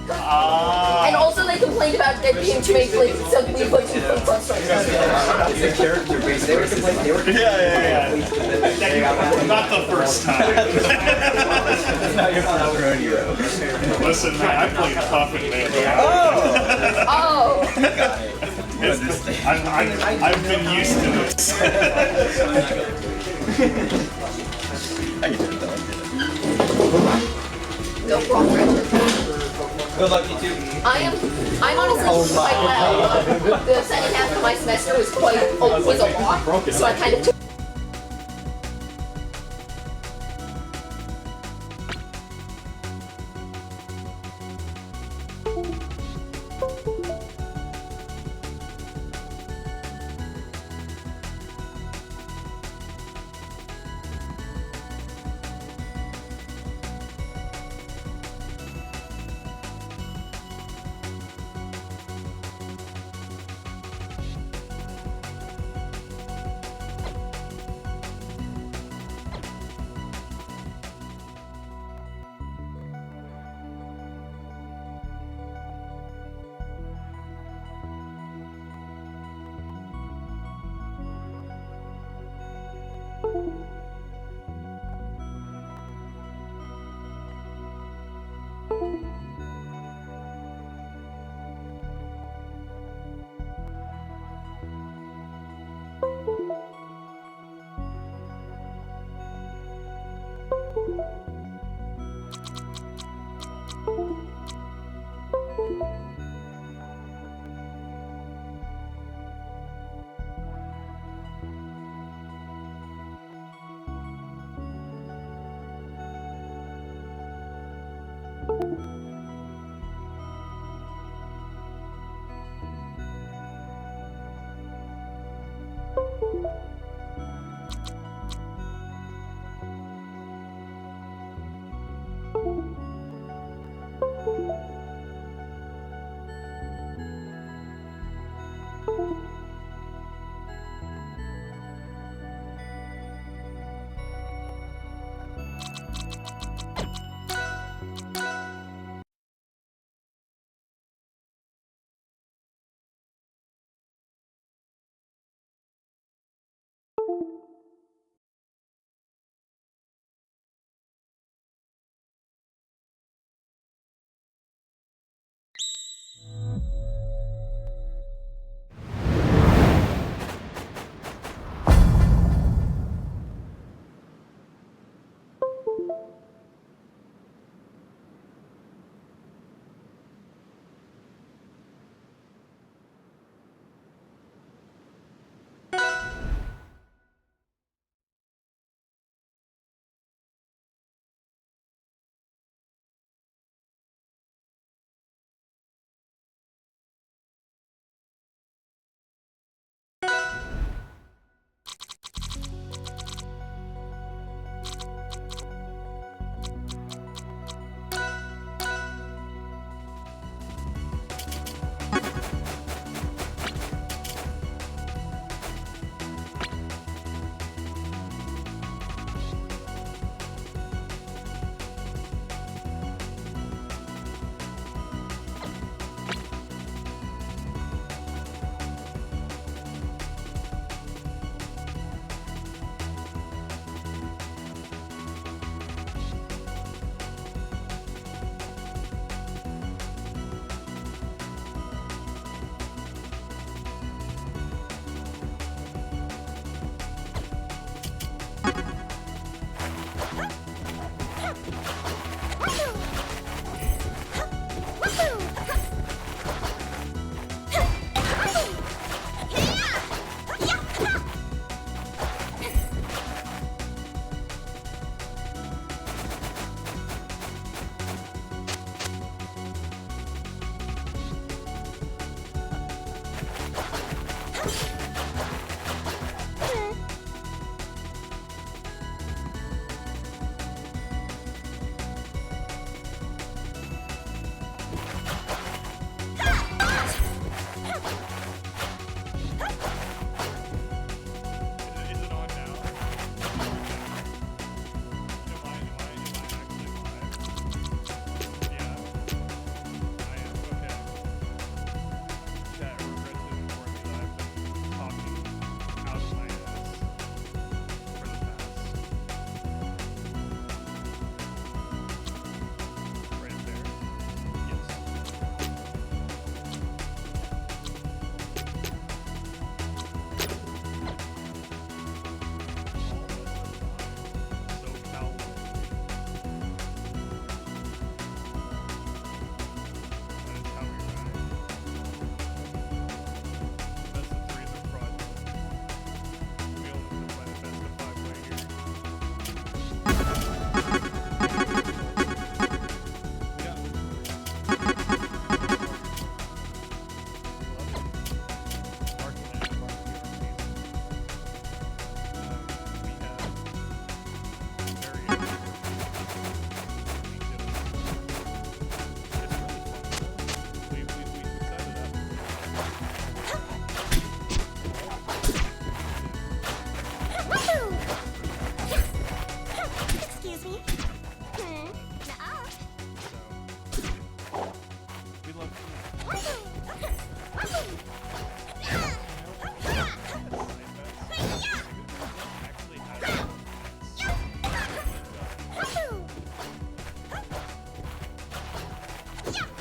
And also they complained about there being too many plates, so we put 2 plates on straight. The character based. They were complaining. They were Not the first time. It's not your first rodeo. Listen, man, I played tough and man. Oh! I've been used to this. How you doing, though? No problem. Good luck, you too. I'm honestly quite well. The second half of my semester was a lot, so I kind of took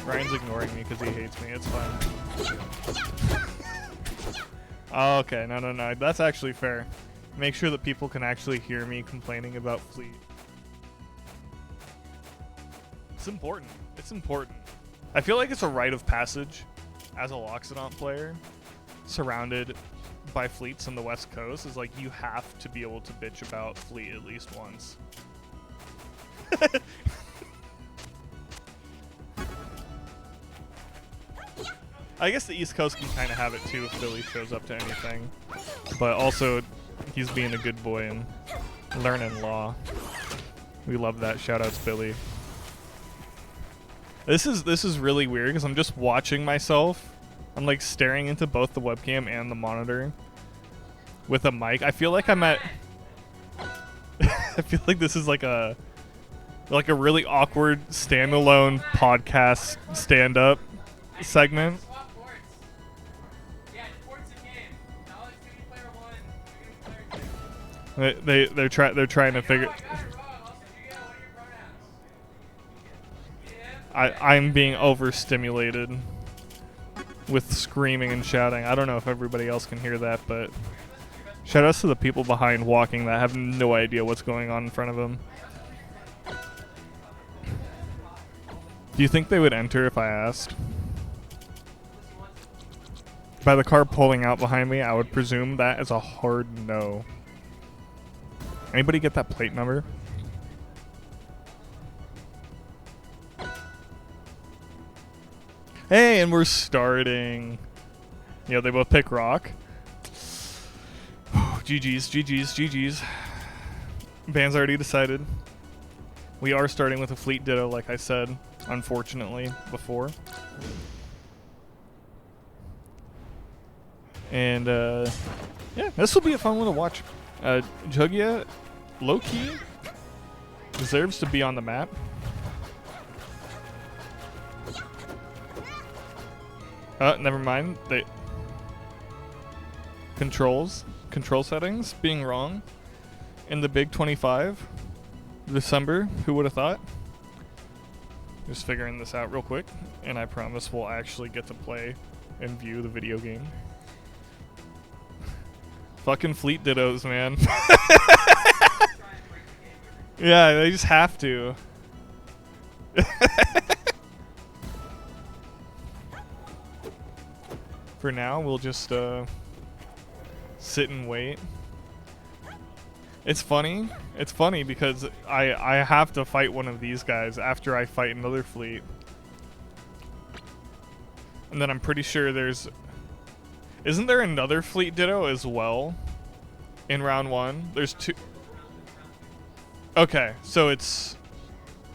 Ryan's ignoring me because he hates me. It's fine. Oh, okay, no. That's actually fair. Make sure that people can actually hear me complaining about Fleet. It's important. It's important. I feel like it's a rite of passage as a Loxodon player surrounded by fleets on the West Coast. Is like you have to be able to bitch about Fleet at least once. I guess the East Coast can kind of have it too if Billy shows up to anything. But also, he's being a good boy and learning law. We love that. Shoutouts, Billy. This is really weird because I'm just watching myself. I'm like staring into both the webcam and the monitor with a mic. I feel like I'm at. I feel like this is like a really awkward standalone podcast stand-up segment. They're trying to figure. I'm being overstimulated with screaming and shouting. I don't know if everybody else can hear that, but shout outs to the people behind walking that have no idea what's going on in front of them. Do you think they would enter if I asked? By the car pulling out behind me, I would presume that is a hard no. Anybody get that plate number? Hey, and we're starting. Yeah, they both pick rock. GG's. Band's already decided. We are starting with a fleet ditto, like I said, unfortunately, before. And, yeah, this will be a fun one to watch. Jugia, low-key, deserves to be on the map. Never mind. Control settings being wrong in the big 25 December. Who would have thought? Just figuring this out real quick, and I promise we'll actually get to play and view the video game. Fucking fleet dittos, man. Yeah, they just have to. For now, we'll just sit and wait. It's funny. It's funny because I have to fight one of these guys after I fight another fleet. And then I'm pretty sure there's... Isn't there another fleet ditto as well in round one? There's two. Okay, so it's...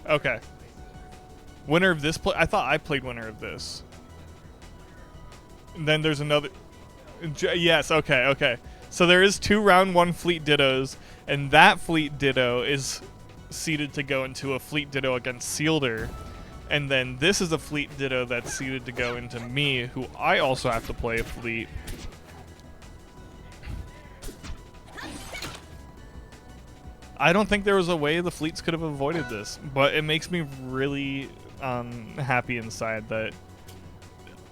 Okay. Winner of this I thought I played winner of this. And then there's another... Yes, okay. So there is two round one fleet dittos, and that fleet ditto is seeded to go into a fleet ditto against Sealder. And then this is a fleet ditto that's seeded to go into me, who I also have to play a fleet. I don't think there was a way the fleets could have avoided this, but it makes me really happy inside that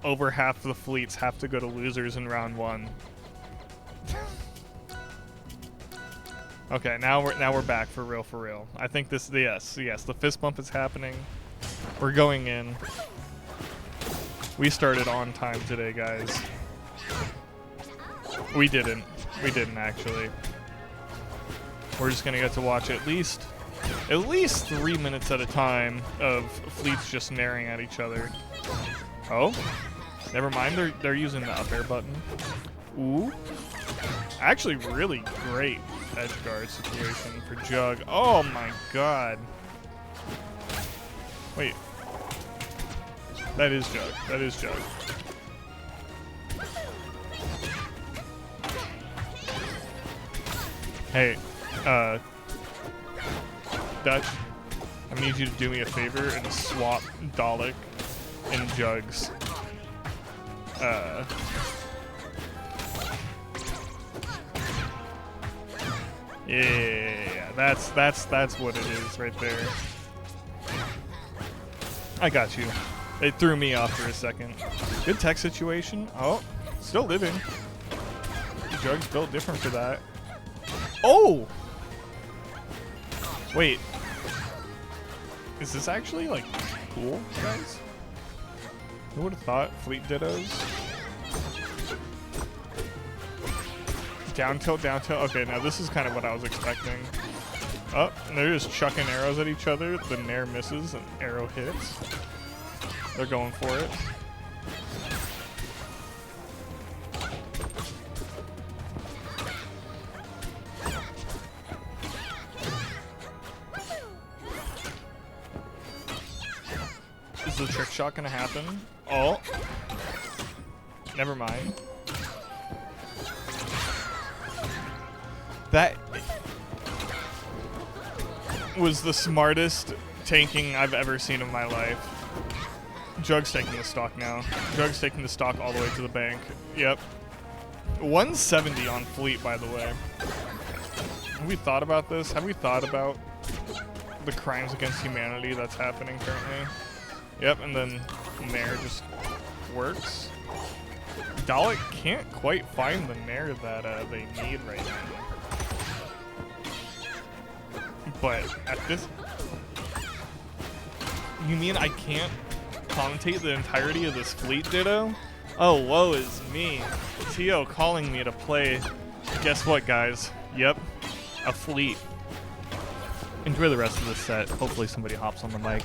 over half of the fleets have to go to losers in round one. Okay, now we're back for real. I think this, yes, the fist bump is happening. We're going in. We started on time today, guys. We didn't actually. We're just gonna get to watch at least 3 minutes at a time of fleets just naring at each other. Oh, never mind. They're using the up air button. Ooh, actually, really great edge guard situation for Jug. Oh my god. Wait. That is Jug. Hey, Dutch, I need you to do me a favor and swap Dalek and Jugs. Yeah, that's what it is right there. I got you. It threw me off for a second. Good tech situation. Oh, still living. Jug's built different for that. Oh! Wait. Is this actually, like, cool, guys? Who would have thought? Fleet dittos? Down tilt, down tilt. Okay, now this is kind of what I was expecting. Oh, and they're just chucking arrows at each other. The Nair misses and arrow hits. They're going for it. Is the trick shot gonna happen? Oh. Never mind. That was the smartest tanking I've ever seen in my life. Jug's taking the stock now. Jug's taking the stock all the way to the bank. Yep. 170 on fleet, by the way. Have we thought about this? Have we thought about the crimes against humanity that's happening currently? Yep, and then Nair just works. Dalek can't quite find the Nair that they need right now. But at this... You mean I can't commentate the entirety of this fleet ditto? Oh, woe is me. Tio calling me to play. Guess what, guys? Yep, a fleet. Enjoy the rest of this set. Hopefully somebody hops on the mic.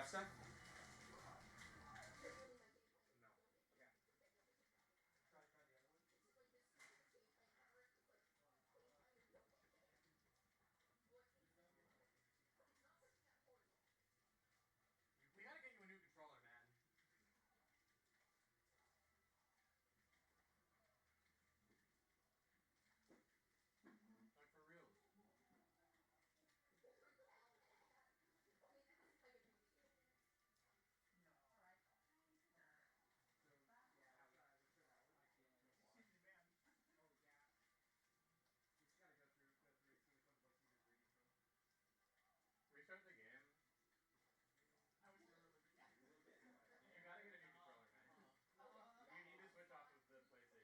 stuck? We gotta get you a new controller, man. Like for real. Restart the game. You gotta get a new controller, man. You need to switch off of the PlayStation.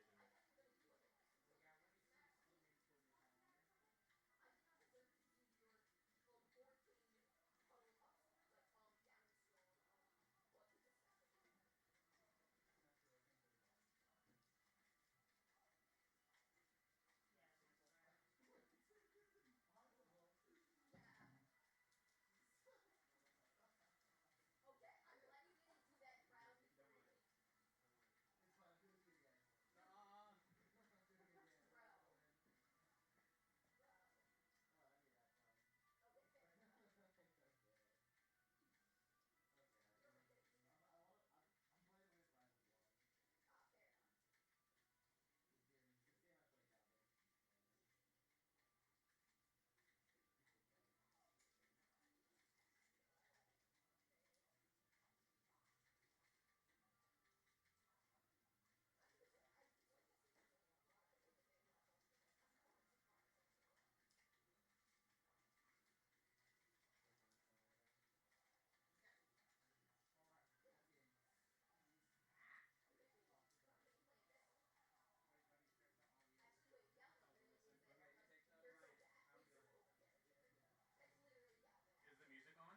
Is the music on?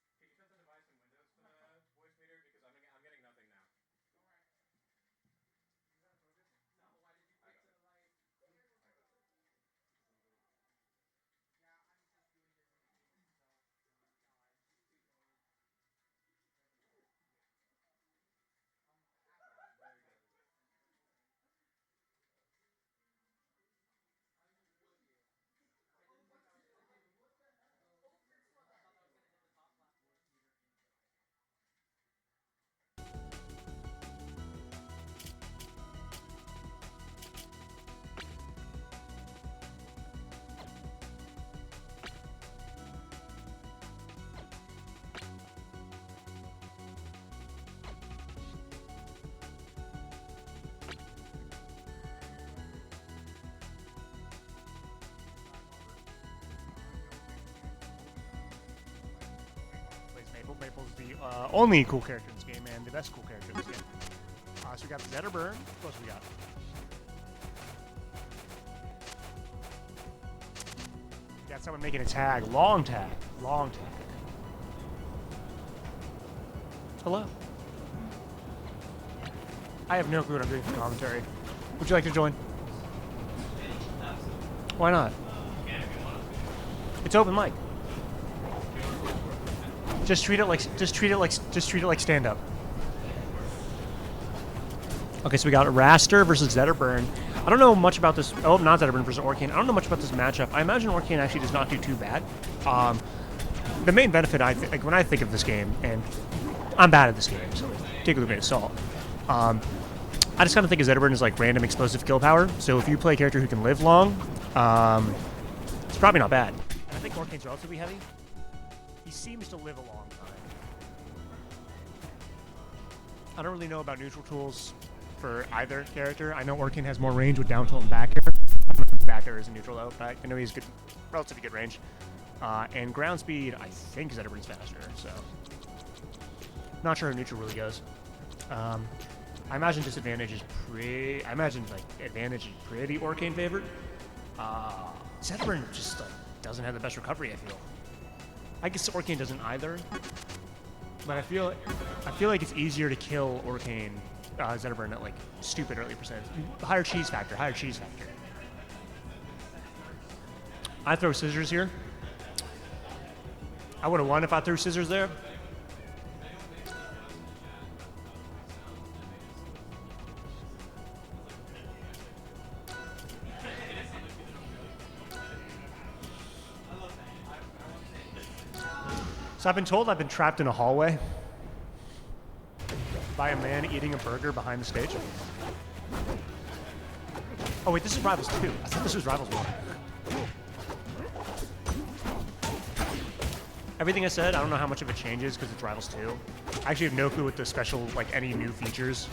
Can you set the device in Windows for the voice meter? Because I'm getting nothing now. I got it. I got it. Very good. Plays Maple. Maple's the only cool character in this game and the best cool character in this game. So we got the Aether Burn. What else we got? We got someone making a tag. Long tag. Long tag. Hello. I have no clue what I'm doing for commentary. Would you like to join? Why not? It's open mic. Just treat it like stand up. Okay, so we got Raster versus Zetterburn. I don't know much about this. Oh, not Zetterburn versus Orcane. I don't know much about this matchup. I imagine Orcane actually does not do too bad. The main benefit, like when I think of this game, and I'm bad at this game, so take it with a grain of salt. I just kind of think of Zetterburn as like random explosive kill power. So if you play a character who can live long, it's probably not bad. And I think Orcane's relatively heavy. He seems to live a long time. I don't really know about neutral tools for either character. I know Orcane has more range with down tilt and back air. I don't know if back air is a neutral though, but I know he's good, relatively good range. And ground speed, I think Zetterburn's faster, so not sure how neutral really goes. I imagine disadvantage is pretty. I imagine like advantage is pretty Orcane favored. Zetterburn just like doesn't have the best recovery. I feel. I guess Orcane doesn't either, but I feel like it's easier to kill Orcane Zetterburn at like stupid early percent. Higher cheese factor. Higher cheese factor. I throw scissors here. I would have won if I threw scissors there. So I've been told I've been trapped in a hallway by a man eating a burger behind the stage. Oh wait, this is Rivals 2. I thought this was Rivals 1. Everything I said, I don't know how much of it changes because it's Rivals 2. I actually have no clue what the special, like any new features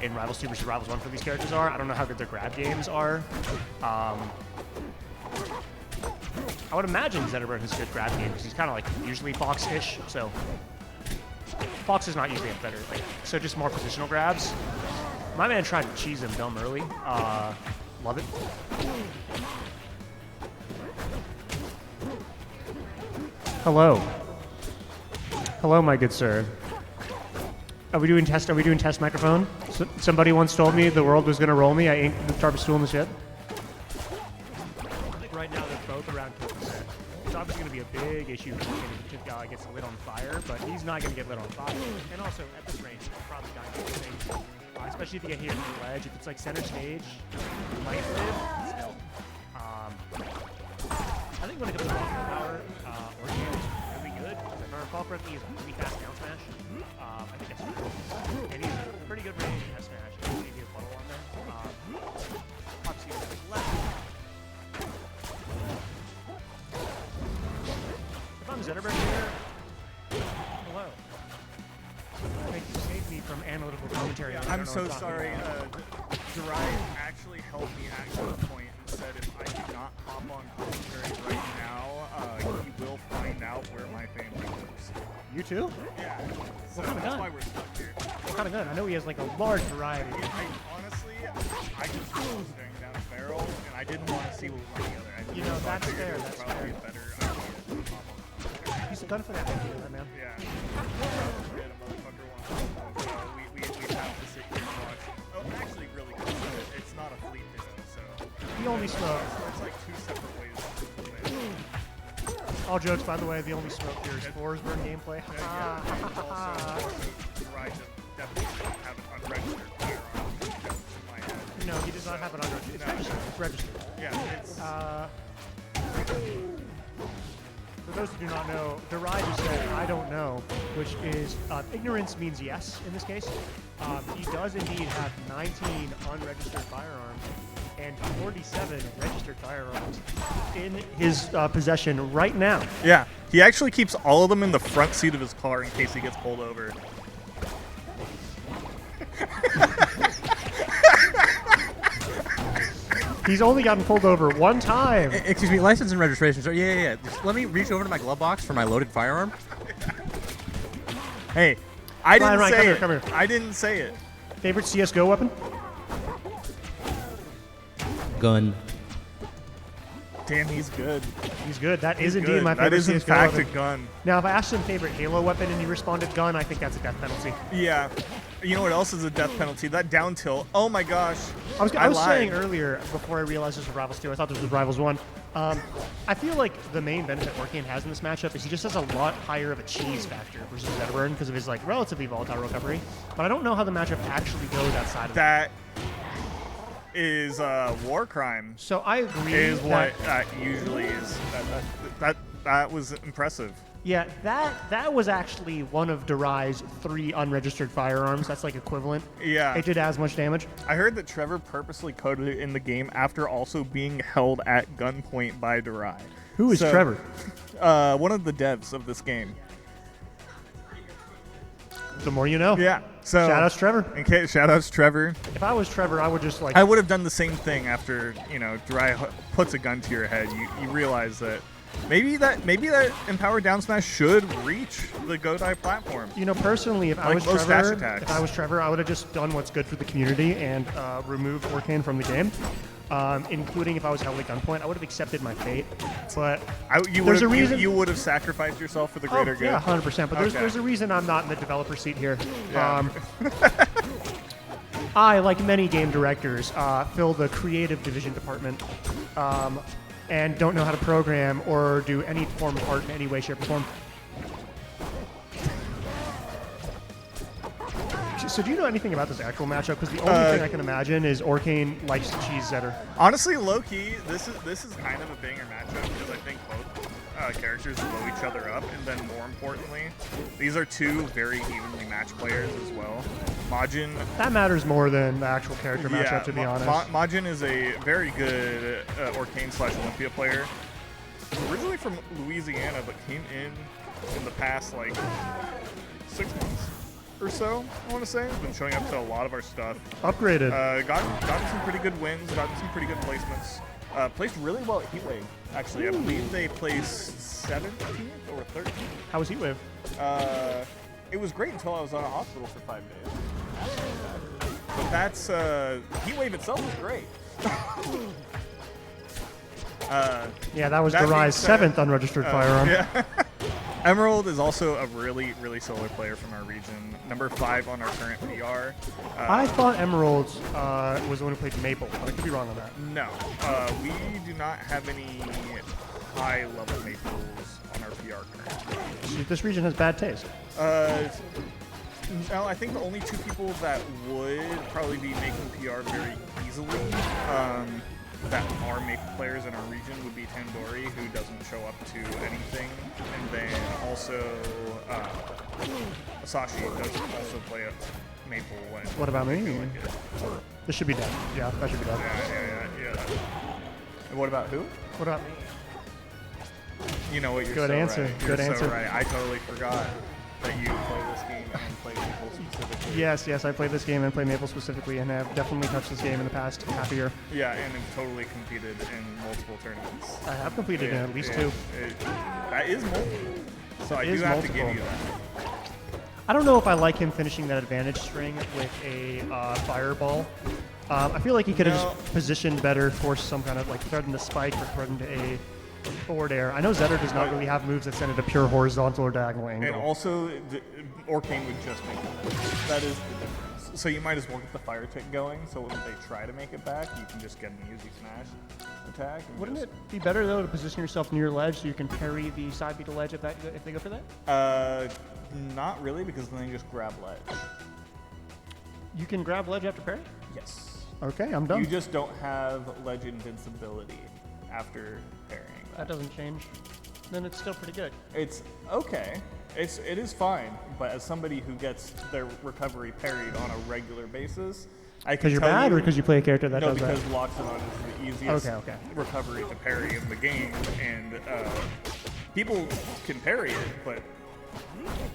in Rivals 2 versus Rivals 1 for these characters are. I don't know how good their grab games are. I would imagine Zetterberg has a good grab game because he's kind of like usually Fox-ish. So Fox is not usually a better, like, so just more positional grabs. My man tried to cheese him dumb early. Love it. Hello. Hello, my good sir. Are we doing test microphone? Somebody once told me the world was gonna roll me. I ain't the sharpest tool in the shed. I think right now they're both around 2%. It's obviously gonna be a big issue if the tip guy gets lit on fire, but he's not gonna get lit on fire. And also at this range, he's probably not gonna get things. Especially if you get hit on the ledge. If it's like center stage, you might live. Still. I think when it comes to walking power, Orchid is really good. If I recall correctly, he's a really fast down smash. I think that's true. And he's a pretty good range in smash. Maybe a puddle on there. Obviously, he's left. If I'm Zetterberg here, hello. Thank you, save me from analytical commentary. Yeah, I'm so sorry. Jirai actually held me at gunpoint and said if I do not hop on commentary right now, he will find out where my family lives. You too? Yeah. So What kind of that's gun? why we're stuck here. What kind of gun? I know he has like a large variety. Honestly, I just was staring down a barrel and I didn't want to see what was on the other end. You know, So I that's figured fair, it was that's probably fair. a better idea to hop on commentary. He's a gun for that, man. Yeah. Get a motherfucker wants to we have to sit here and watch. Oh, actually, really good. It's not a fleet video, so. The only smoke. So it's like two separate ways to play. All jokes, by the way, the only smoke here is Forsberg gameplay. Yeah, and also, Ride definitely have an unregistered firearm. That's in my head. No, he does not have it unregistered. It's registered. It's registered. Yeah, it's. For those who do not know, Derai just said, I don't know, which is, ignorance means yes in this case. He does indeed have 19 unregistered firearms and 47 registered firearms in his possession right now. Yeah, he actually keeps all of them in the front seat of his car in case he gets pulled over. He's only gotten pulled over one time. Excuse me, license and registration. So yeah. Just let me reach over to my glove box for my loaded firearm. Hey, I didn't Ryan, say come it. here. I didn't say it. Favorite CSGO weapon? Gun. Damn, he's good. He's good. That is He's indeed good. my favorite That is in CSGO fact weapon. a gun. Now, if I asked him favorite Halo weapon and he responded gun, I think that's a death penalty. Yeah. You know what else is a death penalty? That down tilt. Oh my gosh. I was lied. saying earlier, before I realized this was Rivals 2, I thought this was Rivals 1. I feel like the main benefit Orcan has in this matchup is he just has a lot higher of a cheese factor versus Zetterburn because of his like relatively volatile recovery. But I don't know how the matchup actually goes outside of that. That is war crime. So I agree. Is that, what usually is. That was impressive. Yeah, that was actually one of Derai's 3 unregistered firearms. That's like equivalent. Yeah. It did as much damage. I heard that Trevor purposely coded it in the game after also being held at gunpoint by Derai. Who is Trevor? One of the devs of this game. The more you know. Yeah. So Shoutouts Trevor. Shoutouts Trevor. If I was Trevor, I would just like. I would have done the same thing after Derai puts a gun to your head. You realize that maybe that empowered down smash should reach the Godai platform. Personally, if I Like was most dash Trevor, attacks. I would have just done what's good for the community and removed Orcan from the game. Including if I was held at gunpoint, I would have accepted my fate. But there's a reason you would have sacrificed yourself for the greater good. Yeah, 100%. But Okay. there's a reason I'm not in the developer seat here. Yeah. I, like many game directors, fill the creative division department. and don't know how to program or do any form of art in any way, shape, or form. So do you know anything about this actual matchup? Because the only thing I can imagine is Orcane likes to cheese Zetter. Honestly, low-key, this is kind of a banger matchup because I think both characters blow each other up, and then more importantly, these are two very evenly matched players as well. Majin... That matters more than the actual character matchup, to be honest. Majin is a very good Orcane/Olympia player. Originally from Louisiana, but came in the past, like, 6 months or so, I want to say. Been showing up to a lot of our stuff. Upgraded. Gotten some pretty good wins, gotten some pretty good placements. Placed really well at Heatwave, actually. I believe they placed 17th or 13th. How was Heatwave? It was great until I was on a hospital for 5 days. But that's, Heatwave itself was great. Yeah, that was that Darai's being said, 7th unregistered firearm. Yeah. Emerald is also a really, really solar player from our region. Number 5 on our current PR. I thought Emerald was the one who played Maple, but I could be wrong on that. No, we do not have any high-level Maples on our PR currently. This region has bad taste. No, I think the only 2 people that would probably be making PR very easily that are Maple players in our region would be Tandoori, who doesn't show up to anything, and then also Asashi does also play a Maple when... What about me? This should be done. Yeah, that should be done. Yeah. And what about who? What about me? You know what, you're Good so answer. right. Good You're answer. So right. I totally forgot that you play this game and play Maple specifically. Yes, I played this game and played Maple specifically, and have definitely touched this game in the past half a year. Yeah, and have totally competed in multiple tournaments. I have completed in at least 2. That is multiple. So I do have to give you that. I don't know if I like him finishing that advantage string with a fireball. I feel like he could have just positioned better, forced some kind of like threatened a spike or threatened a forward air. I know Zetter does not really have moves that send it a pure horizontal or diagonal angle. And also, Orcane would just make it. That is the difference. So you might as well get the fire tick going, so when they try to make it back, you can just get an easy smash attack. Wouldn't it be better though to position yourself near ledge so you can parry the side B to ledge if they go for that? Not really, because then they just grab ledge. You can grab ledge after parry? Yes. Okay, I'm done. You just don't have ledge invincibility after parrying That doesn't change. Then it's still pretty good. It's okay. It is fine, but as somebody who gets their recovery parried on a regular basis, I can Because you're tell bad, you, or because you play a character that no, does that? because Loxodon is the easiest Okay. recovery to parry in the game, and people can parry it, but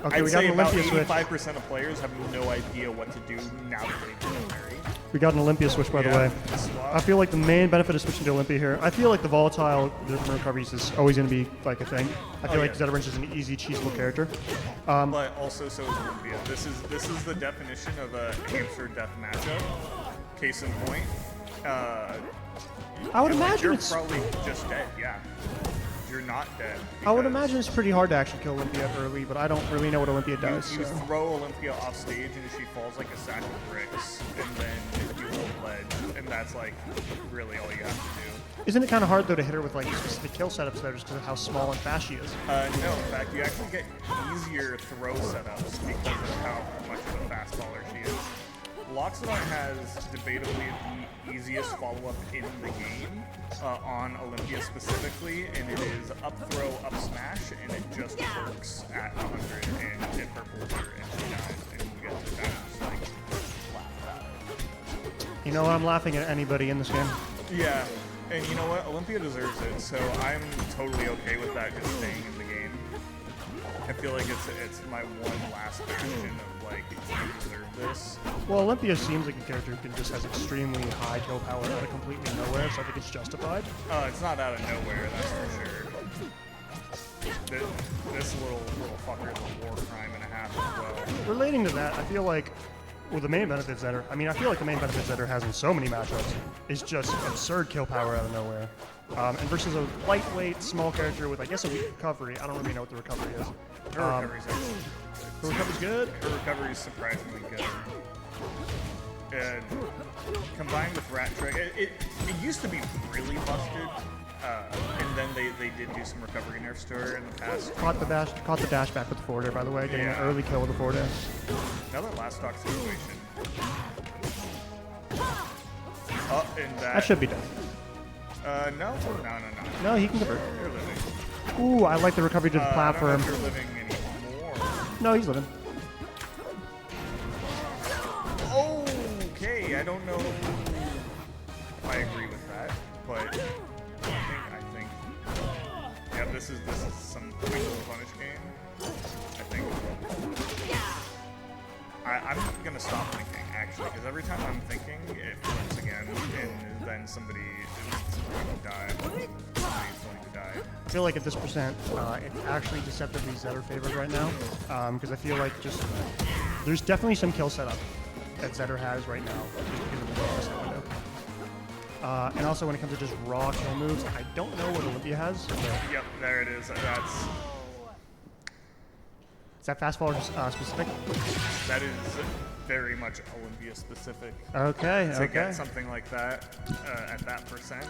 Okay, I'd we got say an about Olympia switch. 85% of players have no idea what to do now that they do parry. We got an Olympia switch, by the way. I feel like the main benefit of switching to Olympia here, I feel like the volatile different recoveries is always going to be like a thing. I feel like Zetterwrench is an easy, cheesable character. But also so is Olympia. This is the definition of a hamster death matchup. Case in point. I would imagine you're it's. probably just dead. Yeah, you're not dead. I would because imagine it's pretty hard to actually kill Olympia early, but I don't really know what Olympia does. You so. throw Olympia off stage and she falls like a sack of bricks, and then you hold ledge, and that's like really all you have to do. Isn't it kind of hard though to hit her with like specific kill setups there, just because of how small and fast she is? No, in fact, you actually get easier throw setups because of how much of a fast faller she is. Loxodon has debatably the easiest follow-up in the game on Olympia specifically, and it is up throw, up smash, and it just works at 100, and it purples her, and she dies, and you get to just like laugh at it. You know, I'm laughing at anybody in this game. Yeah, and you know what? Olympia deserves it, so I'm totally okay with that just staying in the game. I feel like it's my one last bastion of like, you deserve this. Well, Olympia seems like a character who just has extremely high kill power out of completely nowhere, so I think it's justified. It's not out of nowhere, that's for sure. This little fucker is a war crime and a half as well. Relating to that, I feel like, well, the main benefits that I feel like the main benefits that has in so many matchups is just absurd kill power out of nowhere. And versus a lightweight, small character with, I guess, a weak recovery. I don't really know what the recovery is. Her recovery's actually The recovery's good? Her recovery's surprisingly good. And combined with Rat Trick, it used to be really busted. And then they did do some recovery nerfs to her in the past. Caught the dash back with the forwarder, by the way, getting an early kill with the forwarder. Another last stock situation. And That should be done. No. No, he can convert. You're living. Ooh, I like the recovery to the I don't know platform. if you're living anymore. No, he's living. Okay, I don't know if I agree with that, but I think, yeah, this is some quick little punish game. I think I'm gonna stop thinking actually, because every time I'm thinking, it flips again, and then somebody is going to die. Somebody's going to die. I feel like at this percent, it's actually deceptively Zetter favored right now, because I feel like there's definitely some kill setup that Zetter has right now just because of the bonus window. And also when it comes to just raw kill moves, I don't know what Olympia has. But Yep, there it is. is that fast forward specific? That is very much Olympia specific. Okay, To okay. get something like that at that percent,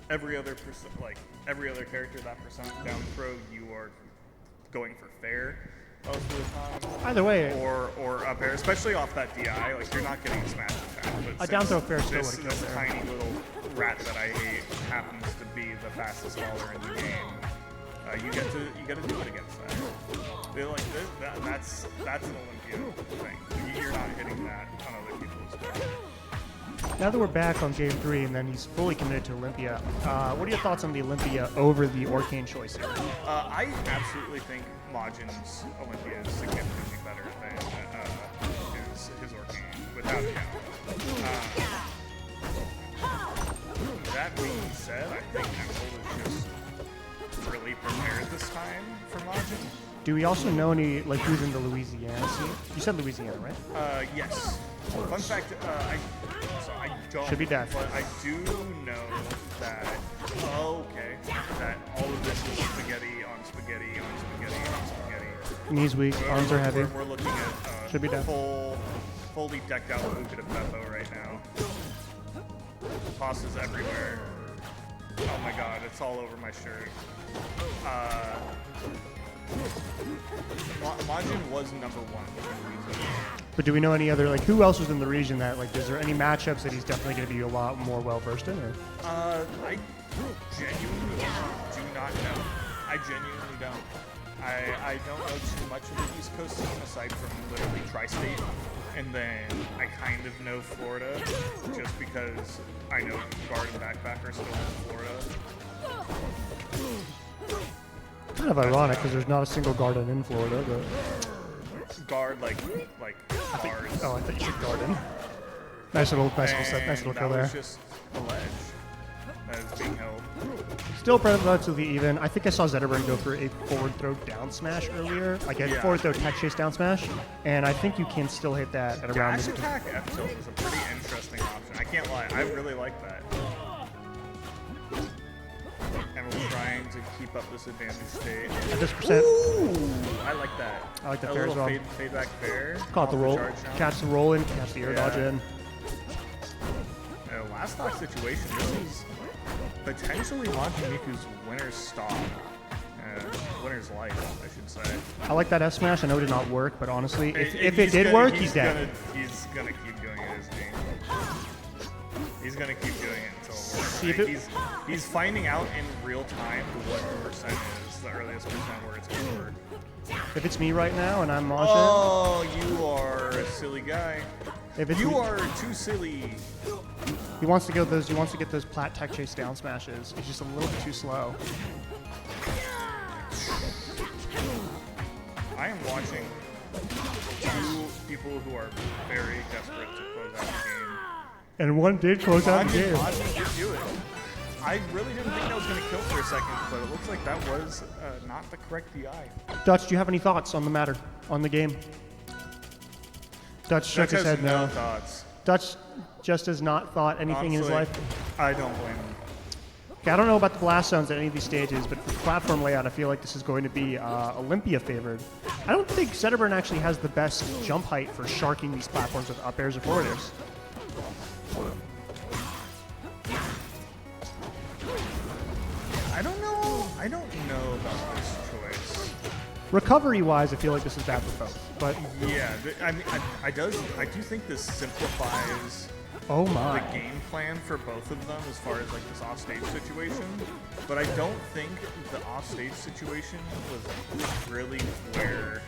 every other character that percent down throw, you are going for fair most of the time. Either way, Or up air, especially off that DI, like you're not getting smashed attack. But a down throw fair still this, would have this killed there. tiny little rat that I hate happens to be the fastest faller in the game. You get to do it against that. They're like that's an Olympia thing. You're not hitting that on other people's. Now that we're back on game 3 and then he's fully committed to Olympia, what are your thoughts on the Olympia over the Orcane choice here? I absolutely think Majin's Olympia is significantly better than his Orcane, without a doubt. That being said, I think Axel is just really prepared this time for Majin. Do we also know any, like, who's in the Louisiana scene? You said Louisiana, right? Yes. Fun fact, I don't. Should be dead. But I do know that, that all of this is spaghetti on spaghetti on spaghetti on spaghetti. Knees weak, arms are heavy. We're looking at Should be dead. fully decked out Luca de Beppo right now. Tosses everywhere. Oh my god, it's all over my shirt. Majin was number 1. But do we know any other, like, who else was in the region that, like, is there any matchups that he's definitely going to be a lot more well-versed in? Or? I genuinely do not know. I genuinely don't. I don't know too much of the East Coast scene aside from literally Tri-State. And then I kind of know Florida just because I know Guard and Backpack are still in Florida. Kind of ironic because there's not a single Garden in Florida, but... Guard like bars. Oh, I thought you said Garden. Nice little kill That there. was just a ledge that is being held. Still relatively even. I think I saw Zetterburn go for a forward throw down smash earlier. Like a forward throw tech chase down smash. And I think you can still hit that at around Dash attack F tilt is a pretty interesting option. I can't lie, I really like that. And we're trying to keep up this advantage state. At this percent. Ooh, I like that. I like the a fair as little well. fade back fair. Caught the off roll. charge jump. Catch the roll in, catch the air dodge in. Last stock situation, this is potentially Majimiku's winner's stock. Winner's life, I should say. I like that F smash. I know it did not work, but honestly, if it He's did gonna- work, he's dead. He's gonna keep doing it, isn't he? He's gonna keep doing it until it works. See, if Like, it- he's finding out in real time what the percent is, the earliest percent where it's gonna work. If it's me right now and I'm Majin, Oh, you are a silly guy. if it's You me, are too silly. he wants to get those plat tech chase down smashes. He's just a little bit too slow. I am watching two people who are very desperate to close out the game. And one did close out the game. Majin did do it. I really didn't think that was going to kill for a second, but it looks like that was not the correct DI. Dutch, do you have any thoughts on the matter, on the game? Dutch shook his head no. Thoughts. Dutch just has not thought anything in his Honestly, life. I don't blame him. Okay, I don't know about the blast zones at any of these stages, but for platform layout, I feel like this is going to be Olympia favored. I don't think Zetterburn actually has the best jump height for sharking these platforms with up airs or forward airs. Recovery-wise, I feel like this is bad for both. But Yeah, I mean, I do think this simplifies oh the my, game plan for both of them as far as like this offstage situation, but I don't think the offstage situation was really where.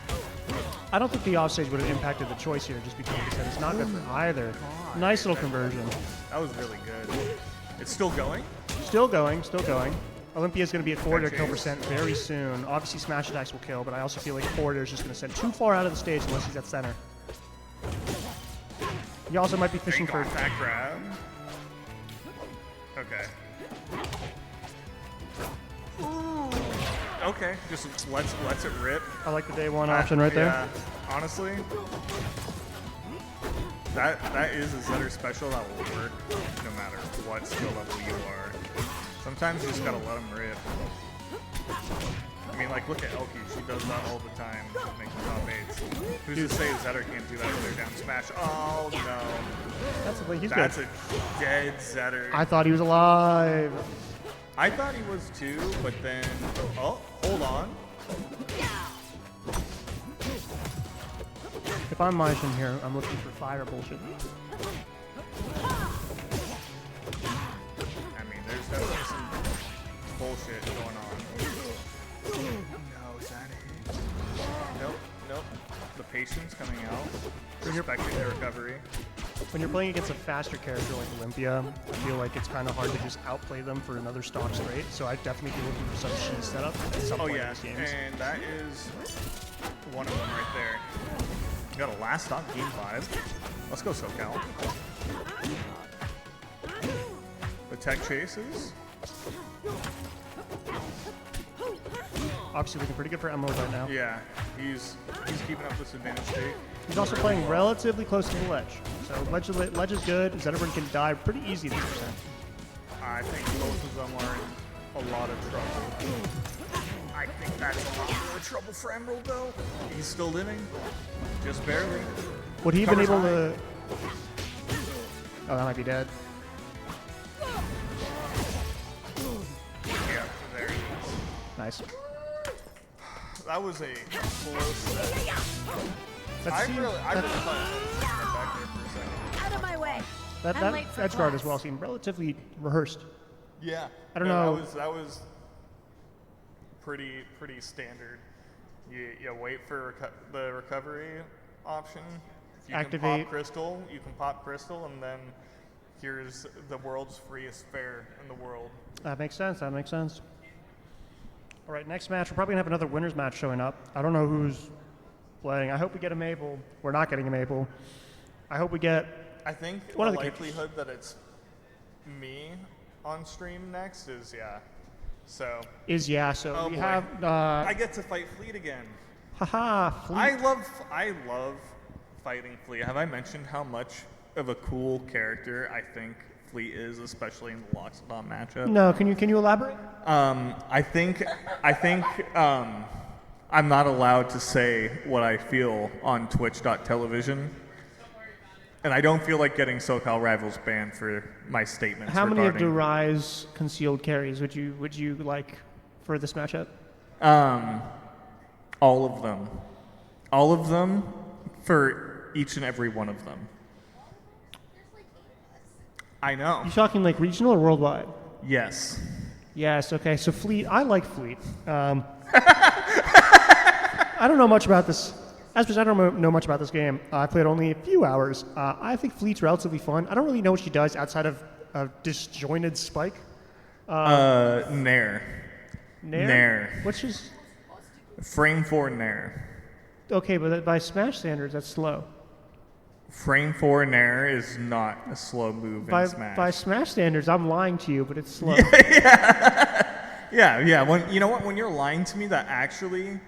I don't think the offstage would have impacted the choice here, just because like I said, it's not good for either. Nice little conversion. That was really good. It's still going? Still going, still going. Olympia's going to be at 4 to kill Chase. percent very soon. Obviously, smash attacks will kill, but I also feel like Forder is just going to send too far out of the stage unless he's at center. He also might be fishing Fake for. off that grab. Okay. Okay, just lets it rip. I like the day one option right there. Yeah, honestly, that is a Zetter special that will work no matter what skill level you are. Sometimes you just gotta let them rip. I mean, like, look at Elkie. She does that all the time, making top 8s. Who's to say Zetter can't do that with their down smash? Oh, no. He's That's good. a dead Zetter. I thought he was alive. I thought he was too, but then... Oh, hold on. If I'm Majin here, I'm looking for fire bullshit. I mean, there's definitely some bullshit going on. No, is that it? Nope. The patience coming out. Respecting the recovery. When you're playing against a faster character like Olympia, I feel like it's kind of hard to just outplay them for another stock straight. So I'd definitely be looking for some cheese setup at some point in Yeah, these games. and that is one of them right there. You got a last stock game 5. Let's go, SoCal. The tech chases. Obviously looking pretty good for Emerald right now. Yeah, he's keeping up this advantage state. He's also playing relatively close to the ledge. So ledge is good. Zetterburn can die pretty easy at this percent. I think both of them are in a lot of trouble. I think that's a lot of trouble for Emerald, though. He's still living, just barely. Would he have been Covers able high. to... Oh, that might be dead. Yeah, there he is. Nice. That was a close set. That's, I really thought back there for a second. Out of my way. that I'm late for edge guard as class. well seemed relatively rehearsed. Yeah. I don't No, know. That was pretty standard. You wait for the recovery option. If you can Activate. pop crystal, and then here's the world's freest fair in the world. That makes sense. That makes sense. All right, next match. We're probably going to have another winners match showing up. I don't know who's playing. I hope we get a Mabel. We're not getting a Mabel. I hope we get... I think One the of the likelihood that it's me on stream next is So So Oh, we boy. have... I get to fight Fleet again. Haha, Fleet. I love fighting Fleet. Have I mentioned how much of a cool character I think Fleet is, especially in the Loxodon matchup? No, can you elaborate? I think I'm not allowed to say what I feel on Twitch.television. And I don't feel like getting SoCal Rivals banned for my statements. How many of regarding- Durai's concealed carries would you like for this matchup? All of them. All of them for each and every one of them. I know. You talking like regional or worldwide? Yes. Yes. Okay. So Fleet, I like Fleet. I don't know much about this. As I don't know much about this game. I played only a few hours. I think Fleet's relatively fun. I don't really know what she does outside of a disjointed spike. Nair. Nair. Which is Frame 4 Nair. okay, but by Smash standards, that's slow. Frame 4 Nair is not a slow move in Smash. By Smash standards, I'm lying to you, but it's slow. Yeah. When you know what? When you're lying to me, that actually,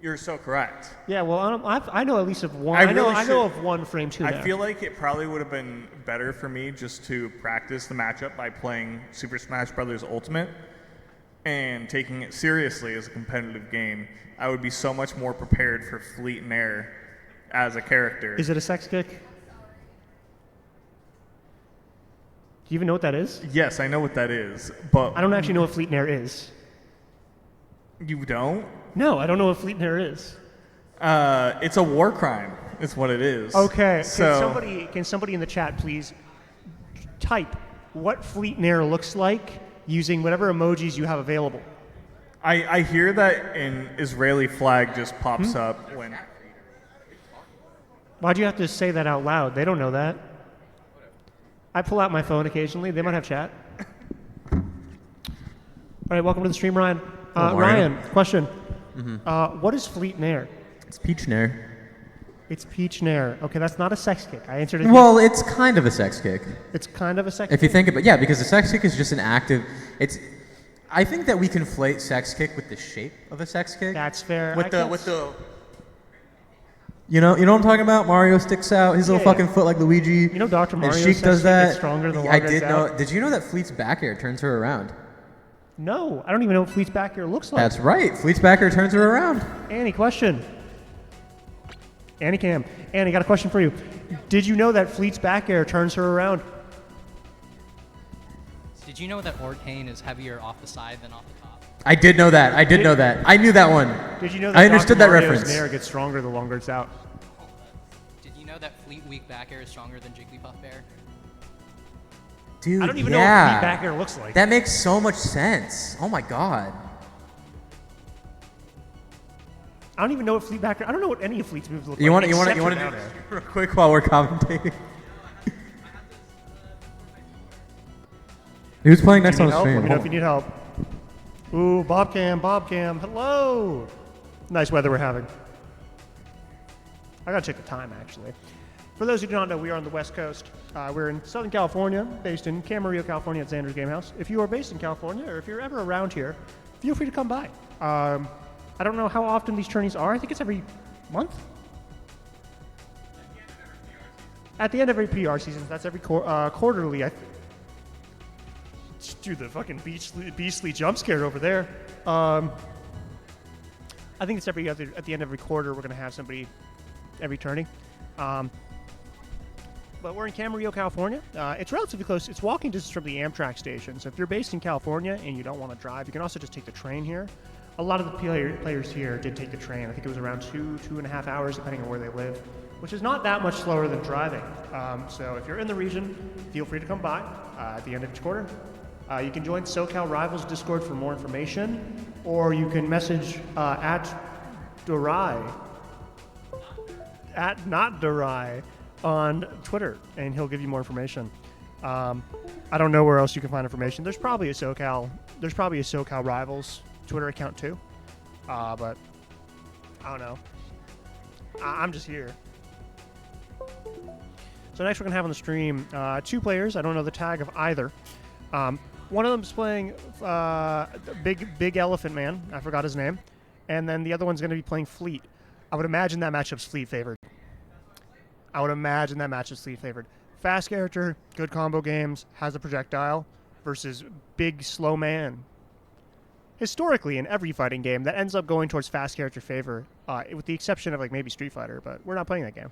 you're so correct. Yeah, well, I know at least of one. I I know really of one frame 2 I now. feel like it probably would have been better for me just to practice the matchup by playing Super Smash Bros. Ultimate and taking it seriously as a competitive game. I would be so much more prepared for Fleet and Air as a character. Is it a sex kick? Do you even know what that is? Yes, I know what that is, but I don't actually know what Fleet and Air is. you don't? No, I don't know what fleet and air is. It's a war crime. Is what it is. Okay. So Can somebody in the chat please type what fleet and air looks like using whatever emojis you have available? I hear that an Israeli flag just pops up when. Why'd you have to say that out loud? They don't know that. I pull out my phone occasionally. They might have chat. All right, welcome to the stream, Ryan. Ryan, question. What is fleet and air? It's peach nair. It's peach nair. Okay, that's not a sex kick. I answered it. Well, it's kind of a sex kick. It's kind of a sex If you kick. think about, yeah, because the sex kick is just an active. It's. I think that we conflate sex kick with the shape of a sex kick. That's fair. With I the guess. with the. You know what I'm talking about? Mario sticks out his little Yeah. fucking foot like Luigi. You know Dr. And Mario's Sheik sex does kick that. gets stronger the I longer did it's know. out? Did you know that Fleet's back air turns her around? No, I don't even know what fleet's back here looks like. That's right. Fleet's back air turns her around. Annie, question. Annie Cam. Annie, got a question for you. Did you know that fleet's back air turns her around? Did you know that Orcane is heavier off the side than off the top? I did know that. I did know that. I knew that one. Did you know that I understood Dr. that Mario's reference. nair gets stronger the longer it's out? Did you know that Fleet Weak back air is stronger than Jigglypuff Bear? Dude, I don't even know yeah. what fleet back air looks like. That makes so much sense. Oh my god. I don't even know what fleet back air. I don't know what any of fleet's moves look You like. want to except for do down air. real quick while we're commentating? Who's playing next Do you on need the help? stream? Let me know if you need help. Ooh, Bobcam, hello. Nice weather we're having. I gotta check the time actually. For those who do not know, we are on the West Coast. We're in Southern California, based in Camarillo, California at Xander's Game House. If you are based in California, or if you're ever around here, feel free to come by. I don't know how often these tourneys are. I think it's every month. At the end of every PR season, that's every quarterly. Dude, the fucking beastly jump scare over there. I think it's at the end of every quarter. We're gonna have somebody every tourney. But we're in Camarillo, California. It's relatively close. It's walking distance from the Amtrak station. So if you're based in California and you don't want to drive, you can also just take the train here. A lot of the players here did take the train. I think it was around 2.5 hours, depending on where they live, which is not that much slower than driving. So if you're in the region, feel free to come by at the end of each quarter. You can join SoCal Rivals Discord for more information, or you can message at not Durai on Twitter, and he'll give you more information. I don't know where else you can find information. There's probably a SoCal Rivals Twitter account too, but I don't know. I'm just here. So next we're gonna have on the stream 2 players. I don't know the tag of either. One of them is playing Big Elephant Man. I forgot his name, and then the other one's gonna be playing Fleet. I would imagine that matchup's Fleet favored. Fast character, good combo games, has a projectile, versus big slow man. Historically, in every fighting game, that ends up going towards fast character favor, with the exception of like maybe Street Fighter, but we're not playing that game.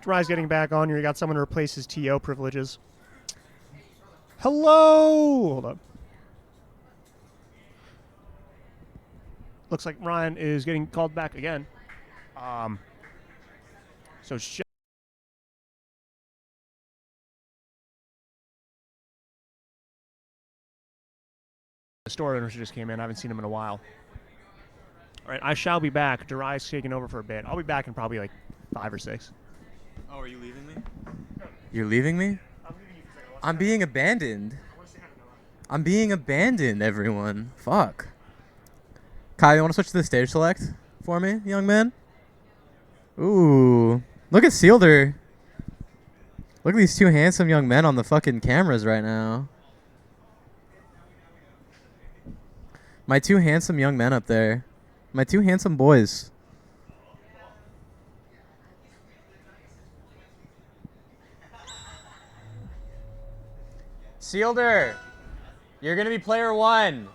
Dry's getting back on here. You got someone to replace his TO privileges. Hello! Hold up. Looks like Ryan is getting called back again. So the store owner just came in. I haven't seen him in a while. All right, I shall be back. Durai's taking over for a bit. I'll be back in probably like 5 or 6. Oh, are you leaving me? You're leaving me? I'm being abandoned. I'm being abandoned, everyone. Fuck. Kyle, you want to switch to the stage select for me, young man? Ooh. Look at Sealder. Look at these 2 handsome young men on the fucking cameras right now. My 2 handsome young men up there. My 2 handsome boys. Sealder, you're going to be player 1.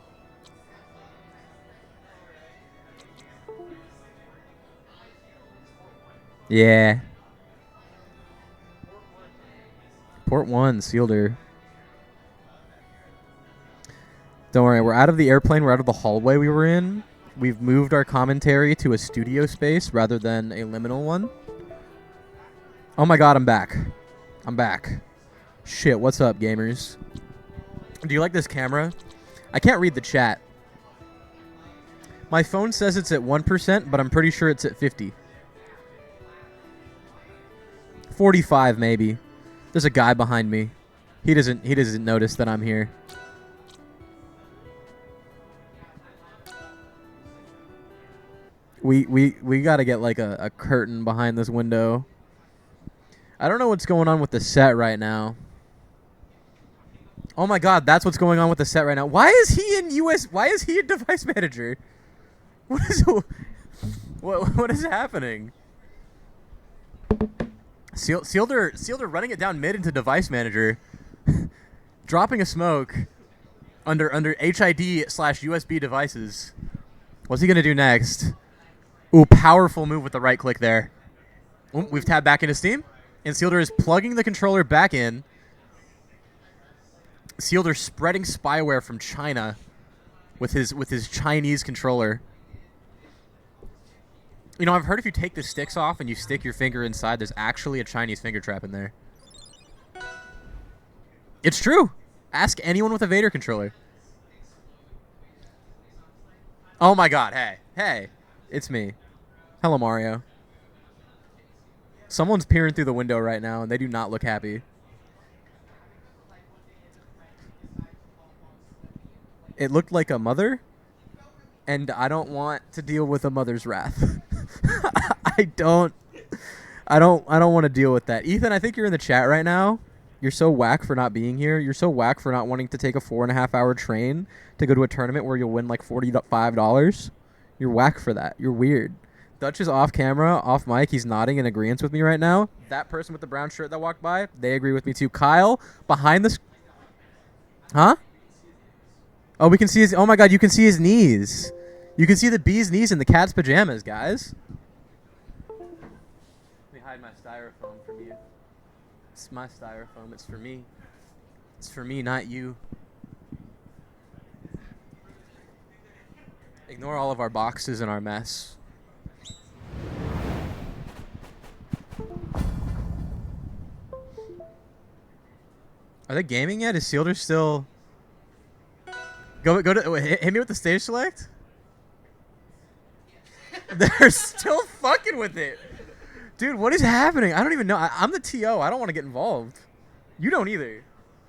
Yeah. Port 1, Sealder. Don't worry, we're out of the airplane. We're out of the hallway we were in. We've moved our commentary to a studio space rather than a liminal one. Oh my god, I'm back. I'm back. Shit, what's up, gamers? Do you like this camera? I can't read the chat. My phone says it's at 1%, but I'm pretty sure it's at 50. 45 maybe. There's a guy behind me. He doesn't notice that I'm here. We gotta get like a curtain behind this window. I don't know what's going on with the set right now. Oh my god, that's what's going on with the set right now. Why is he in why is he a device manager? What is happening? Sealder running it down mid into device manager. Dropping a smoke under HID/USB devices. What's he gonna do next? Ooh, powerful move with the right click there. Ooh, we've tabbed back into Steam. And Sealder is plugging the controller back in. Sealder spreading spyware from China with his Chinese controller. You know, I've heard if you take the sticks off and you stick your finger inside, there's actually a Chinese finger trap in there. It's true. Ask anyone with a Vader controller. Oh my god, hey. It's me. Hello, Mario. Someone's peering through the window right now, and they do not look happy. It looked like a mother, and I don't want to deal with a mother's wrath. I don't want to deal with that. Ethan, I think you're in the chat right now. You're so whack for not being here. You're so whack for not wanting to take a 4.5-hour train to go to a tournament where you'll win like $45. You're whack for that. You're weird. Dutch is off camera, off mic. He's nodding in agreement with me right now. That person with the brown shirt that walked by, they agree with me too. Kyle, behind the... Huh? Oh, we can see his... Oh my god, you can see his knees. You can see the bee's knees in the cat's pajamas, guys. Let me hide my styrofoam from you. It's my styrofoam. It's for me. It's for me, not you. Ignore all of our boxes and our mess. Are they gaming yet? Is Sealder still... Go to... Wait, hit me with the stage select? They're still fucking with it. Dude, what is happening? I don't even know. I'm the TO. I don't want to get involved. You don't either.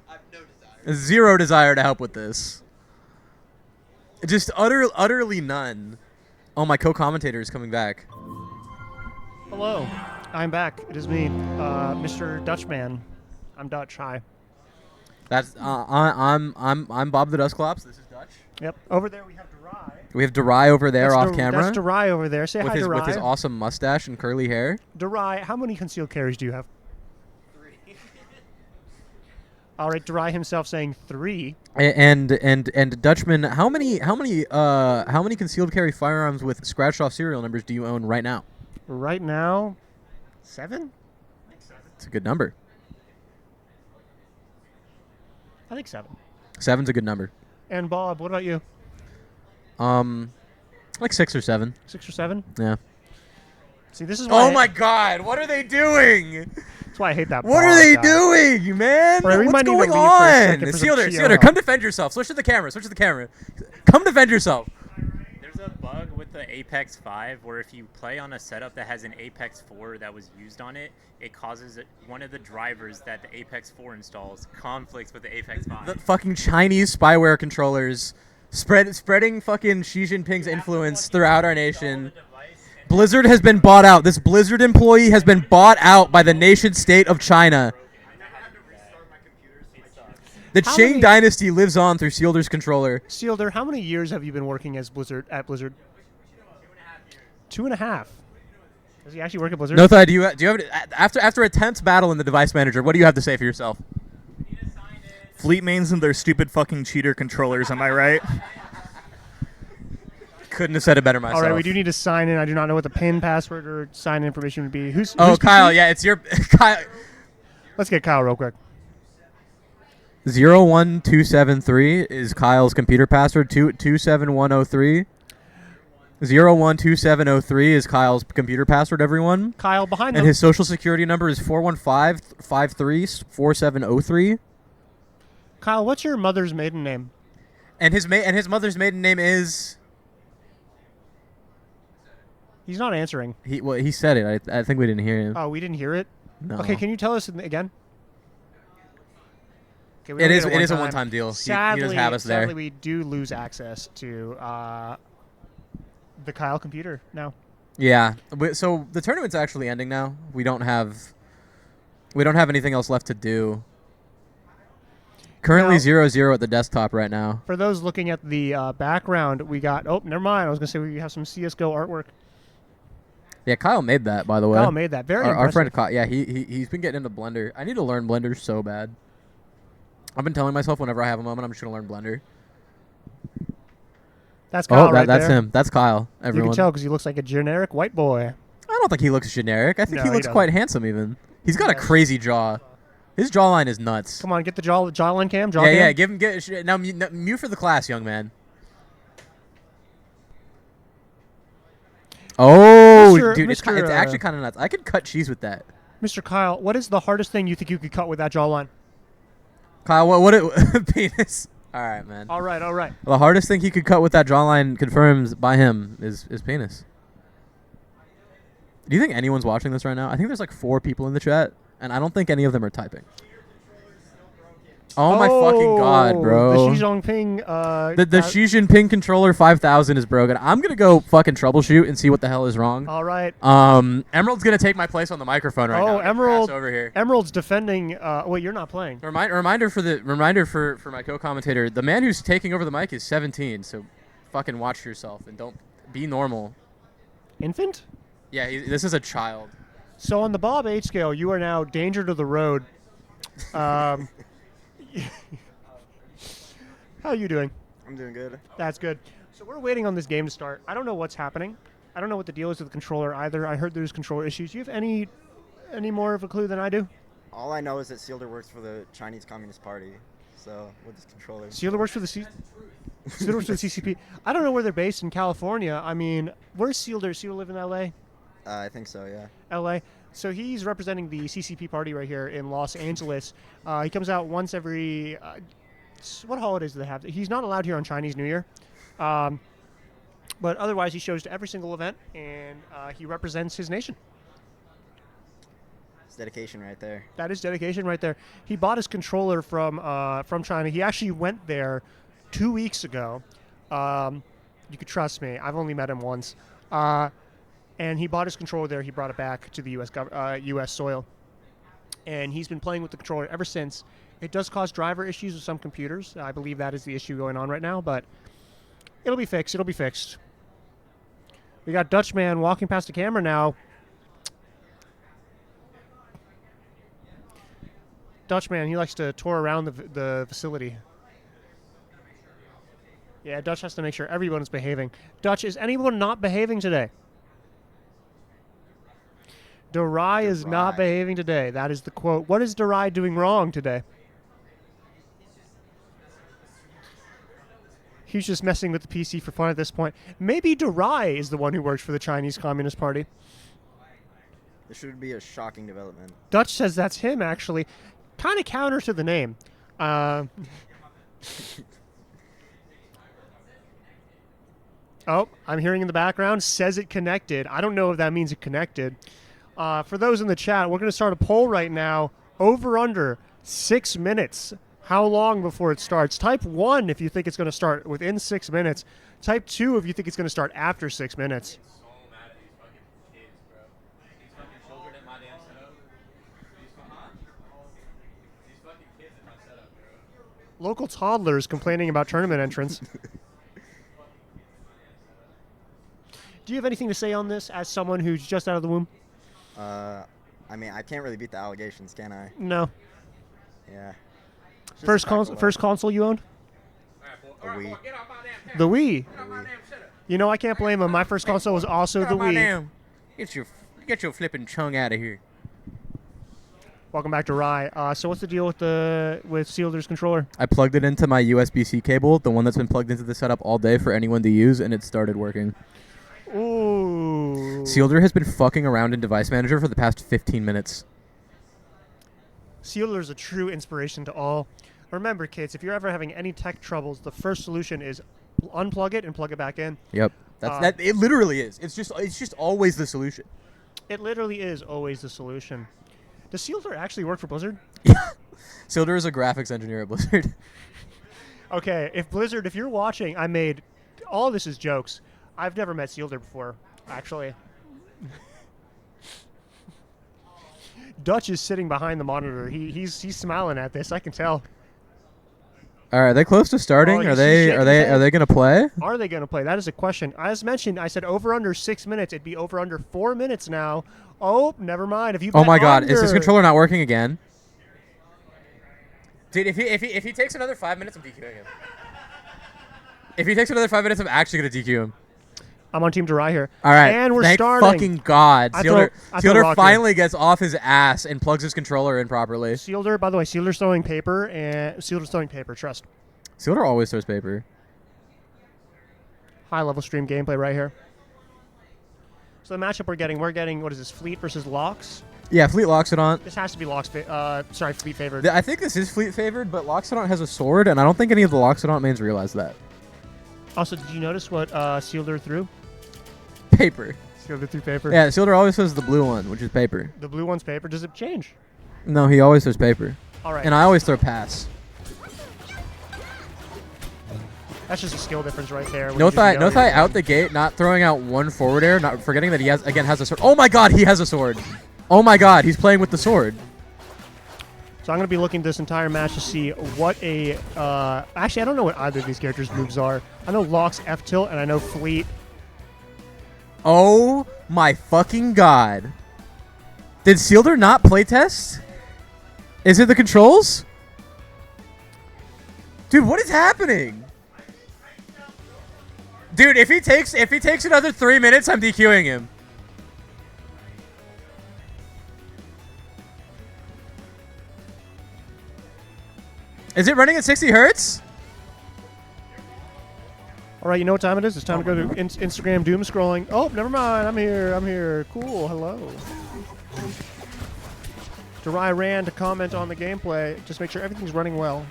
I have no desire. Zero desire to help with this. Just utterly none. Oh, my co-commentator is coming back. Hello, I'm back. It is me, Mr. Dutchman. I'm Dutch. Hi. That's I'm Bob the Dustclops. This is Dutch. Yep. Over there we have Durai. We have Durai over there off camera. That's Durai over there. Say hi, Durai. With his awesome mustache and curly hair. Durai, how many concealed carries do you have? 3. All right, Durai himself saying 3. And Dutchman, how many concealed carry firearms with scratched off serial numbers do you own right now? Right now, 7. It's a good number. I think 7. 7's a good number. And Bob, what about you? Like 6 or 7. 6 or 7? Yeah. See, this is why. Oh my God! What are they doing? That's why I hate that. What are they doing, man? Right, What's going on? Sealder, come defend yourself. Switch to the camera. Come defend yourself. There's a bug with the Apex 5 where if you play on a setup that has an Apex 4 that was used on it, it causes one of the drivers that the Apex 4 installs conflicts with the Apex 5. The fucking Chinese spyware controllers spreading fucking Xi Jinping's influence throughout our nation. Blizzard has been bought out. This Blizzard employee has been bought out by the nation state of China. The Qing dynasty lives on through Sealder's controller. Sealder, how many years have you been working as Blizzard at Blizzard? 2.5. Does he actually work at Blizzard? No, do you have after a tense battle in the device manager? What do you have to say for yourself? Fleet mains and their stupid fucking cheater controllers. Am I right? Couldn't have said it better myself. All right, we do need to sign in. I do not know what the PIN, password, or sign information would be. Who's Kyle? Yeah, it's your Kyle. Let's get Kyle real quick. 01273 is Kyle's computer password. 27103. 012703 is Kyle's computer password, everyone. Kyle, behind And them. his social security number is 415-53-4703. Kyle, what's your mother's maiden name? And his mother's maiden name is... He's not answering. He said it. I think we didn't hear him. Oh, we didn't hear it? No. Okay, can you tell us again? Okay, we It don't is get it is a one-time deal. Sadly, he does have us sadly, there. we do lose access to the Kyle computer now. Yeah. So the tournament's actually ending now. We don't have anything else left to do. Currently Now- 0-0 at the desktop right now. For those looking at the background, we got... Oh, never mind. I was going to say we have some CSGO artwork. Yeah, Kyle made that, by the way. Kyle made that. Very our impressive. friend Kyle. Yeah, he's been getting into Blender. I need to learn Blender so bad. I've been telling myself whenever I have a moment, I'm just gonna learn Blender. That's Kyle Oh, right that's there. him. That's Kyle. Everyone. You can tell because he looks like a generic white boy. I don't think he looks generic. I think No, he he looks doesn't. quite handsome even. He's got a does. crazy jaw. His jawline is nuts. Come on, get the jawline cam. Jaw Yeah, cam. yeah. Now mute for the class, young man. Oh, Mr. dude, it's Mr., actually kind of nuts. I could cut cheese with that. Mr. Kyle, what is the hardest thing you think you could cut with that jawline? Kyle, what penis? All right, man. All right, all right. The hardest thing he could cut with that jawline, confirms by him, is penis. Do you think anyone's watching this right now? I think there's like 4 people in the chat, and I don't think any of them are typing. Oh my fucking god, bro. The Xi Jinping. The Xi Jinping controller 5000 is broken. I'm gonna go fucking troubleshoot and see what the hell is wrong. All right. Emerald's gonna take my place on the microphone right now. Oh, Emerald. Pass over here. Emerald's defending. Wait, you're not playing. Reminder for my co-commentator. The man who's taking over the mic is 17. So, fucking watch yourself and don't be normal. Infant? Yeah, this is a child. So on the Bob H scale, you are now danger to the road. How are you doing? I'm doing good. That's good. So we're waiting on this game to start. I don't know what's happening. I don't know what the deal is with the controller either. I heard there's controller issues. Do you have any more of a clue than I do? All I know is that Sealder works for the Chinese Communist Party. So with this controller. Sealer works for the Sealer works for the CCP. I don't know where they're based in California. I mean, where's Sealer? Sealer live in LA? I think so, yeah. LA. So he's representing the CCP party right here in Los Angeles. He comes out once every... what holidays do they have? He's not allowed here on Chinese New Year. But otherwise, he shows to every single event, and he represents his nation. It's dedication right there. That is dedication right there. He bought his controller from China. He actually went there 2 weeks ago. You could trust me. I've only met him once. And he bought his controller there. He brought it back to the U.S. soil. And he's been playing with the controller ever since. It does cause driver issues with some computers. I believe that is the issue going on right now, but it'll be fixed. It'll be fixed. We got Dutchman walking past the camera now. Dutchman, he likes to tour around the facility. Yeah, Dutch has to make sure everyone is behaving. Dutch, is anyone not behaving today? Durai is not behaving today. That is the quote. What is Durai doing wrong today? He's just messing with the PC for fun at this point. Maybe Durai is the one who works for the Chinese Communist Party. This should be a shocking development. Dutch says that's him, actually. Kind of counter to the name. Oh, I'm hearing in the background, says it connected. I don't know if that means it connected. For those in the chat, we're going to start a poll right now. Over under 6 minutes. How long before it starts? Type 1 if you think it's going to start within 6 minutes. Type 2 if you think it's going to start after 6 minutes. Local toddlers complaining about tournament entrance. Do you have anything to say on this as someone who's just out of the womb? I mean, I can't really beat the allegations, can I? No. Yeah. It's just First a fact console, of first console you owned? a Wii. The Wii. You know, I can't blame him. My first console was also the Wii. Get your flipping tongue out of here. Welcome back to Rye. So what's the deal with Sealder's controller? I plugged it into my USB-C cable, the one that's been plugged into the setup all day for anyone to use, and it started working. Ooh. Sealder has been fucking around in Device Manager for the past 15 minutes. Sealder is a true inspiration to all. Remember, kids, if you're ever having any tech troubles, the first solution is unplug it and plug it back in. Yep. That it literally is. It's just always the solution. It literally is always the solution. Does Sealder actually work for Blizzard? Sealder is a graphics engineer at Blizzard. Okay, if Blizzard, if you're watching, all this is jokes. I've never met Sealder before, actually. Dutch is sitting behind the monitor. He's smiling at this. I can tell. All right, are they close to starting? Oh, Are they gonna play? Are they gonna play? That is a question. As mentioned, I said over under 6 minutes. It'd be over under 4 minutes now. Oh, never mind. If you Oh my God, under, is his controller not working again? Dude, if he takes another 5 minutes, I'm DQing him. If he takes another 5 minutes, I'm actually gonna DQ him. I'm on Team Durai here. All right, and we're thank starting. fucking God. Sealder Rocky. finally gets off his ass and plugs his controller in properly. Sealder, by the way, Sealder's throwing paper, and Sealder's throwing paper. Trust. Sealder always throws paper. High level stream gameplay right here. So the matchup we're getting, what is this? Fleet versus Lox. Yeah, Fleet Loxodon. This has to be Fleet favored. I think this is Fleet favored, but Loxodon has a sword, and I don't think any of the Loxodon mains realize that. Also, did you notice what Sealder threw? Paper. Sealder threw paper. Yeah, Sealder always throws the blue one, which is paper. The blue one's paper. Does it change? No, he always throws paper. All right. And I always throw pass. That's just a skill difference right there. No thigh out the gate, not throwing out one forward air, not forgetting that he has a sword. Oh my God, he has a sword. Oh my God, he's playing with the sword. So I'm going to be looking at this entire match to see what a... actually, I don't know what either of these characters' moves are. I know Lox F-tilt, and I know Fleet. Oh my fucking God. Did Sealder not playtest? Is it the controls? Dude, what is happening? Dude, if he takes another 3 minutes, I'm DQing him. Is it running at 60 hertz? All right, you know what time it is? It's time to go to Instagram doom scrolling. Oh, never mind. I'm here. Cool. Hello. Durai ran to comment on the gameplay. Just make sure everything's running well.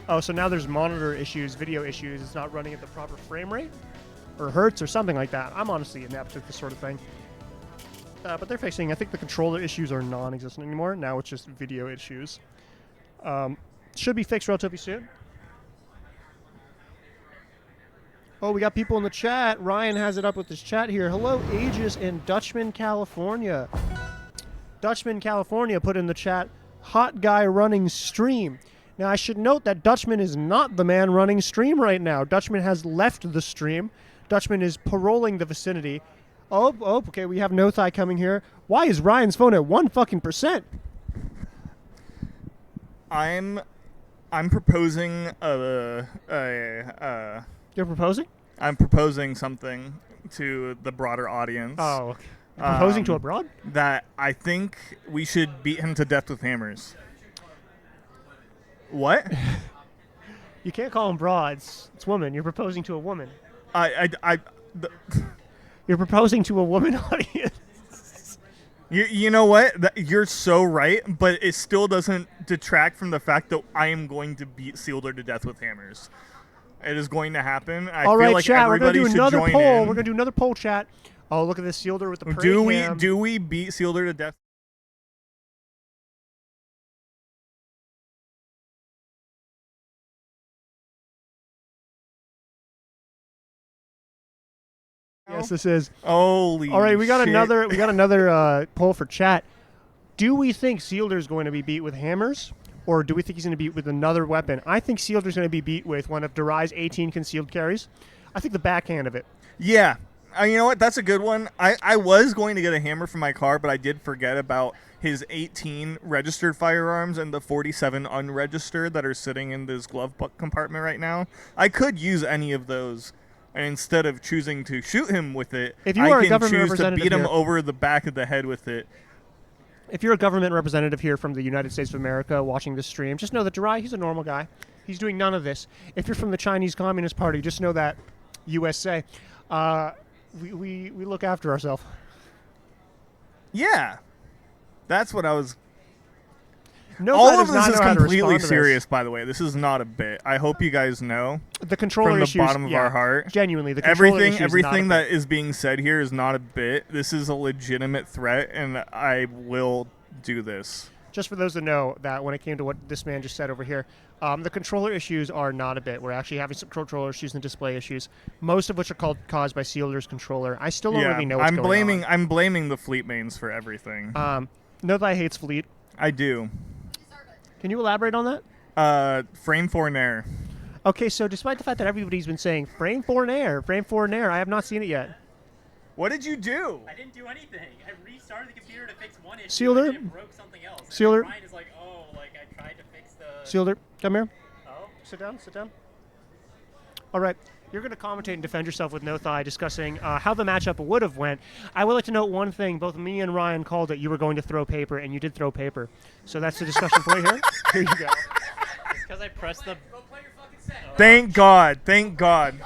Oh, so now there's monitor issues, video issues. It's not running at the proper frame rate or hertz or something like that. I'm honestly inept at this sort of thing. But they're fixing. I think the controller issues are non-existent anymore. Now it's just video issues. Should be fixed relatively soon. Oh, we got people in the chat. Ryan has it up with his chat here. Hello, Aegis in Dutchman, California. Dutchman, California put in the chat, hot guy running stream. Now, I should note that Dutchman is not the man running stream right now. Dutchman has left the stream. Dutchman is paroling the vicinity. Oh, okay, we have No Thigh coming here. Why is Ryan's phone at 1%? I'm proposing You're proposing? I'm proposing something to the broader audience. Oh, okay. You're proposing to a broad? That I think we should beat him to death with hammers. What? You can't call them broads. It's woman. You're proposing to a woman. You're proposing to a woman audience. You know what? You're so right, but it still doesn't detract from the fact that I am going to beat Sealder to death with hammers. It is going to happen. I All feel right, like chat. We're going to do another poll. In. We're going to do another poll, chat. Oh, look at this Sealder with the parade Do we beat Sealder to death? Yes, this is. Holy All right, we got shit. another poll for chat. Do we think Sealder is going to be beat with hammers, or do we think he's going to be beat with another weapon? I think Sealder is going to be beat with one of Durai's 18 concealed carries. I think the backhand of it. Yeah. You know what? That's a good one. I was going to get a hammer for my car, but I did forget about his 18 registered firearms and the 47 unregistered that are sitting in this glove compartment right now. I could use any of those and instead of choosing to shoot him with it, If you I are a can government choose to representative beat him here- over the back of the head with it. If you're a government representative here from the United States of America watching this stream, just know that Jirai, he's a normal guy. He's doing none of this. If you're from the Chinese Communist Party, just know that USA, we look after ourselves. Yeah, that's what I was. No All guy of does not this is know how to completely respond to this. serious, by the way. This is not a bit. I hope you guys know The controller from the issues, bottom of yeah, our heart. Genuinely, the controller Everything, issue is not a everything bit. that is being said here is not a bit. This is a legitimate threat, and I will do this. Just for those that know that when it came to what this man just said over here, the controller issues are not a bit. We're actually having some controller issues and display issues, most of which are caused by Sealer's controller. I still don't really know what's going on. I'm blaming the fleet mains for everything. Know that I hates fleet. I do. Can you elaborate on that? Frame 4 Nair. Okay, so despite the fact that everybody's been saying frame 4 Nair, I have not seen it yet. What did you do? I didn't do anything. I restarted the computer to fix one issue. Sealer? And it broke something else. And Sealer? Ryan is like, oh, like I tried to fix the. Sealer, come here. Oh. Sit down. All right. You're going to commentate and defend yourself with No Thigh, discussing how the matchup would have went. I would like to note one thing. Both me and Ryan called it. You were going to throw paper, and you did throw paper. So that's the discussion point here. Here you go. It's because I pressed the. Thank God. Thank God.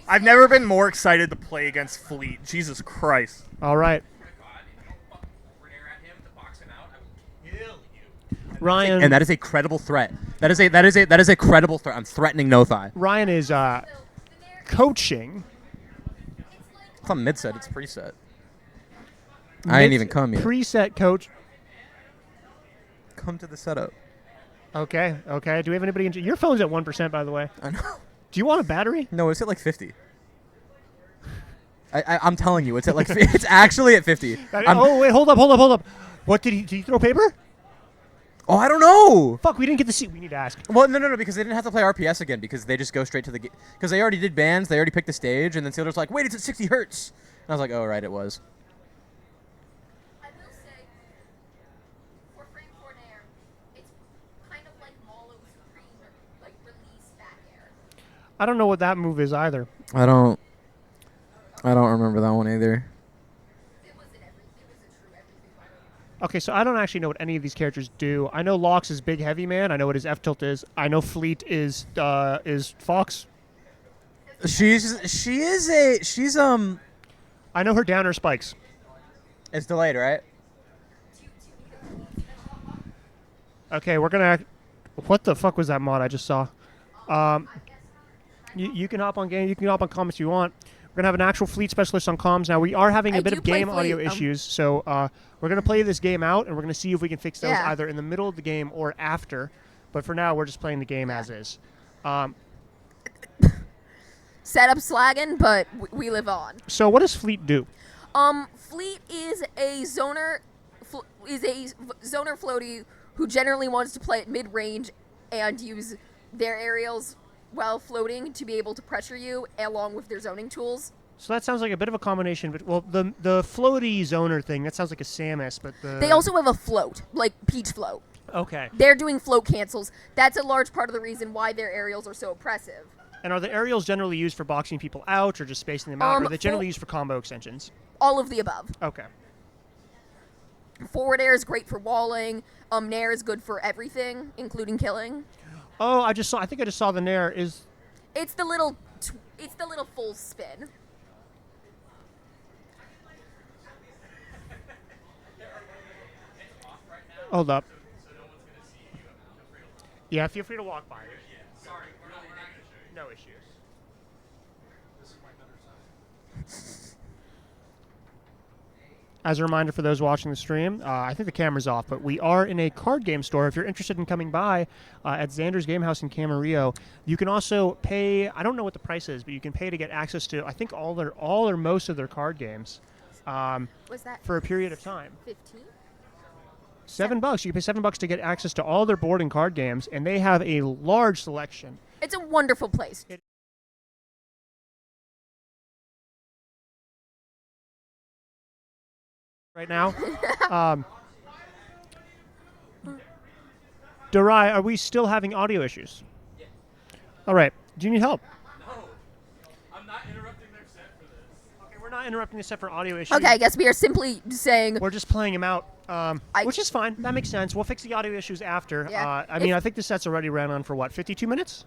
I've never been more excited to play against Fleet. Jesus Christ. All right. Ryan. And that is a credible threat. That is a credible threat. I'm threatening No Thigh. Ryan is coaching. It's on mid set. It's preset. I ain't even come yet. Preset coach. Come to the setup. Okay. Do we have anybody? Your phone's at 1%, by the way. I know. Do you want a battery? No, it's at like 50. I'm telling you, it's at like it's actually at 50. Oh wait, hold up. What did he throw paper? Oh, I don't know. Fuck, we didn't get to see. We need to ask. Well, no, because they didn't have to play RPS again because they just go straight to the because they already did bands, they already picked the stage, and then Sealer's like, wait, it's at 60 hertz. And I was like, oh, right, it was. I will say, for Frame 4 Nair, it's kind of like Molo Supreme, like release back air. I don't know what that move is either. I don't remember that one either. It was a true everything fighter. Okay, so I don't actually know what any of these characters do. I know Lox is Big Heavy Man. I know what his F tilt is. I know Fleet is Fox. She's I know her downer spikes. It's delayed, right? Okay, we're gonna. What the fuck was that mod I just saw? You can hop on game. You can hop on comms if you want. We're gonna have an actual fleet specialist on comms now. We are having a bit of game audio issues, so we're gonna play this game out, and we're gonna see if we can fix those either in the middle of the game or after. But for now, we're just playing the game as is. Setup slagging, but we live on. So what does Fleet do? Fleet is a zoner, zoner floaty who generally wants to play at mid range and use their aerials while floating to be able to pressure you, along with their zoning tools. So that sounds like a bit of a combination. But well, the floaty zoner thing that sounds like a Samus, but they also have a float, like Peach Float. Okay. They're doing float cancels. That's a large part of the reason why their aerials are so oppressive. And are the aerials generally used for boxing people out, or just spacing them out, or are they generally used for combo extensions? All of the above. Okay. Forward air is great for walling. Nair is good for everything, including killing. Oh, I think I just saw the Nair. It's the little full spin. Hold up. Yeah, feel free to walk by. No issues. As a reminder for those watching the stream, I think the camera's off, but we are in a card game store. If you're interested in coming by at Xander's Game House in Camarillo, you can also pay, I don't know what the price is, but you can pay to get access to, I think, all or most of their card games What's that? for a period of time. 15? $7. You can pay $7 to get access to all their board and card games, and they have a large selection. It's a wonderful place. Right now. Darai, are we still having audio issues? Yeah. All right. Do you need help? No. I'm not interrupting the set for audio issue. Okay, I guess we are simply saying We're just playing him out, which is fine. That makes sense. We'll fix the audio issues after. Yeah. I mean, I think the set's already ran on for, what, 52 minutes?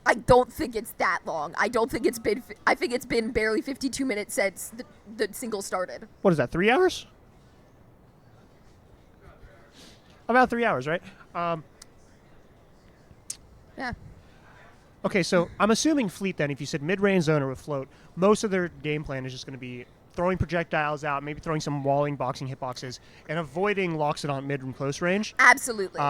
I don't think it's that long. I don't think it's been. I think it's been barely 52 minutes since the single started. What is that, 3 hours? About 3 hours, right? Yeah. Okay, so I'm assuming Fleet then, if you said mid-range zoner with float, most of their game plan is just going to be throwing projectiles out, maybe throwing some walling, boxing hitboxes, and avoiding Loxodon mid and close range. Absolutely.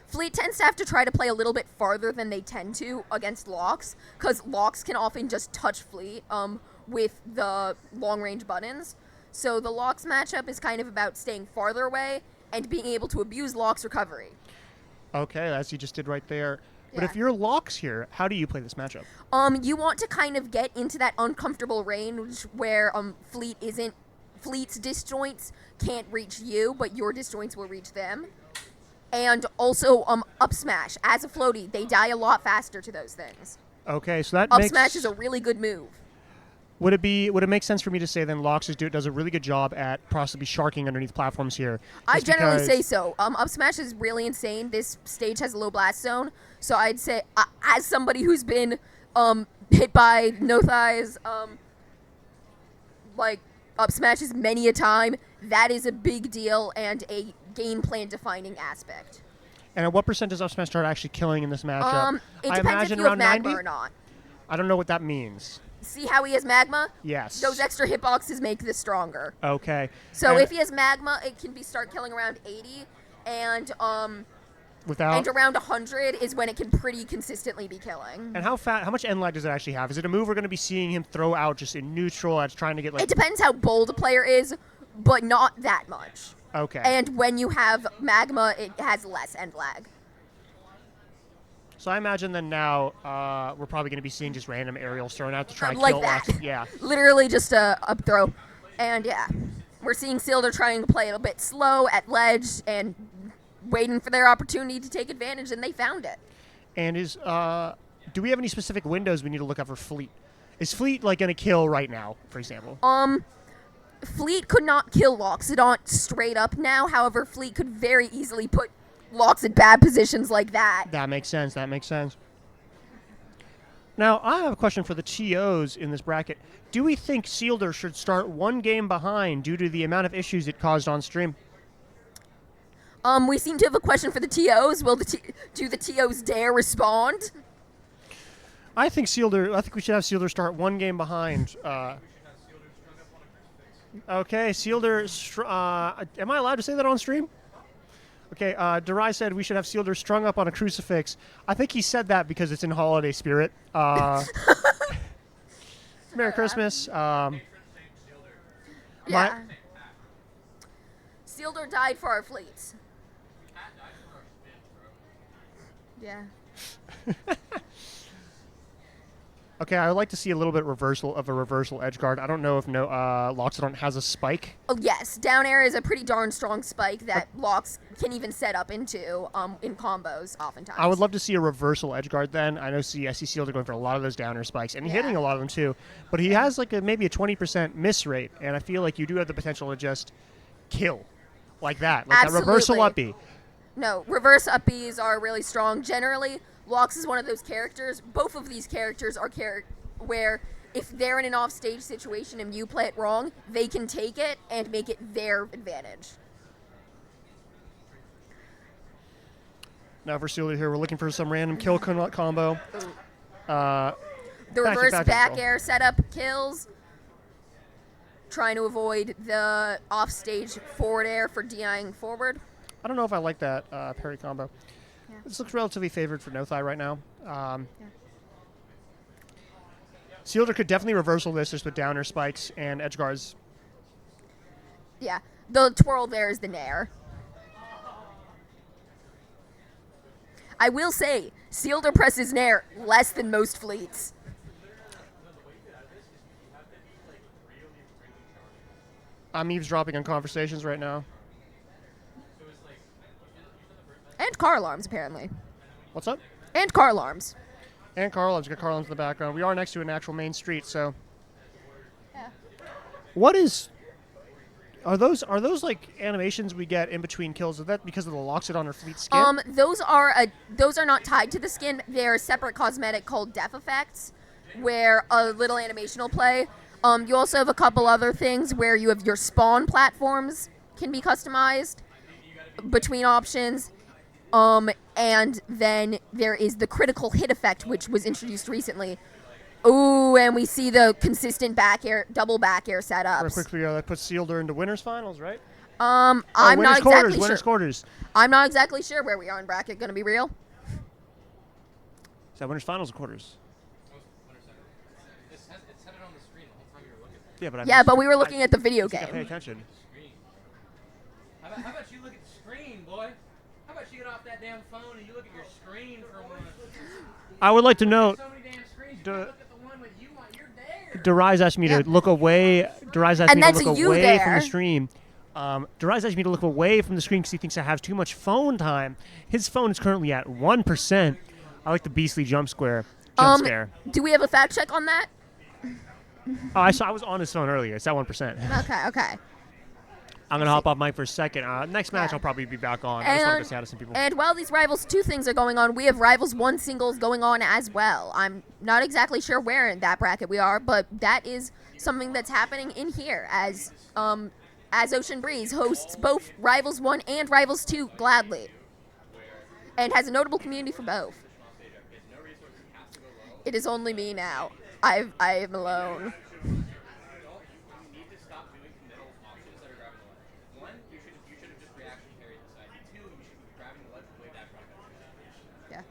Fleet tends to have to try to play a little bit farther than they tend to against Lox, because Lox can often just touch Fleet with the long-range buttons. So the Lox matchup is kind of about staying farther away and being able to abuse Lox recovery. Okay, as you just did right there. But Yeah. if you're Lox here, how do you play this matchup? You want to kind of get into that uncomfortable range where Fleet's disjoints can't reach you, but your disjoints will reach them. And also up smash. As a floaty, they die a lot faster to those things. Okay, so that Up makes... smash is a really good move. Would it make sense for me to say then Lox does a really good job at possibly sharking underneath platforms here? I just generally because- say so. Up smash is really insane. This stage has a low blast zone, so I'd say, as somebody who's been hit by no thighs, like up smashes many a time, that is a big deal and a game plan defining aspect. And at what percent does up smash start actually killing in this matchup? It I depends if imagine you have around magma 90? or not. I don't know what that means. See how he has magma? Yes. Those extra hitboxes make this stronger. Okay. So And if he has magma, it can start killing around 80, and without around 100 is when it can pretty consistently be killing. and how much end lag does it actually have? Is it a move we're going to be seeing him throw out just in neutral as trying to get like? It depends how bold a player is, but not that much. Okay. And when you have magma, it has less end lag. So I imagine then now we're probably going to be seeing just random aerials thrown out to try and Like kill that. Lox. Yeah. Literally just a up throw. And yeah, we're seeing Sealder trying to play a bit slow at ledge and waiting for their opportunity to take advantage, and they found it. And do we have any specific windows we need to look out for Fleet? Is Fleet like going to kill right now, for example? Fleet could not kill Loxodon straight up now. However, Fleet could very easily put Lox in bad positions like that. That makes sense. That makes sense. Now, I have a question for the TOs in this bracket. Do we think Sealder should start one game behind due to the amount of issues it caused on stream? We seem to have a question for the TOs. Do the TOs dare respond? I think we should have Sealder start one game behind. Okay, Sealder. Am I allowed to say that on stream? Okay, Durai said we should have Sealder strung up on a crucifix. I think he said that because it's in holiday spirit. Merry Christmas. Yeah. Sealder died for our fleets. Yeah. Okay, I would like to see a little bit of a reversal edge guard. I don't know if Loxodon has a spike. Oh yes, down air is a pretty darn strong spike that Lox can even set up into in combos oftentimes. I would love to see a reversal edge guard then. I see Sealder going for a lot of those down air spikes and hitting a lot of them too. But he has like maybe a 20% miss rate, and I feel like you do have the potential to just kill like that, like that reversal up B. No, reverse up Bs are really strong. Generally, Lox is one of those characters. Both of these characters are where if they're in an off-stage situation and you play it wrong, they can take it and make it their advantage. Now for Sealder here, we're looking for some random kill combo. The reverse back control. air setup kills. Trying to avoid the off-stage forward air for DIing forward. I don't know if I like that parry combo. Yeah. This looks relatively favored for no thigh right now. Sealder could definitely reversal this just with downer spikes and edge guards. Yeah, the twirl there is the nair. I will say, Sealder presses nair less than most fleets. I'm eavesdropping on conversations right now. And car alarms, apparently. What's up? And car alarms. And car alarms. Got car alarms in the background. We are next to an actual main street, so. Yeah. What is? Are those like animations we get in between kills? Is that because of the Loxodon or Fleet skin? Those are not tied to the skin. They're a separate cosmetic called Death Effects, where a little animation will play. You also have a couple other things where you have your spawn platforms can be customized between options. And then there is the critical hit effect, which was introduced recently. Ooh, and we see the consistent double back air setups. Real quickly, that puts Sealder into winners finals, right? I'm not exactly sure. Winners quarters. I'm not exactly sure where we are in bracket. Gonna be real. Is that winners finals or quarters? Yeah, but we were looking at the video game. Pay attention. How about you look at the screen, boy? How about you get off that damn phone and you look at your screen for once? I would like to note. So many damn screens. You look at the one with you on. You're there. Derize asked me to look away. Derize asked me to look away from the stream. Derize asked me to look away from the screen because he thinks I have too much phone time. His phone is currently at 1%. I like the beastly jump scare. Do we have a fact check on that? I was on his phone earlier. It's at 1%. Okay. I'm going to hop off mic for a second. Next match, I'll probably be back on. I just want to say hi to some people. And while these Rivals 2 things are going on, we have Rivals 1 singles going on as well. I'm not exactly sure where in that bracket we are, but that is something that's happening in here as Ocean Breeze hosts both Rivals 1 and Rivals 2 gladly. And has a notable community for both. It is only me now. I am alone.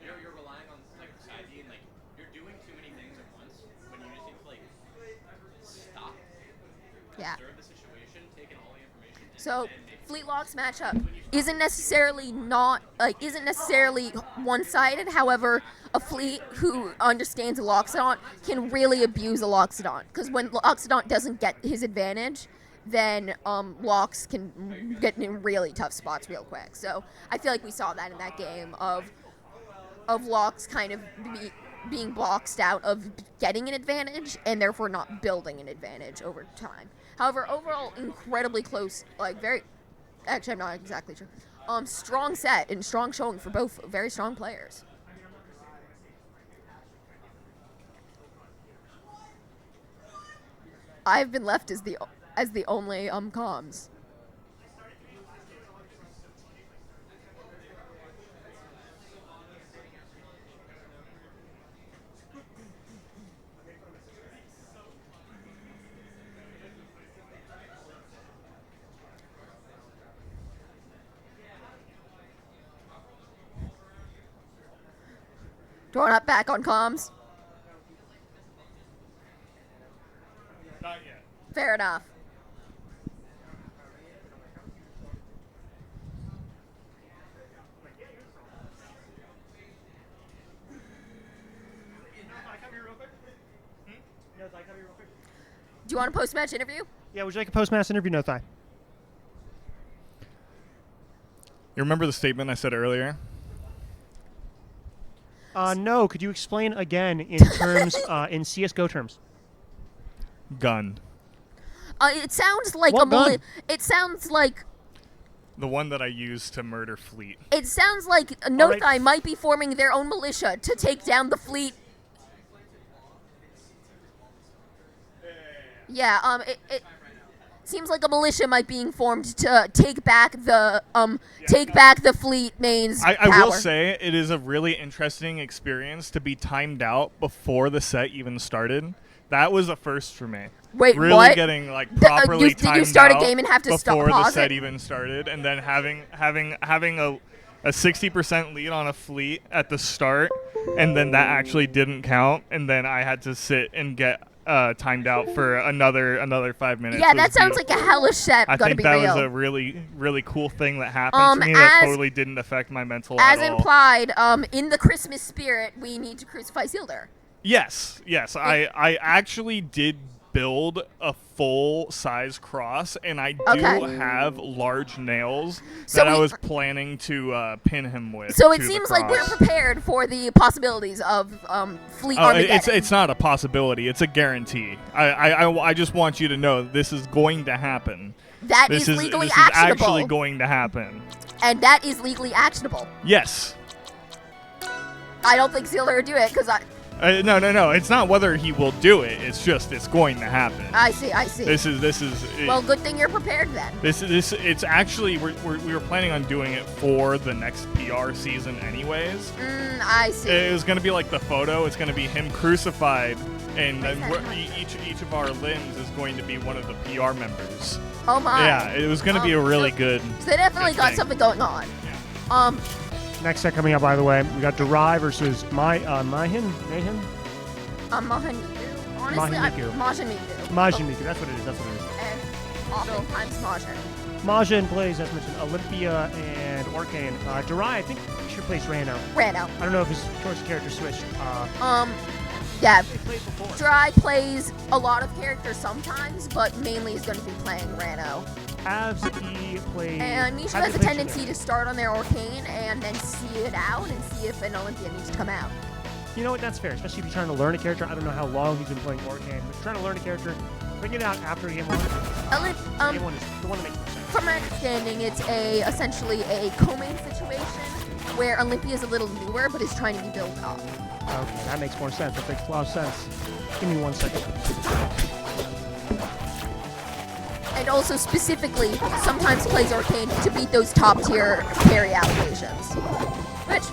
You're relying on like side D and like you're doing too many things at once when you just need to like stop. Yeah. Observe the situation, take in all the information. So Fleet Lock's matchup isn't necessarily one-sided. However, a Fleet who understands a Loxodon can really abuse a Loxodon, because when Loxodon doesn't get his advantage, then Lox can get in really tough spots real quick. So I feel like we saw that in that game of Lox kind of being boxed out of getting an advantage and therefore not building an advantage over time. However, overall, incredibly close, actually, I'm not exactly sure. Strong set and strong showing for both very strong players. I've been left as the only comms. Drawn up back on comms. Not yet. Fair enough. Do you want a post-match interview? Yeah, would you like a post-match interview, No Thigh? You remember the statement I said earlier? No. Could you explain again in terms, in CS:GO terms? Gun. It sounds like What gun? It sounds like The one that I used to murder Fleet. it sounds like Nothai right. might be forming their own militia to take down the Fleet. Yeah, it seems like a militia might being formed to take back the Fleet main's I power. will say it is a really interesting experience to be timed out before the set even started. That was a first for me. Wait, really what? getting like properly did you timed start a out game and have to before pause the set it? even started, and then having a 60% lead on a Fleet at the start, and then that actually didn't count, and then I had to sit and get timed out for another 5 minutes. Yeah, It that was sounds beautiful. like a hellish set. I Gotta think be that real. was a really cool thing that happened to me that totally didn't affect my mental As at all. implied, in the Christmas spirit, we need to crucify Sealder. Yes. I actually did build a full-size cross, and I do Okay. have large nails So that I we- was planning to pin him with. So it to the seems like we're cross. prepared for the possibilities of Fleet Oh, Armageddon. it's not a possibility. It's a guarantee. I just want you to know this is going to happen. That This is legally this actionable. is actually going to happen. And that is legally actionable. Yes. I don't think Sealer would do it because No. It's not whether he will do it. It's just it's going to happen. I see. This is. Well, good thing you're prepared then. This. It's actually we were planning on doing it for the next PR season, anyways. I see. It was gonna be like the photo. It's gonna be him crucified, and then each of our limbs is going to be one of the PR members. Oh my. Yeah, it was gonna be a really good. So they definitely good got thing. something going on. Yeah. Next set coming up, by the way, we got Durai versus Mayhem. Mahaniku. Honestly, Mahaniku. Majiniku. Majiniku, that's what it is. And oftentimes Majin. Majin plays, as mentioned, Olympia and Orcane. Durai, I think, should place Rano. Rano. I don't know if his choice of character switched. Yeah. He played before. Dry plays a lot of characters sometimes, but mainly is going to be playing Rano. Has he played? And Misha has has he a played tendency to start on their Arcane and then see it out and see if an Olympia needs to come out. You know what? That's fair, especially if you're trying to learn a character. I don't know how long he's been playing Orcane, but if you're trying to learn a character, bring it out after game one. Game one is the one that makes more sense. From my understanding, it's essentially a co-main situation where Olympia is a little newer but is trying to be built up. Okay, that makes more sense. That makes a lot of sense. Give me 1 second. And also specifically sometimes plays Arcane to beat those top tier carry allocations. Which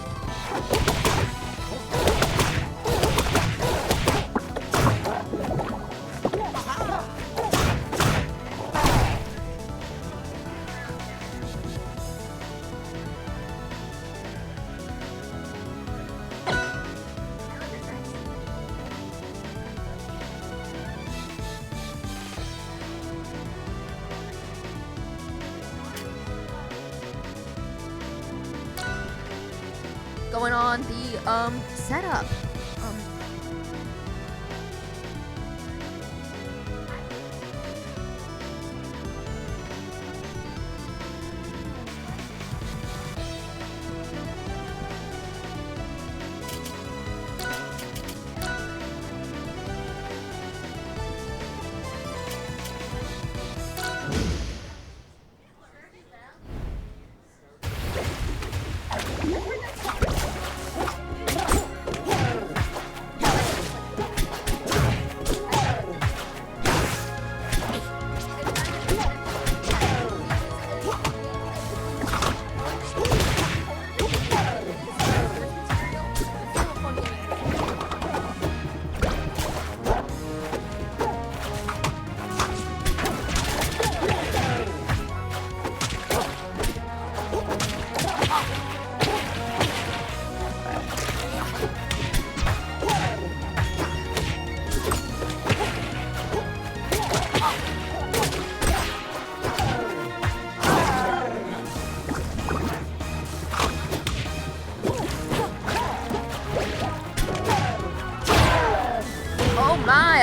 going on the setup.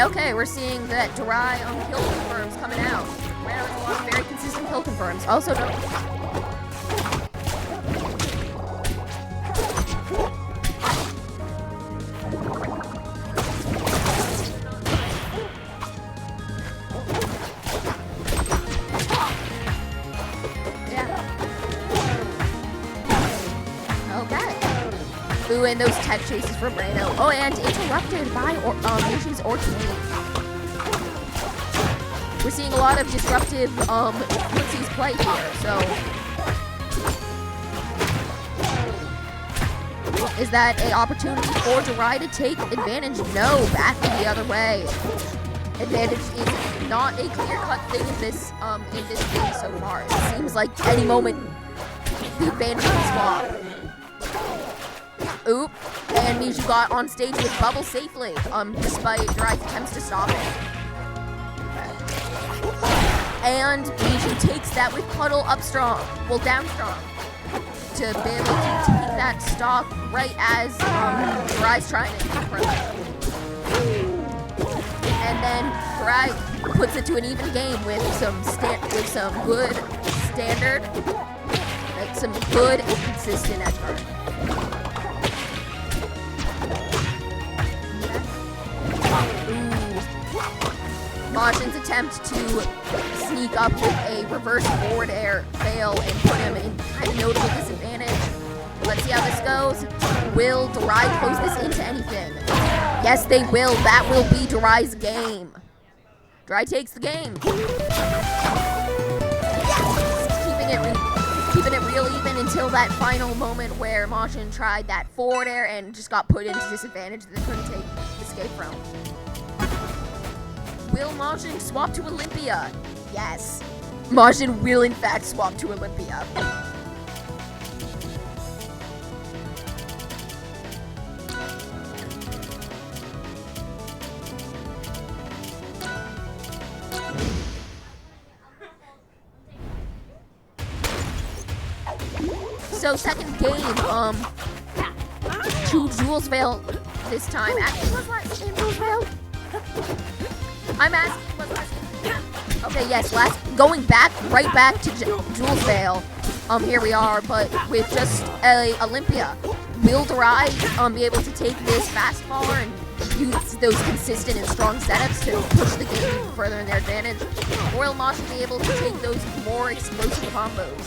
Okay, we're seeing that dry kill confirms coming out. Rare has a lot of very consistent kill confirms. Also, don't. Ooh, and those tech chases from Reno. Oh, and interrupted by Misha's Orcane. We're seeing a lot of disruptive footsies play here, so. Is that an opportunity for Jirai to take advantage? No, back the other way. Advantage is not a clear-cut thing in this game so far. It seems like any moment the advantage can swap. Oop, and Miju got on stage with Bubble safely, despite Jirai's attempts to stop it. And Miju takes that with Puddle up strong, well down strong, to be able to take that stock right as Jirai's trying to confront him. And then Drag puts it to an even game with some good standard, like some good and consistent edge guard. Majin's attempt to sneak up with a reverse forward air fail and put him in kind of notable disadvantage. Let's see how this goes. Will Durai close this into anything? Yes, they will. That will be Durai's game. Durai takes the game. Keeping it real even until that final moment where Majin tried that forward air and just got put into disadvantage that they couldn't escape from. Will Majin swap to Olympia? Yes. Majin will in fact swap to Olympia. So second game, to Jules Vale this time. Actually, was last game Jules Vale? I'm asking, was last game? Okay, yes, going back, right back to Jules Vale. Here we are, but with just a Olympia. Will Durai be able to take this fast faller and use those consistent and strong setups to push the game even further in their advantage? Or will Majin be able to take those more explosive combos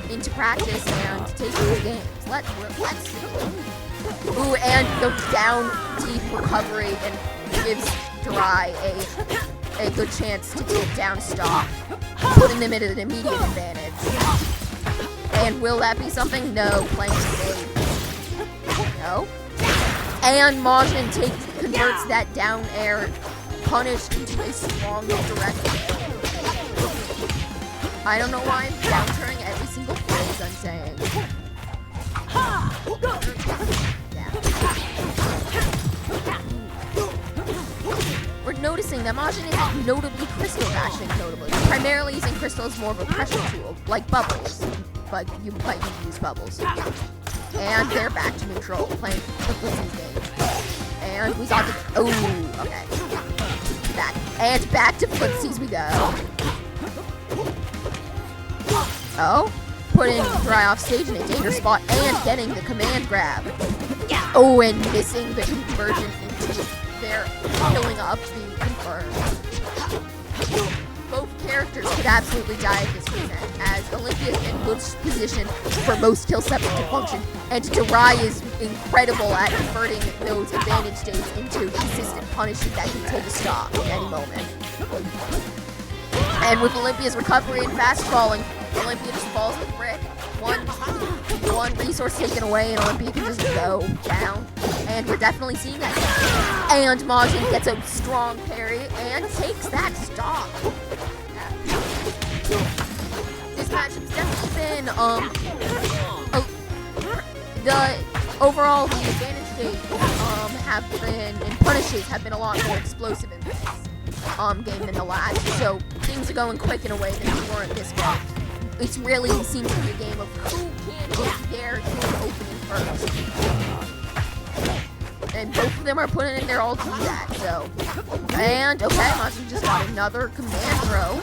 into practice and take those games? Let's see. Ooh, and the down deep recovery and gives Durai a good chance to take down stock, putting them at an immediate advantage. And will that be something? No, playing safe. No. And Majin converts that down air punish into a strong direct hit. I don't know why I'm downturning every single phrase I'm saying. Yeah. We're noticing that Majin is notably crystal bashing, primarily using crystal as more of a pressure tool, like bubbles. But you might use bubbles. And they're back to neutral, playing the Footsies game. And we got the... Oh, okay. Back to Footsies we go. Oh, putting Durai off stage in a dangerous spot and getting the command grab. Oh, and missing the conversion into their healing up being confirmed. Both characters could absolutely die at this percent, as Olympia is in good position for most kill setup to function, and Durai is incredible at converting those advantage states into consistent punishes that can take a stock at any moment. And with Olympia's recovery and fast falling, Olympia just falls with brick. One resource taken away, and Olympia can just go down. And we're definitely seeing that. And Majin gets a strong parry and takes that stock. This match has definitely been the advantage states have been, and punishes have been a lot more explosive in this game than the last. So things are going quick in a way that they weren't this way. It really seems to be a game of who can get their game opening first. And both of them are putting in their all to do that, so. And, okay, Majin just got another command throw.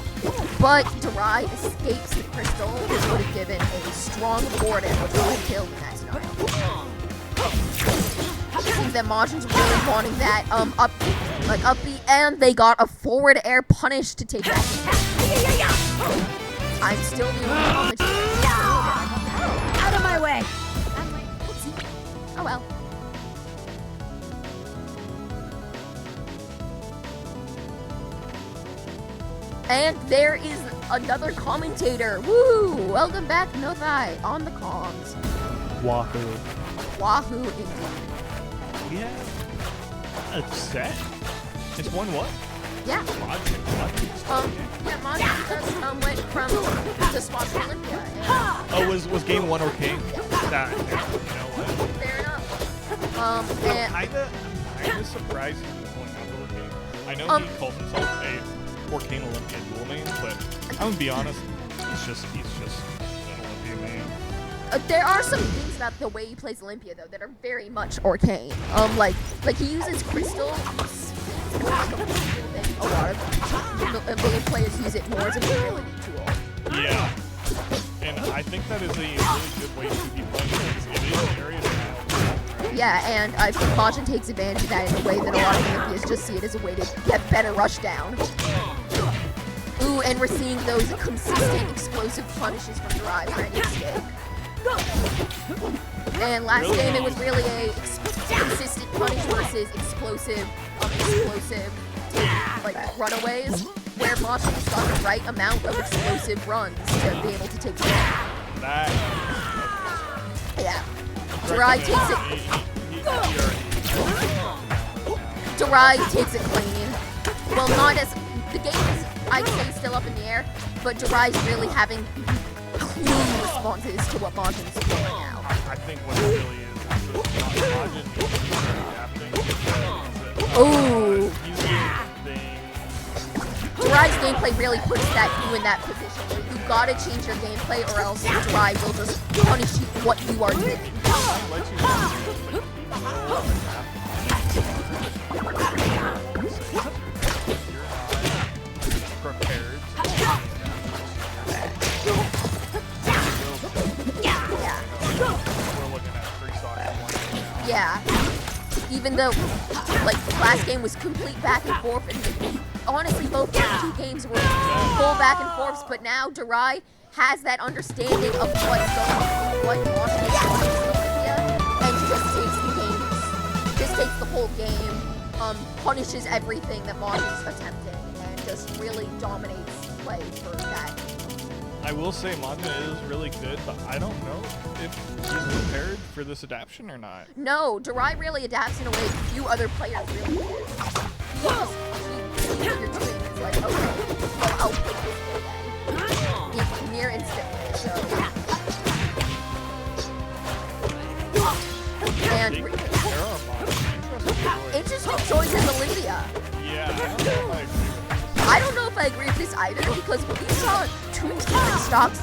But Durai escapes the crystal, which would have given a strong forward air, which would have killed in that scenario. It seems that Majin's really wanting that up B, and they got a forward air punish to take that. I'm still doing commentary. Out of my way! Oh well. And there is another commentator. Woo! Welcome back, Nothai, on the comms. Wahoo. Wahoo indeed. Yeah. A set? It's one what? Yeah. Majin just went from the swap to Olympia. Oh, was game one Arcane? That, you know what? Fair enough. I'm kinda surprised he was going out to Arcane. I know he calls himself a Arcane Olympia dual main, but I'm gonna be honest, he's just an Olympia main. There are some things about the way he plays Olympia though that are very much Arcane. Like he uses crystal a lot of million players use it more as a mobility tool. Yeah. And I think that is a really good way to be playing it. It is an area to have. Yeah, and I think Majin takes advantage of that in a way that a lot of Olympians just see it as a way to get better rush down. Ooh, and we're seeing those consistent explosive punishes from Derive for any escape. And last game it was really a consistent punish versus explosive like runaways, where Majin just got the right amount of explosive runs to be able to take the game. Yeah. Derive takes it. Derive takes it clean. Well, not as the game is, I'd say, still up in the air, but Derive's really having clean responses to what Majin's doing now. I think what it really is Majin is adapting. Oh. He's doing Derive's gameplay really puts you in that position where you gotta change your gameplay or else Derive will just punish you what you are doing. Yeah. Even though, like, last game was complete back and forth, and honestly, both two games were full back and forths, but now Derive has that understanding of what's going on, what Majin is doing in Olympia, and just takes the whole game, punishes everything that Majin's attempting, and just really dominates play for that. I will say Majin is really good, but I don't know if he's prepared for this adaptation or not. No, Derive really adapts in a way few other players really do. He sees what you're doing, it's like, okay, well, I'll pick this way then. It's near instantly, so. And interesting choices, Olympia. Yeah, I don't know if I agree with this either, because we saw two different stocks.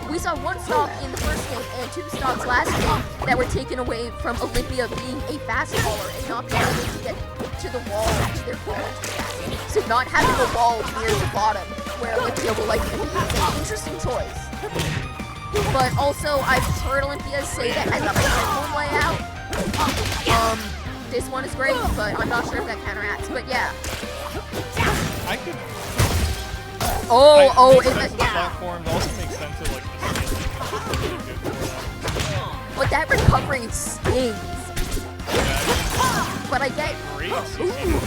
We saw one stock in the first game and two stocks last game that were taken away from Olympia being a fast faller and not being able to get to the wall to their goal. So not having a wall near the bottom where Olympia will likely be an interesting choice. But also, I've heard Olympia say that as a home layout, this one is great, but I'm not sure if that counteracts. But yeah. I could. The platforms also make sense of like the really good for them. But that recovery stings. But I get.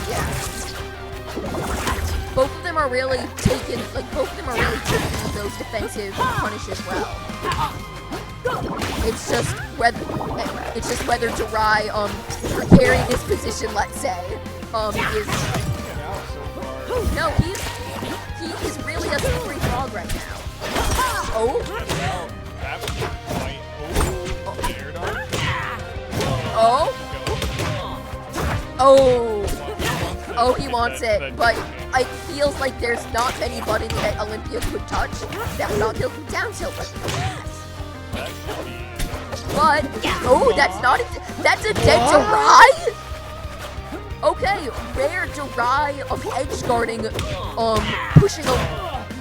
Yeah. Both of them are really taking those defensive punishes well. It's just whether Derive carrying this position, let's say, is. No, he is really a slippery frog right now. Oh. Oh, he wants it, but it feels like there's not many buttons that Olympia could touch that would not kill him down tilt. But, that's a dead Derive? Okay, rare Derive of edge guarding, pushing a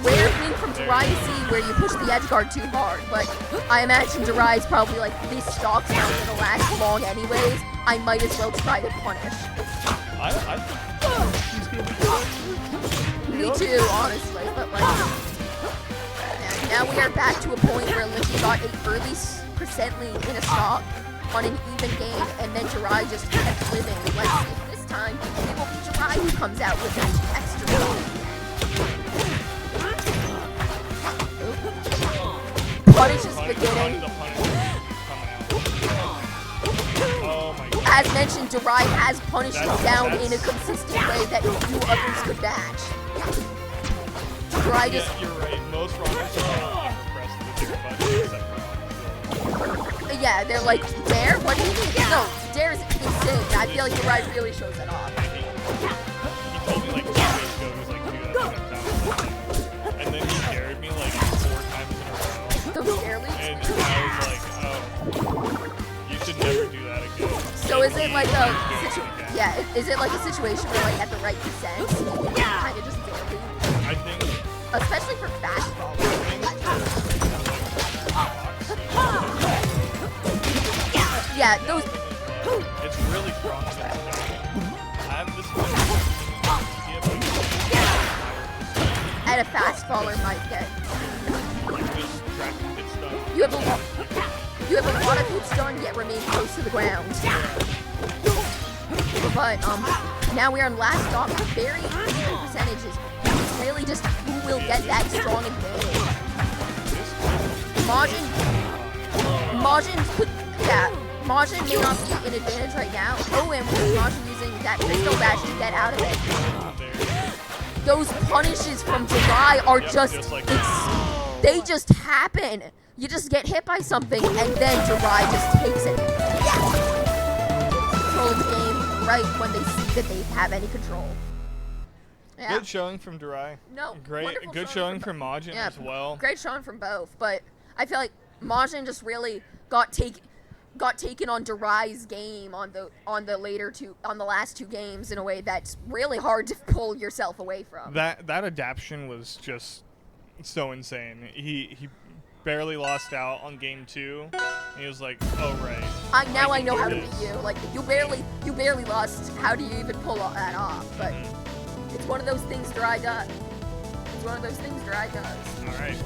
rare thing from Derive to see where you push the edge guard too hard, but I imagine Derive's probably like, this stock's not gonna last long anyways, I might as well try to punish. I think he's gonna be Me too, honestly, but like, and now we are back to a point where Olympia got an early percent lead in a stock on an even game, and then Derive just kept living. Let's see if this time it will be Derive who comes out with an extra goal. Punish is beginning. As mentioned, Derive has punished him down in a consistent way that few others could match. Derive just... You're right. Most runners are impressed with their budget except for yeah, they're like, Dare? What do you mean? No, Dare is insane. I feel like Derive really shows that off. He told me like 2 days ago, he was like, dude, I think I'm down. And then he dared me like 4 times in a row. Those dare leagues? And I was like, oh, you should never do that again. So is it like a situation? Yeah, is it like a situation where like at the right percent, you can kind of just daily? I think. Especially for fastball. Yeah, those. It's really strong. I have this And a fastballer might get. You have a lot of hits done, yet remain close to the ground. But now we are on last stop. Very even percentages. It's really just who will get that strong advantage. Majin may not be an advantage right now. Oh, and Majin using that crystal dash to get out of it. Those punishes from July are they just happen. You just get hit by something, and then Jirai just takes it. Controls the game right when they see that they have any control. Yeah. Good showing from Jirai. No, great. Good showing from Majin as well. Great showing from both, but I feel like Majin just really got taken on Jirai's game on the last two games in a way that's really hard to pull yourself away from. That adaptation was just so insane. He barely lost out on game 2. And he was like, "Oh right." I know how to beat you. Like you barely lost. How do you even pull that off? But it's one of those things Jirai does. All right.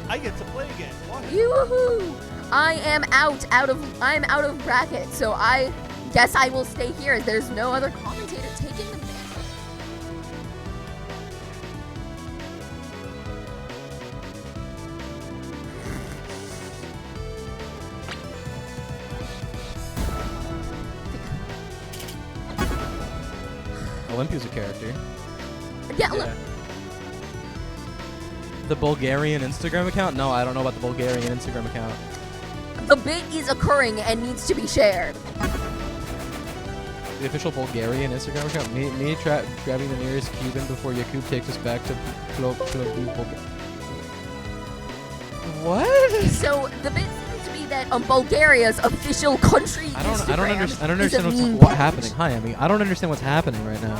I get to play again. Yoo-hoo! I'm out of bracket, so I guess I will stay here. There's no other commentator taking the mantle. Olympia's a character. Yeah. The Bulgarian Instagram account? No, I don't know about the Bulgarian Instagram account. The bit is occurring and needs to be shared. The official Bulgarian Instagram account? Me grabbing the nearest Cuban before Yakub takes us back to Bulgaria. What? So the bit seems to be that Bulgaria's official country I don't understand what's happening. Hi, Emmy. I don't understand what's happening right now.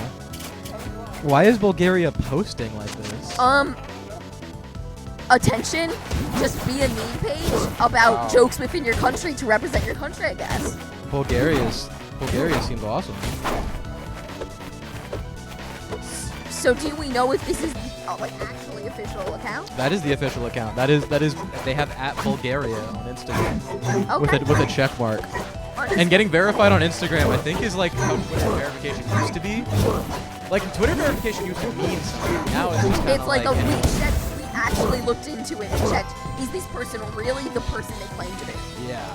Why is Bulgaria posting like this? Attention, just be a meme page about jokes within your country to represent your country, I guess. Bulgaria seems awesome. So do we know if this is like actually official account? That is the official account. That is they have @Bulgaria on Instagram with a check mark. And getting verified on Instagram, I think, is like how Twitter verification used to be. Like Twitter verification used to mean something. Now it's just it's like a we actually looked into it and checked, is this person really the person they claim to be? Yeah.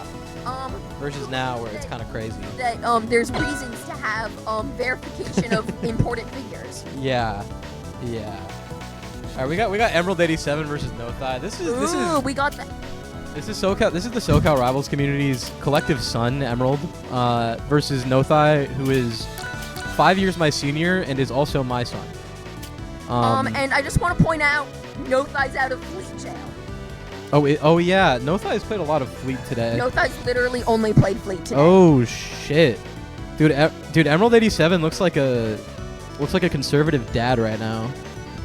Versus now where it's kind of crazy. That there's reasons to have verification of important figures. Yeah. All right, we got Emerald 87 versus Nothai. We got that. This is SoCal. This is the SoCal Rivals community's collective son, Emerald, versus Nothai, who is 5 years my senior and is also my son. And I just want to point out, Nothai's out of Fleet jail. Oh yeah, Nothai's played a lot of Fleet today. Nothai's literally only played Fleet today. Oh shit, dude, Emerald 87 looks like a conservative dad right now.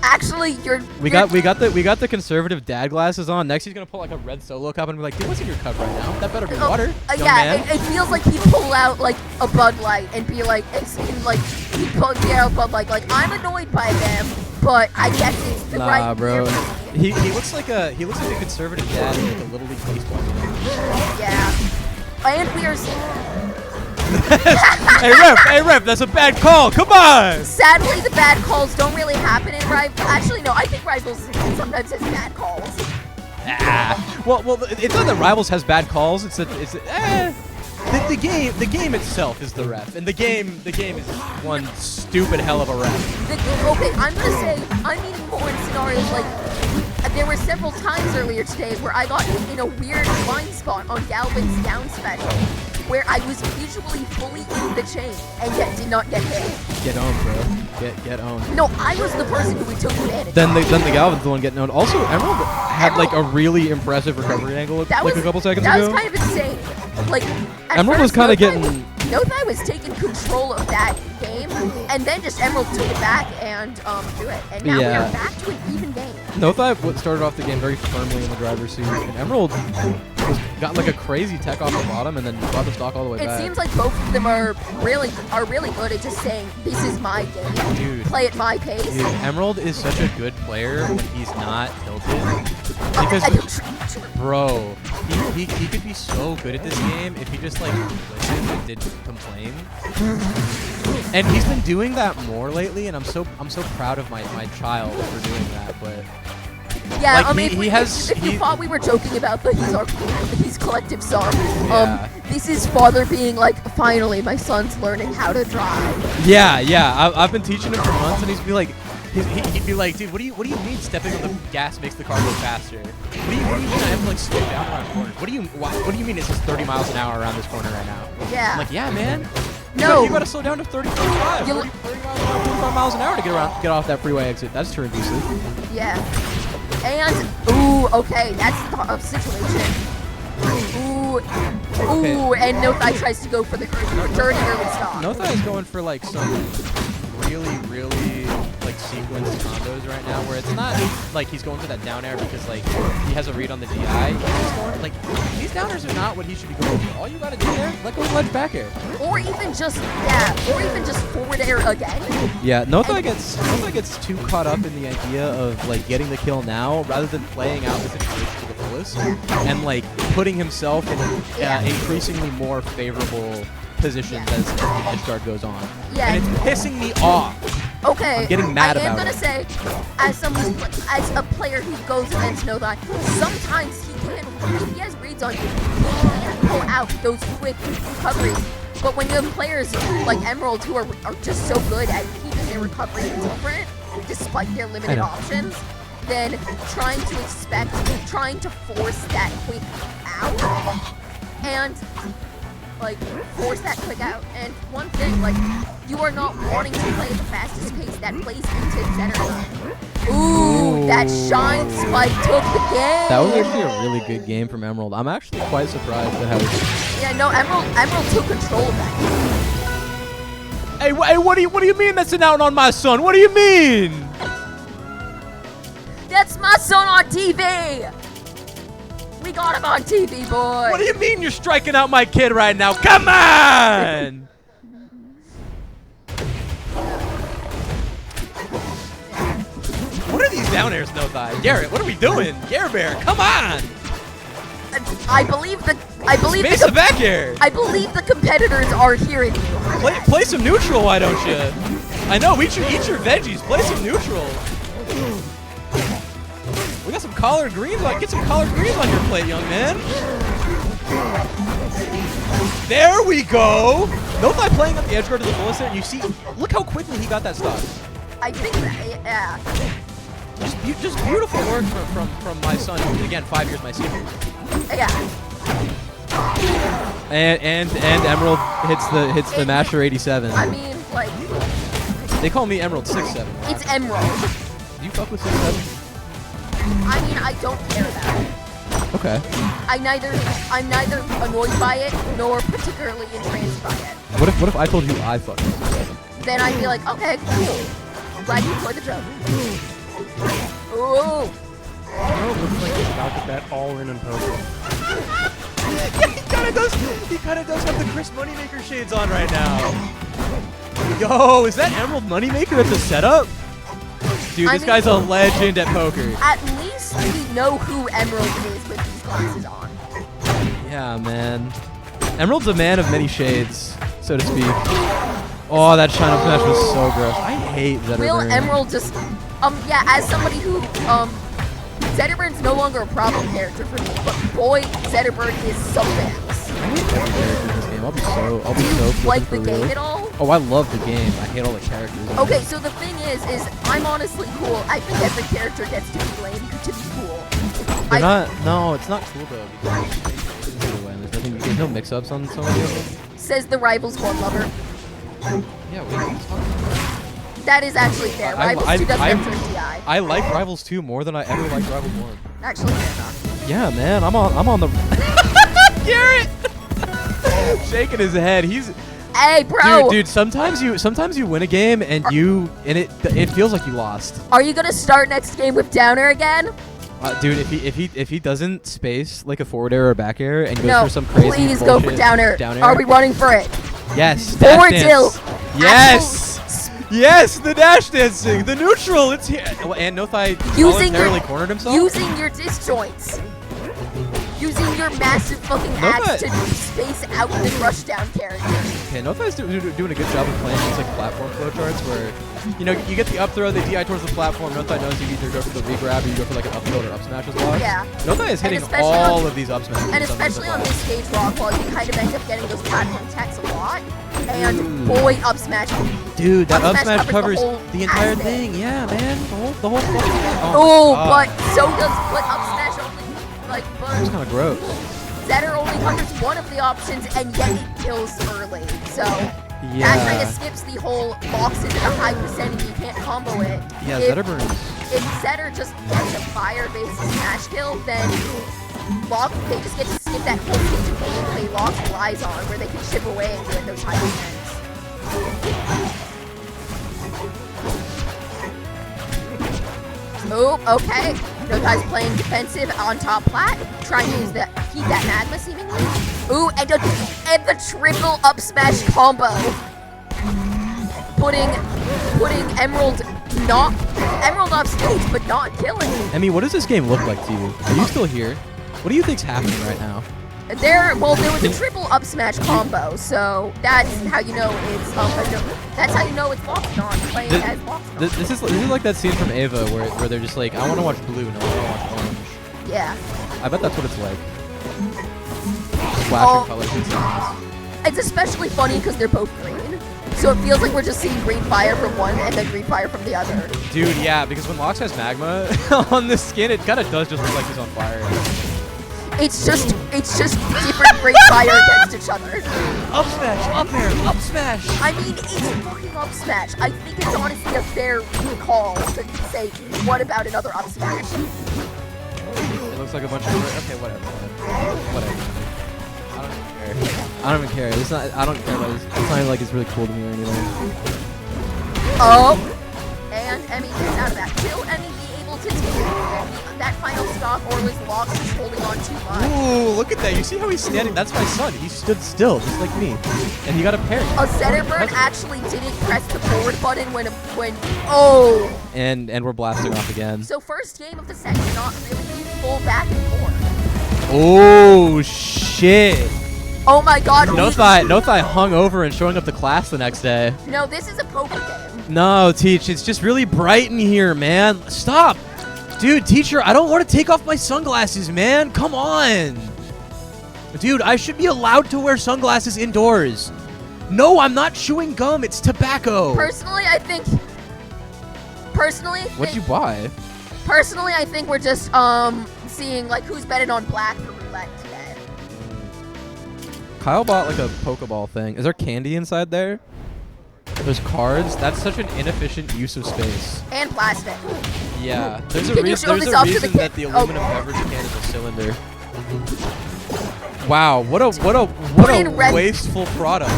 Actually, we got the conservative dad glasses on. Next, he's gonna pull like a red Solo cup and be like, "Dude, what's in your cup right now? That better be water." It feels like he pull out like a Bud Light and be like, he pull out Bud Light. Like I'm annoyed by them, but I guess it's the right. Nah, bro. He looks like a conservative dad in like a Little League baseball game. Yeah, and we are. Hey ref, that's a bad call. Come on. Sadly, the bad calls don't really happen in Rivals. Actually, no, I think Rivals sometimes has bad calls. Well, it's not that Rivals has bad calls. The game itself is the ref, and the game is one stupid hell of a ref. Okay, I'm gonna say I'm meaning more in scenarios like there were several times earlier today where I got in a weird blind spot on Galvin's down special, where I was visually fully in the chain and yet did not get hit. Get owned, bro. Get owned. No, I was the person who took advantage. Then the Galvin's the one getting owned. Also, Emerald had like a really impressive recovery angle a couple seconds ago. That was kind of insane. Like Emerald was kind of getting Nothai was taking control of that game, and then just Emerald took it back and threw it. And now we are back to an even game. Nothai started off the game very firmly in the driver's seat, and Emerald got like a crazy tech off the bottom and then brought the stock all the way back. It seems like both of them are really good at just saying, "This is my game. Dude, play at my pace." Dude, Emerald is such a good player when he's not tilted. Because, bro, he could be so good at this game if he just like listened and didn't complain. And he's been doing that more lately, and I'm so proud of my child for doing that. But yeah, like, I mean, if you thought we were joking about the he's collective son, yeah. This is father being like, finally, my son's learning how to drive. Yeah. I've been teaching him for months, and he'd be like, dude, what do you mean stepping on the gas makes the car go faster? What do you mean I have to like slow down around corners? What do you mean it says 30 miles an hour around this corner right now? Yeah. I'm like, yeah, man. No. You gotta slow down to 30, 45. 30 miles an hour to get off that freeway exit. That's too abusive. Yeah. And okay, that's the situation. And Nothai tries to go for the dirty early stop. Nothai is going for like some really like sequenced combos right now, where it's not like he's going for that down air because like he has a read on the DI. He's going, like, these downers are not what he should be going for. All you gotta do there, let go of ledge back air. Or even just forward air again. Yeah, Nothai gets too caught up in the idea of like getting the kill now rather than playing out the situation to the fullest and like putting himself in increasingly more favorable positions as the edge guard goes on. Yeah. And it's pissing me off. Okay. I'm getting mad about it. I am gonna say, as a player who goes against Nothai, sometimes if he has reads on you, he can pull out those quick recoveries. But when you have players like Emerald who are just so good at keeping their recovery different, despite their limited options, then trying to force that quick out and like force that quick out. And one thing, like, you are not wanting to play at the fastest pace that plays into center. Ooh, that shine spike took the game. That was actually a really good game from Emerald. I'm actually quite surprised at how. Yeah, no, Emerald took control of that game. Hey, what do you mean missing out on my son? What do you mean? That's my son on TV. We got him on TV, boy. What do you mean you're striking out my kid right now? Come on! What are these down airs, Nothai? Garrett, what are we doing? Gare Bear, come on! I believe the back air. I believe the competitors are hearing you. Play some neutral, why don't you? I know, eat your veggies. Play some neutral. We got some collard greens. Get some collard greens on your plate, young man. There we go. Nothai playing up the edge guard to the fullest there, and you see, look how quickly he got that stock. I think that, yeah. Just beautiful work from my son. Again, 5 years my senior. Yeah. And Emerald hits the Masher 87. I mean, like, they call me Emerald 6'7". It's Emerald. Do you fuck with 6'7"? I mean, I don't care about it. Okay. I'm neither annoyed by it nor particularly entranced by it. What if I told you I fuck with 6'7"? Then I'd be like, okay, cool. Glad you enjoyed the joke. Ooh. Looks like he's about to bet all in poker. Yeah, he kind of does have the Chris Moneymaker shades on right now. Yo, is that Emerald Moneymaker at the setup? Dude, this guy's a legend at poker. At least we know who Emerald is with these glasses on. Yeah, man. Emerald's a man of many shades, so to speak. Oh, that shine up smash was so gross. I hate Zetterburn. Will Emerald just, yeah, as somebody who, Zetterburn's no longer a problem character for me, but boy, Zetterburn is something else. I hate every character in this game. I'll be so Do you like the game at all? Oh, I love the game. I hate all the characters. Okay, so the thing is I'm honestly cool. I think every character gets to be blamed to be cool. They're not. No, it's not cool though. Because there's no mix-ups on some of them. Says the Rivals 1 lover. Yeah, we can talk about that. That is actually fair. Rivals 2 doesn't enter DI. I like Rivals 2 more than I ever liked Rivals 1. Actually, fair enough. Yeah, man, I'm on the. Garrett, shaking his head. Hey, bro. Dude, sometimes you win a game and it feels like you lost. Are you gonna start next game with downer again? Dude, if he doesn't space like a forward air or a back air and goes No, for some crazy please go for bullshit downer. down air. Are we running for it? Yes. Forward dash tilt. dance. Yes. Yes, the dash dancing, the neutral. It's here. And Nothai voluntarily cornered himself. Using your disjoints. Using your massive fucking axe to space out the rushdown character. Okay, Nothai's doing a good job of playing these like platform flowcharts where, you know, you get the up throw, they DI towards the platform. Nothai knows you either go for the re-grab or you go for like an up tilt or up smash as well. Yeah. Nothai is hitting all of these up smashes. And especially on this stage, Rockwall, you kind of end up getting those platform attacks a lot. And boy, up smash. Dude, that up smash covers the entire thing. Yeah, man. The whole fucking thing. Oh, but so does up smash only. Like, It's kind of gross. Zetter only covers one of the options, and yet it kills early. So Yeah. that kind of skips the whole box is at a high percentage. You can't combo it. Yeah, Zetter burns. If Zetter just gets a fire-based smash kill, then they just get to skip that whole stage of gameplay Lock relies on, where they can chip away and get those high percents. Oh, okay. No guy's playing defensive on top plat, trying to use keep that magma seemingly. Ooh, and the triple up smash combo, putting Emerald off stage, but not killing. Emmy, what does this game look like to you? Are you still here? What do you think's happening right now? There was a triple up smash combo, so that's how you know it's that's how you know it's Locked On playing as Locked On. This is like that scene from Ava where they're just like, I want to watch blue, no, I want to watch orange. Yeah. I bet that's what it's like. Flashing colors and stuff. It's especially funny because they're both green, so it feels like we're just seeing green fire from one and then green fire from the other. Dude, yeah, because when Lox has magma on the skin, it kind of does just look like he's on fire. It's just different green fire against each other. Up smash, up air, up smash. I mean, it's fucking up smash. I think it's honestly a fair call to say, what about another up smash? It looks like a bunch of okay, whatever. I don't even care. It's not. I don't care about this. It's not even like it's really cool to me or anything. Oh, and Emmy gets out of that. Will Emmy be able to take that final stock, or was Lox just holding on too much? Ooh, look at that. You see how he's standing? That's my son. He stood still, just like me. And he got a parry. Zetterburn actually didn't press the forward button when oh. And we're blasting off again. So first game of the set, not really full back and forth. Oh shit. Oh my god. Nothai hung over and showing up to class the next day. No, this is a poker game. No, Teach, it's just really bright in here, man. Stop. Dude, teacher, I don't want to take off my sunglasses, man. Come on. Dude, I should be allowed to wear sunglasses indoors. No, I'm not chewing gum. It's tobacco. Personally, I think... What'd you buy? Personally, I think we're just, seeing, like, who's betting on black for roulette today. Kyle bought, like, a Pokeball thing. Is there candy inside there? There's cards. That's such an inefficient use of space. And plastic. Yeah. There's a reason that the aluminum beverage can is a cylinder. Wow, what a wasteful product.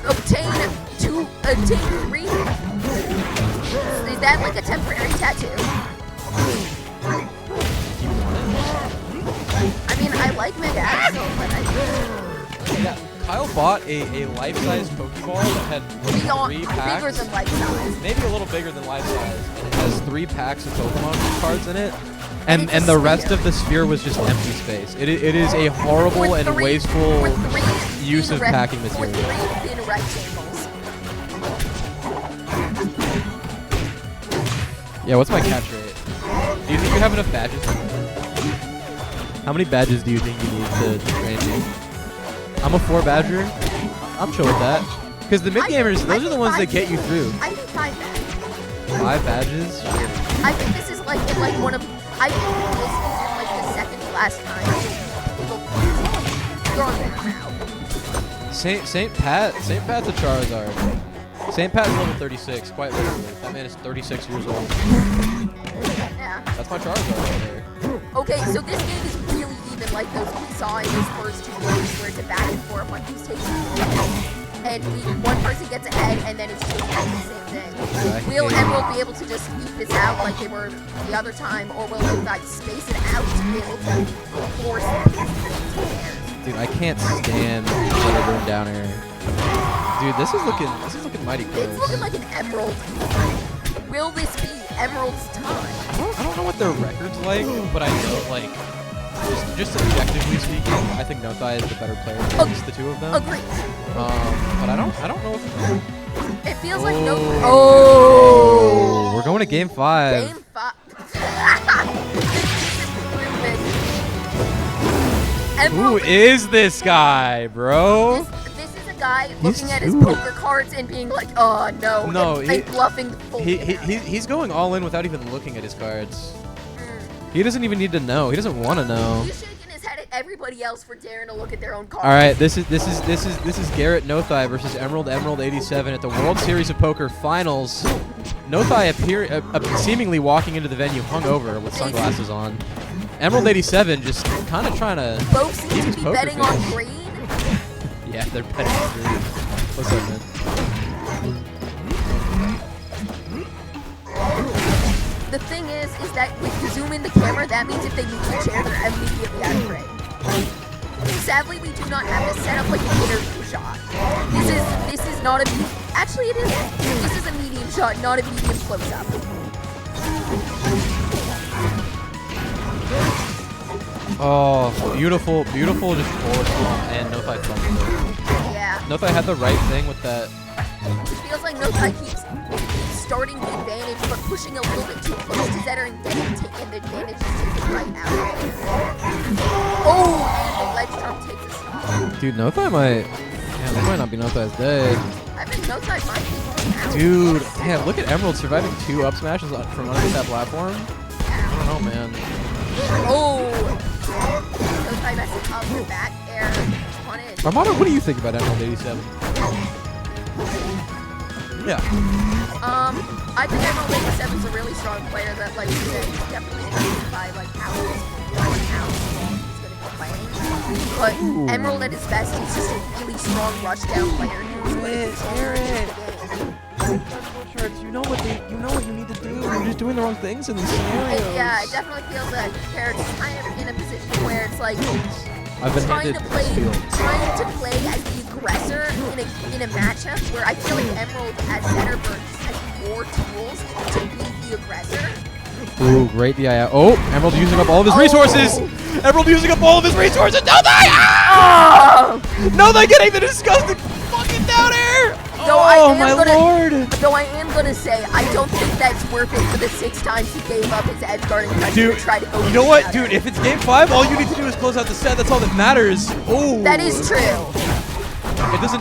Obtain 3. Is that like a temporary tattoo? I mean, I like Mega Axel, but Yeah, Kyle bought a life-size Pokeball that had 3 packs. Bigger than life-size. Maybe a little bigger than life-size. And it has 3 packs of Pokemon cards in it. And the rest of the sphere was just empty space. It is a horrible and wasteful use of packing material. With 3 thin rectangles. Yeah, what's my catch rate? Do you think you have enough badges? How many badges do you think you need to train me? I'm a 4 badger. I'm chill with that. Because the mid-gamers, those are the ones that get you through. I think 5 badges. 5 badges? I think this is like one of... I think this is like the second to last time. Saint Pat's a Charizard. Saint Pat's level 36, quite literally. That man is 36 years old. Yeah. That's my Charizard right there. Okay, so this game is really even like those we saw in those first 2 games where it's a back and forth on who's taking the lead. and one person gets ahead, and then it's just the same thing. Will Emerald be able to just eat this out like they were the other time, or will they like space it out to be able to force it? Dude, I can't stand what they're doing down here. Dude, this is looking mighty close. It's looking like an Emerald. Will this be Emerald's time? I don't know what their record's like, but I know like just objectively speaking, I think Nothai is the better player against the two of them. Agreed. But I don't know if it feels like no. Oh, we're going to game 5. Game 5. Who is this guy, bro? This is a guy looking at his poker cards and being like, "Oh no!" No, and bluffing the full he's going all in without even looking at his cards. He doesn't even need to know. He doesn't want to know. He's shaking his head at everybody else for daring to look at their own cards. All right, this is Garrett Nothai versus Emerald 87 at the World Series of Poker Finals. Nothai seemingly walking into the venue hungover with sunglasses on. Emerald 87 just kind of trying to both seem keep to his be poker betting face. on green. Yeah, they're betting on green. What's up, man? The thing is that if you zoom in the camera, that means if they move the chair, they're immediately out of frame. Sadly, we do not have this set up like an interview shot. This is not a. Actually, it is. This is a medium shot, not a medium close up. Oh, beautiful, beautiful, just forward and Nothai fumbled it. Yeah. Nothai had the right thing with that. It feels like Nothai keeps starting the advantage, but pushing a little bit too close to Zetter and getting and the advantage is taken right out of it. Oh, and the ledge jump takes a stop. Dude, Nothai might. Yeah, this might not be Nothai's day. I think Nothai might be going out. Dude, man, look at Emerald surviving 2 up smashes from under that platform. I don't know, man. Oh! Nothai messes up with back air punish. Armando, what do you think about Emerald 87? Yeah. I think Emerald 87 is a really strong player that, like you said, is definitely affected by like how he's gonna be playing. But Emerald at his best, he's just a really strong rushdown player who's You know what you need to do. You're just doing the wrong things in these scenarios. Yeah, it definitely feels that Carrot's kind of in a position where it's like I've been trying handed to play as the aggressor in a matchup where I feel like Emerald as center has more tools to be the aggressor. Ooh, great DI. Oh, Emerald using up all of his resources. Emerald using up all of his resources. No, they! No, they getting the disgusting fucking down air. Oh my lord! Though I am gonna say, I don't think that's worth it for the 6 times he gave up his edge guarding pressure to try to go. You know what, dude? If it's game 5, all you need to do is close out the set. That's all that matters. Oh. That is true.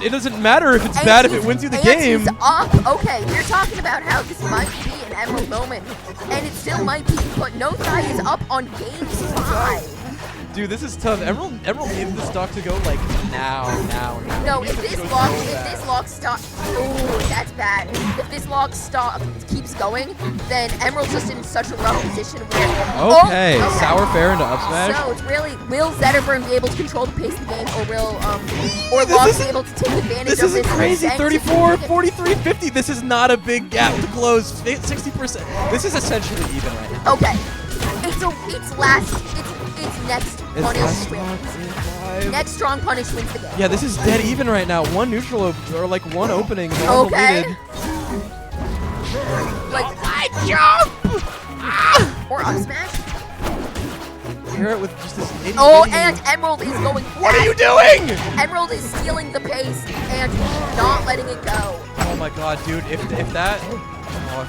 It doesn't matter if it's bad if it wins you the game. He's up. Okay, we're talking about how this might be an Emerald moment, and it still might be, but Nothai is up on game 5. Dude, this is tough. Emerald needs the stock to go like now. No, if this lock stock, oh, that's bad. If this lock stock keeps going, then Emerald's just in such a rough position where. Okay, sour fair into up smash. So it's really, will Zetterburn be able to control the pace of the game, or will Locke be able to take advantage of this? This is crazy. 34, 43, 50. This is not a big gap to close. 60%. This is essentially even right now. Okay, it's next punish wins. Next strong punish wins the game. Yeah, this is dead even right now. One neutral or like one opening. Okay. Like I jump or up smash. Carrot with just this. And Emerald is going. What are you doing? Emerald is stealing the pace and not letting it go. Oh my god, dude! If that.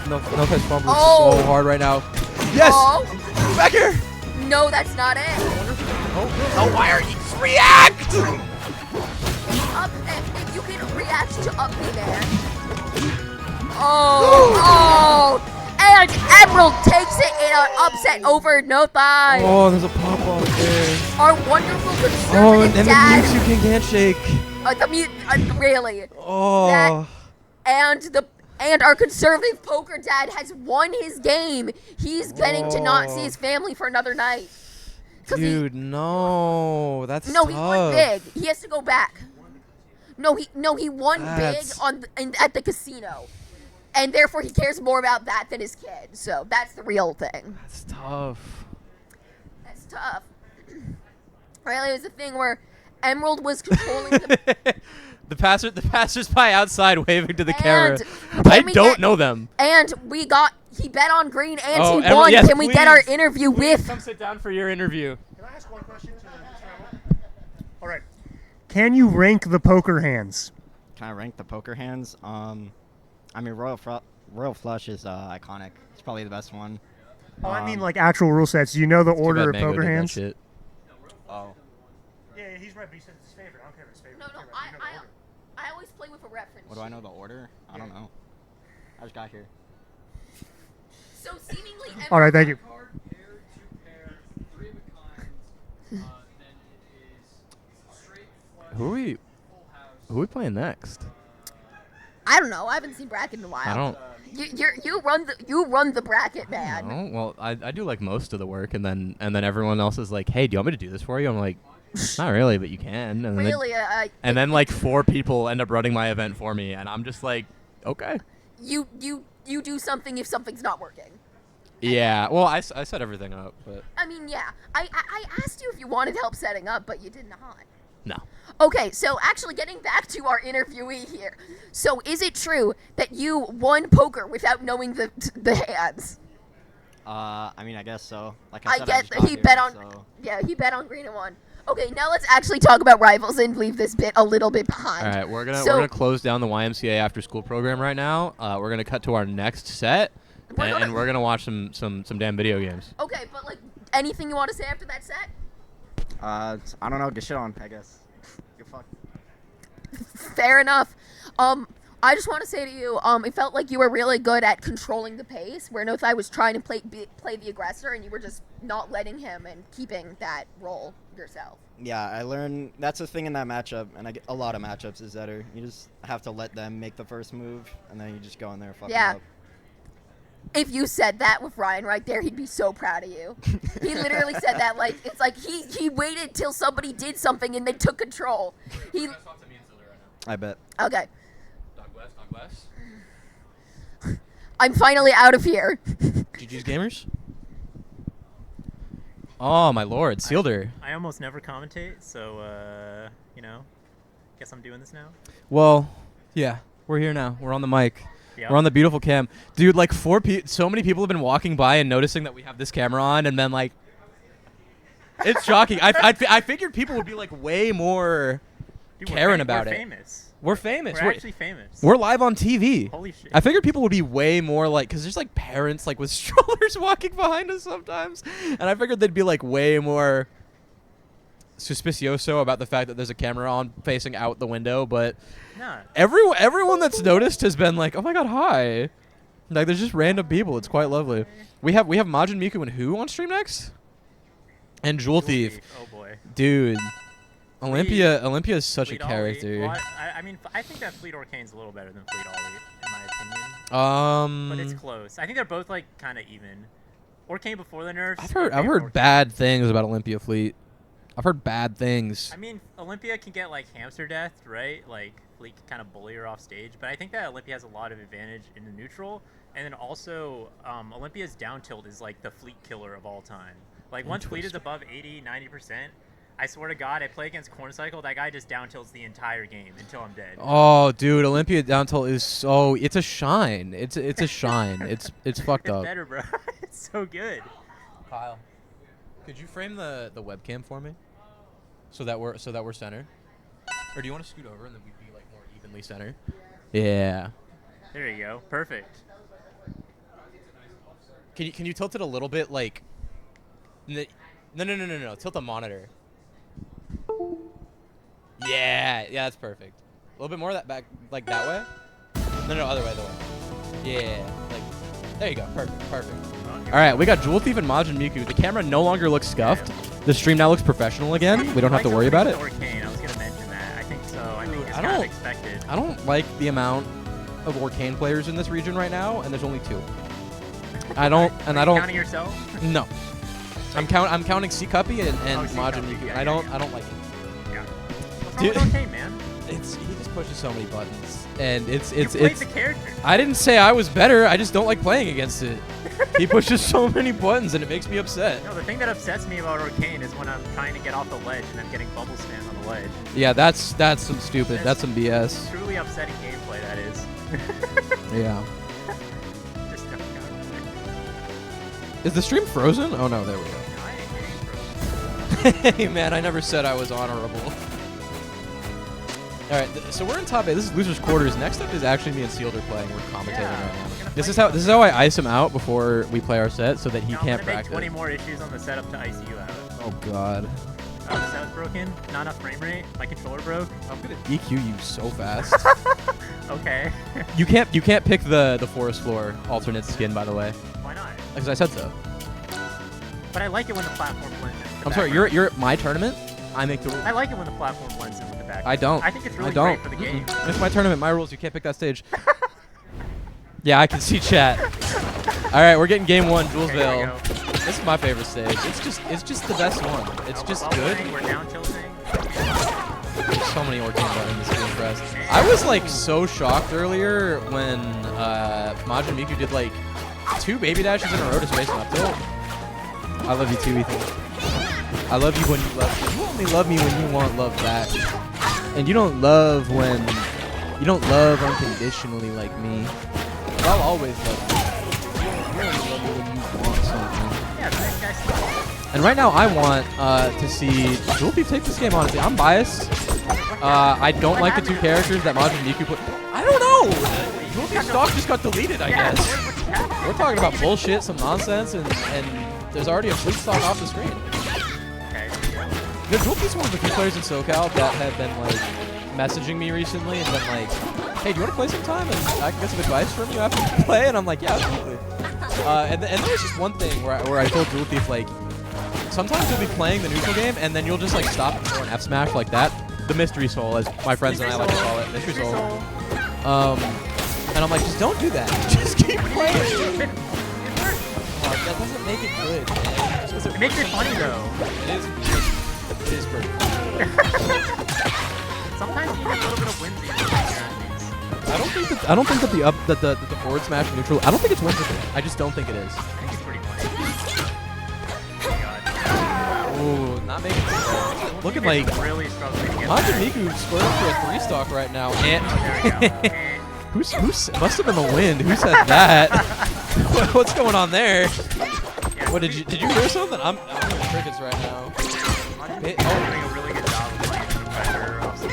Nothai's fumbling so hard right now. Yes. Back here. No, that's not it. Oh, why are you just react? If you can react to up B, man. Oh, and Emerald takes it in an upset over Nothai. Oh, there's a pop off there. Our wonderful conservative and dad. the Mewtwo King handshake. Really. Oh. And our conservative poker dad has won his game. He's getting to not see his family for another night. Dude, no. That's No, tough. he won big. He has to go back. No, he won big at the casino, and therefore he cares more about that than his kid. So that's the real thing. That's tough. That's tough. Really, it was a thing where Emerald was controlling the. The passers-by outside waving to the camera. And I don't get- know them. And he bet on green and Oh, he won. yes, Can we get our please. interview with? Come sit down for your interview. Can I ask one question to Mr. All right. Can you rank the poker hands? Can I rank the poker hands? I mean, Royal Flush is iconic. It's probably the best one. Oh, I mean like actual rule sets. Do you know the order of Mango poker did that hands? shit. Oh. Yeah, he's right, but he said it's his favorite. I don't care if it's his favorite. No, I always play with a reference. What do I know the order? I don't know. I just got here. So seemingly. All right, thank you. Who are we playing next? I don't know. I haven't seen bracket in a while. I don't. You run the bracket, man. No, well, I do like most of the work, and then everyone else is like, "Hey, do you want me to do this for you?" I'm like, "Not really, but you can." And Really, and then like 4 people end up running my event for me, and I'm just like, "Okay." You do something if something's not working. Yeah. Well, I set everything up, but I mean, yeah. I asked you if you wanted help setting up, but you did not. no. Okay, so actually getting back to our interviewee here. So is it true that you won poker without knowing the hands? I mean, I guess so. Like I said, get just that got he here, bet on so- he bet on green and won. Okay, now let's actually talk about rivals and leave this bit a little bit behind. All right, we're gonna close down the YMCA after school program right now. We're gonna cut to our next set, and we're gonna watch some damn video games. Okay, but like anything you want to say after that set? I don't know. Get shit on, I guess. You're fucked. Fair enough. I just want to say to you, it felt like you were really good at controlling the pace, where Nothai was trying to play the aggressor, and you were just not letting him and keeping that role yourself. Yeah, I learned that's the thing in that matchup, and I get a lot of matchups is that you just have to let them make the first move, and then you just go in there and fuck them up. If you said that with Ryan right there, he'd be so proud of you. He literally said that like it's like he waited till somebody did something and then took control. I bet. Okay. Dog West. I'm finally out of here. GG's Gamers. Oh my lord, sealed her. I almost never commentate, so guess I'm doing this now. Well, yeah, we're here now. We're on the mic. Yep. We're on the beautiful cam, dude. Like so many people have been walking by and noticing that we have this camera on, and then like, it's shocking. I figured people would be like way more caring about it. We're famous. We're actually famous. We're live on TV. Holy shit. I figured people would be way more like, because there's like parents like with strollers walking behind us sometimes, and I figured they'd be like way more suspicioso about the fact that there's a camera on facing out the window, but nah. everyone that's noticed has been like, oh my god, hi. Like there's just random people. It's quite lovely. We have Majin Miku and who on stream next? And Jewel Thief. Oh boy. Dude. Olympia is such Fleet a character. Well, I mean, I think that Fleet Orcane's a little better than Fleet Ollie, in my opinion. But it's close. I think they're both like kind of even. Orcane before the nerfs. I've heard bad things about Olympia Fleet. I've heard bad things. I mean, Olympia can get like hamster death, right? Like Fleet can kind of bully her off stage, but I think that Olympia has a lot of advantage in the neutral, and then also Olympia's down tilt is like the Fleet killer of all time. Like once Fleet is above 80-90%. I swear to God, I play against Corn Cycle. That guy just down tilts the entire game until I'm dead. Oh, dude, Olympia down tilt is so. It's a shine. It's a shine. It's fucked up. It's better, bro. It's so good. Kyle, could you frame the webcam for me, so that we're center, or do you want to scoot over and then we'd be like more evenly center? Yeah. There you go. Perfect. Can you tilt it a little bit like? No. Tilt the monitor. Yeah, that's perfect. A little bit more that back, like that way. No, other way. Yeah, like there you go. Perfect. All right, we got Jewel Thief and Majin Miku. The camera no longer looks scuffed. The stream now looks professional again. We don't have to worry about it. Orcane. I was gonna mention that. I think so. I think it's kind of expected. I don't like the amount of Orcane players in this region right now, and there's only 2. I don't. Counting yourself? No. I'm counting C Cuppy and C. Majin Cuppy, Miku. yeah, I don't like it. Yeah. Dude, Okay, man. He just pushes so many buttons, and it's the character. I didn't say I was better. I just don't like playing against it. He pushes so many buttons, and it makes me upset. No, the thing that upsets me about Arcane is when I'm trying to get off the ledge and I'm getting bubble spam on the ledge. Yeah, that's some stupid. That's some BS. Truly upsetting gameplay, that is. Yeah. Just don't go. Is the stream frozen? Oh no, there we go. No, I ain't getting frozen. Hey man, I never said I was honorable. All right, so we're in top 8. This is losers quarters. Next up is actually me and Sealed are playing. We're commentating right now. This is how I ice him out before we play our set, so that he can't I'm gonna practice. make 20 more issues on the setup to ice you out. Oh god. The setup's broken. Not enough frame rate. My controller broke. I'm gonna DQ you so fast. Okay. You can't pick the forest floor alternate skin, by the way. Why not? Because I said so. But I like it when the platform blends in. I'm sorry. You're at my tournament. I make the rules. I like it when the platform blends in with the back. I don't. I think it's really I don't. great for the game. It's my tournament, my rules. You can't pick that stage. Yeah, I can see chat. All right, we're getting game 1, Julesville. This is my favorite stage. It's just the best one. It's just good. We're down tilting. There's so many Orcane buttons to be impressed. I was like so shocked earlier when Majin Miku did like 2 baby dashes in a row to space an up tilt. I love you too, Ethan. I love you when you love me. You only love me when you want love back. And you don't love unconditionally like me. But I'll always love you. You only love me when you want something. Yeah, that guy's And right now I want to see Jewel Thief take this game, honestly. I'm biased. I don't like the 2 characters that Majin Miku put. I don't know! Jewel Thief's stock just got deleted, I guess. We're talking about bullshit, some nonsense, and there's already a fleet stock off the screen. The Jewel Thief's one of the few players in SoCal that have been like messaging me recently and been like, hey, do you want to play sometime? And I can get some advice from you after you play? And I'm like, yeah, absolutely. And there was just one thing where I told Jewel Thief, like, sometimes you'll be playing the neutral game and then you'll just like stop and throw an F smash like that. The mystery soul, as my friends and I like to call it. Mystery soul. And I'm like, just don't do that. Just keep playing. That doesn't make it good, man. It makes it funny though. It is pretty funny. Sometimes you get a little bit of whimsy. I don't think that the forward smash neutral. I don't think it's whimsical. I just don't think it is. I think it's pretty funny. Ooh, not making sense. Looking like really struggling to get Majin Miku squared for a 3-stock right now. And who's must have been the wind? Who said that? What's going on there? What did you hear something? I'm doing crickets right now. Doing a really good job of playing the pressure off stage.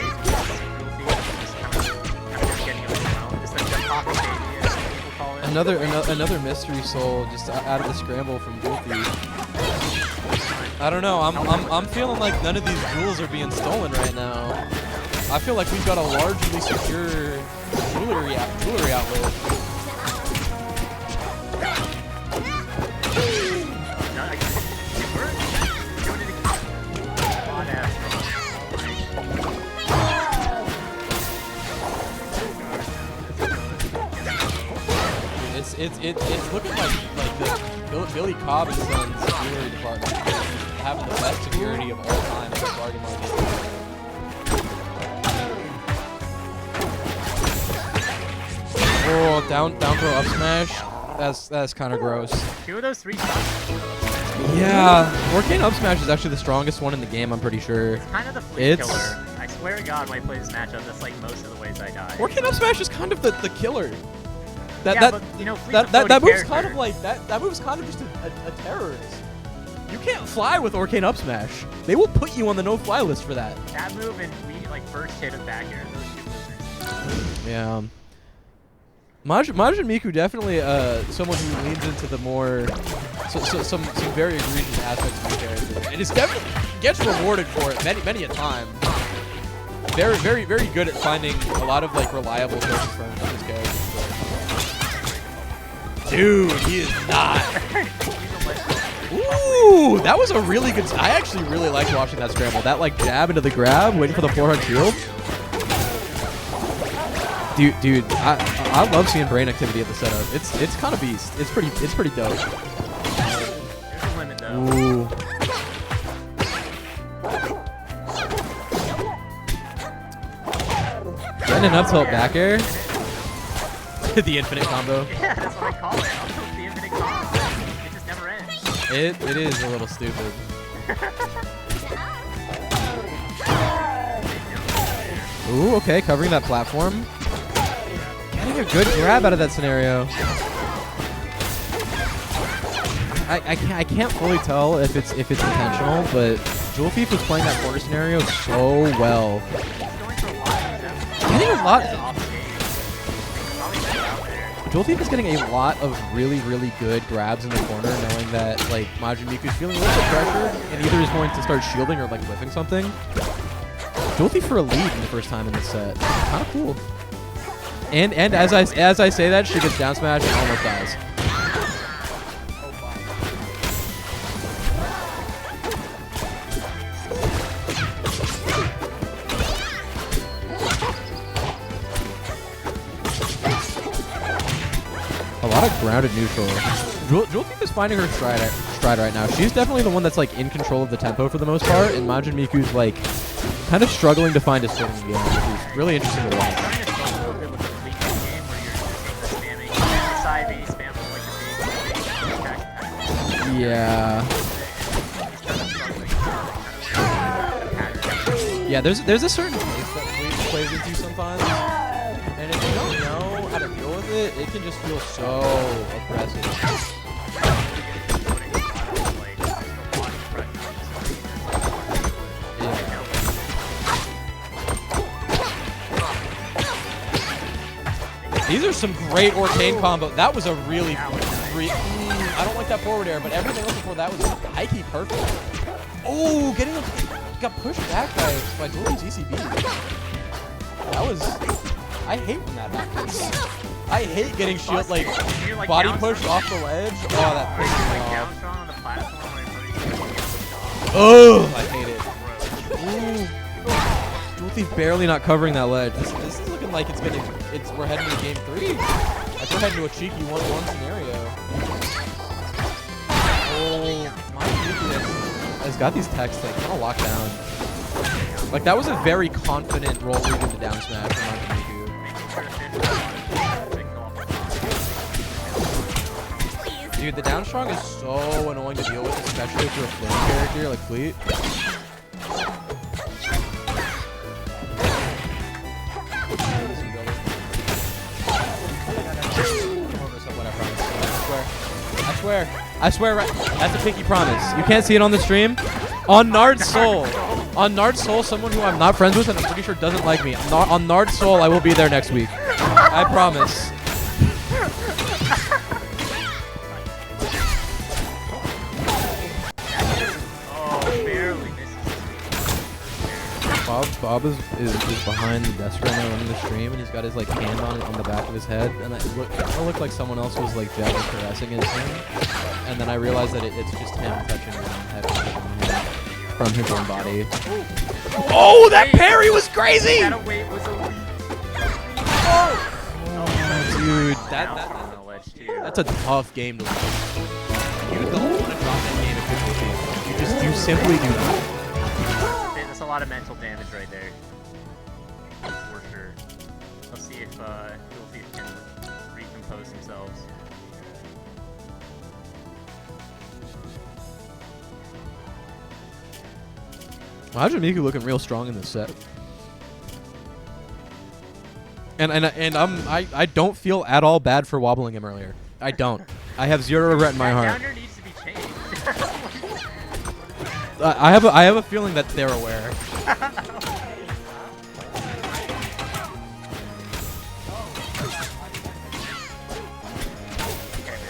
Another mystery soul just out of the scramble from Goofy. I don't know. I'm feeling like none of these jewels are being stolen right now. I feel like we've got a largely secure jewelry outlet. It's looking like the Billy Cobb and Sons jewelry department having the best security of all time in the bargain market. Oh, down throw up smash. That's kind of gross. 2 of those 3 Yeah, Orcane up smash is actually the strongest one in the game. I'm pretty sure. It's kind of the fleet killer. I swear to God, when I play this matchup, that's like most of the ways I die. Orcane up smash is kind of the killer. But, you know, that move's kind of like that move's kind of just a terrorist. You can't fly with Orcane up smash. They will put you on the no-fly list for that. That move and like first hit of back air, those 2 losers. Yeah. Majin Miku definitely someone who leans into the more some very egregious aspects of the character, and is definitely gets rewarded for it many a time. Very good at finding a lot of like reliable sources for his character. Dude, he is not. Ooh, that was a really good. I actually really liked watching that scramble. That like jab into the grab, waiting for the 400 shield. Dude, I love seeing brain activity at the setup. It's kind of beast. It's pretty dope. There's a limit though. Ooh. And an up tilt back air. The infinite combo. Yeah, that's what I call it. The infinite combo. It just never ends. It is a little stupid. Ooh, okay, covering that platform. Getting a good grab out of that scenario. I can't fully tell if it's intentional, but Jewel Thief was playing that corner scenario so well. Getting a lot. Jewel Thief is getting a lot of really good grabs in the corner, knowing that like Majin Miku's feeling a little bit pressured and either is going to start shielding or like whiffing something. Jewel Thief for a lead in the first time in this set. Kind of cool. And as I say that, she gets down smash and almost dies. A lot of grounded neutral. Jewel Thief is finding her stride right now. She's definitely the one that's like in control of the tempo for the most part, and Majin Miku's like kind of struggling to find his footing again, which is really interesting to watch. Yeah. Yeah, there's a certain pace that Fleet plays into sometimes, and if you don't know how to deal with it, it can just feel so oppressive. These are some great Orcane combo. That was a really I don't like that forward air, but everything else before that was high-key perfect. Oh, got pushed back by Julie's ECB. That was... I hate when that happens. I hate getting shield, like body pushed off the ledge. Oh, that pisses me off. Oh, I hate it. Ooh. Jewel Thief barely not covering that ledge. This is looking like we're heading to game 3. Like we're heading to a cheeky 1-1 scenario. Oh, my goodness. Has got these techs like kind of locked down. Like that was a very confident roll lead into down smash from Majin Miku. Dude, the down strong is so annoying to deal with, especially if you're a flame character like Fleet. I swear, that's a pinky promise. You can't see it on the stream. On Nard's Soul. On Nard's Soul, someone who I'm not friends with and I'm pretty sure doesn't like me. On Nard's Soul, I will be there next week. I promise. Bob is behind the desk right now running the stream, and he's got his like hand on the back of his head, and it looked like someone else was like gently caressing his hand, and then I realized that it's just him touching his own head from his own body. Oh, that parry was crazy! Oh, dude, that's a tough game to lose. You don't want to drop that game at 50. You simply do not. A lot of mental damage right there, for sure. Let's see if Jewel Thief can recompose themselves. Majin Miku looking real strong in this set, and I don't feel at all bad for wobbling him earlier. I don't. I have zero regret in my heart. Downer needs to be changed. I have a feeling that they're aware.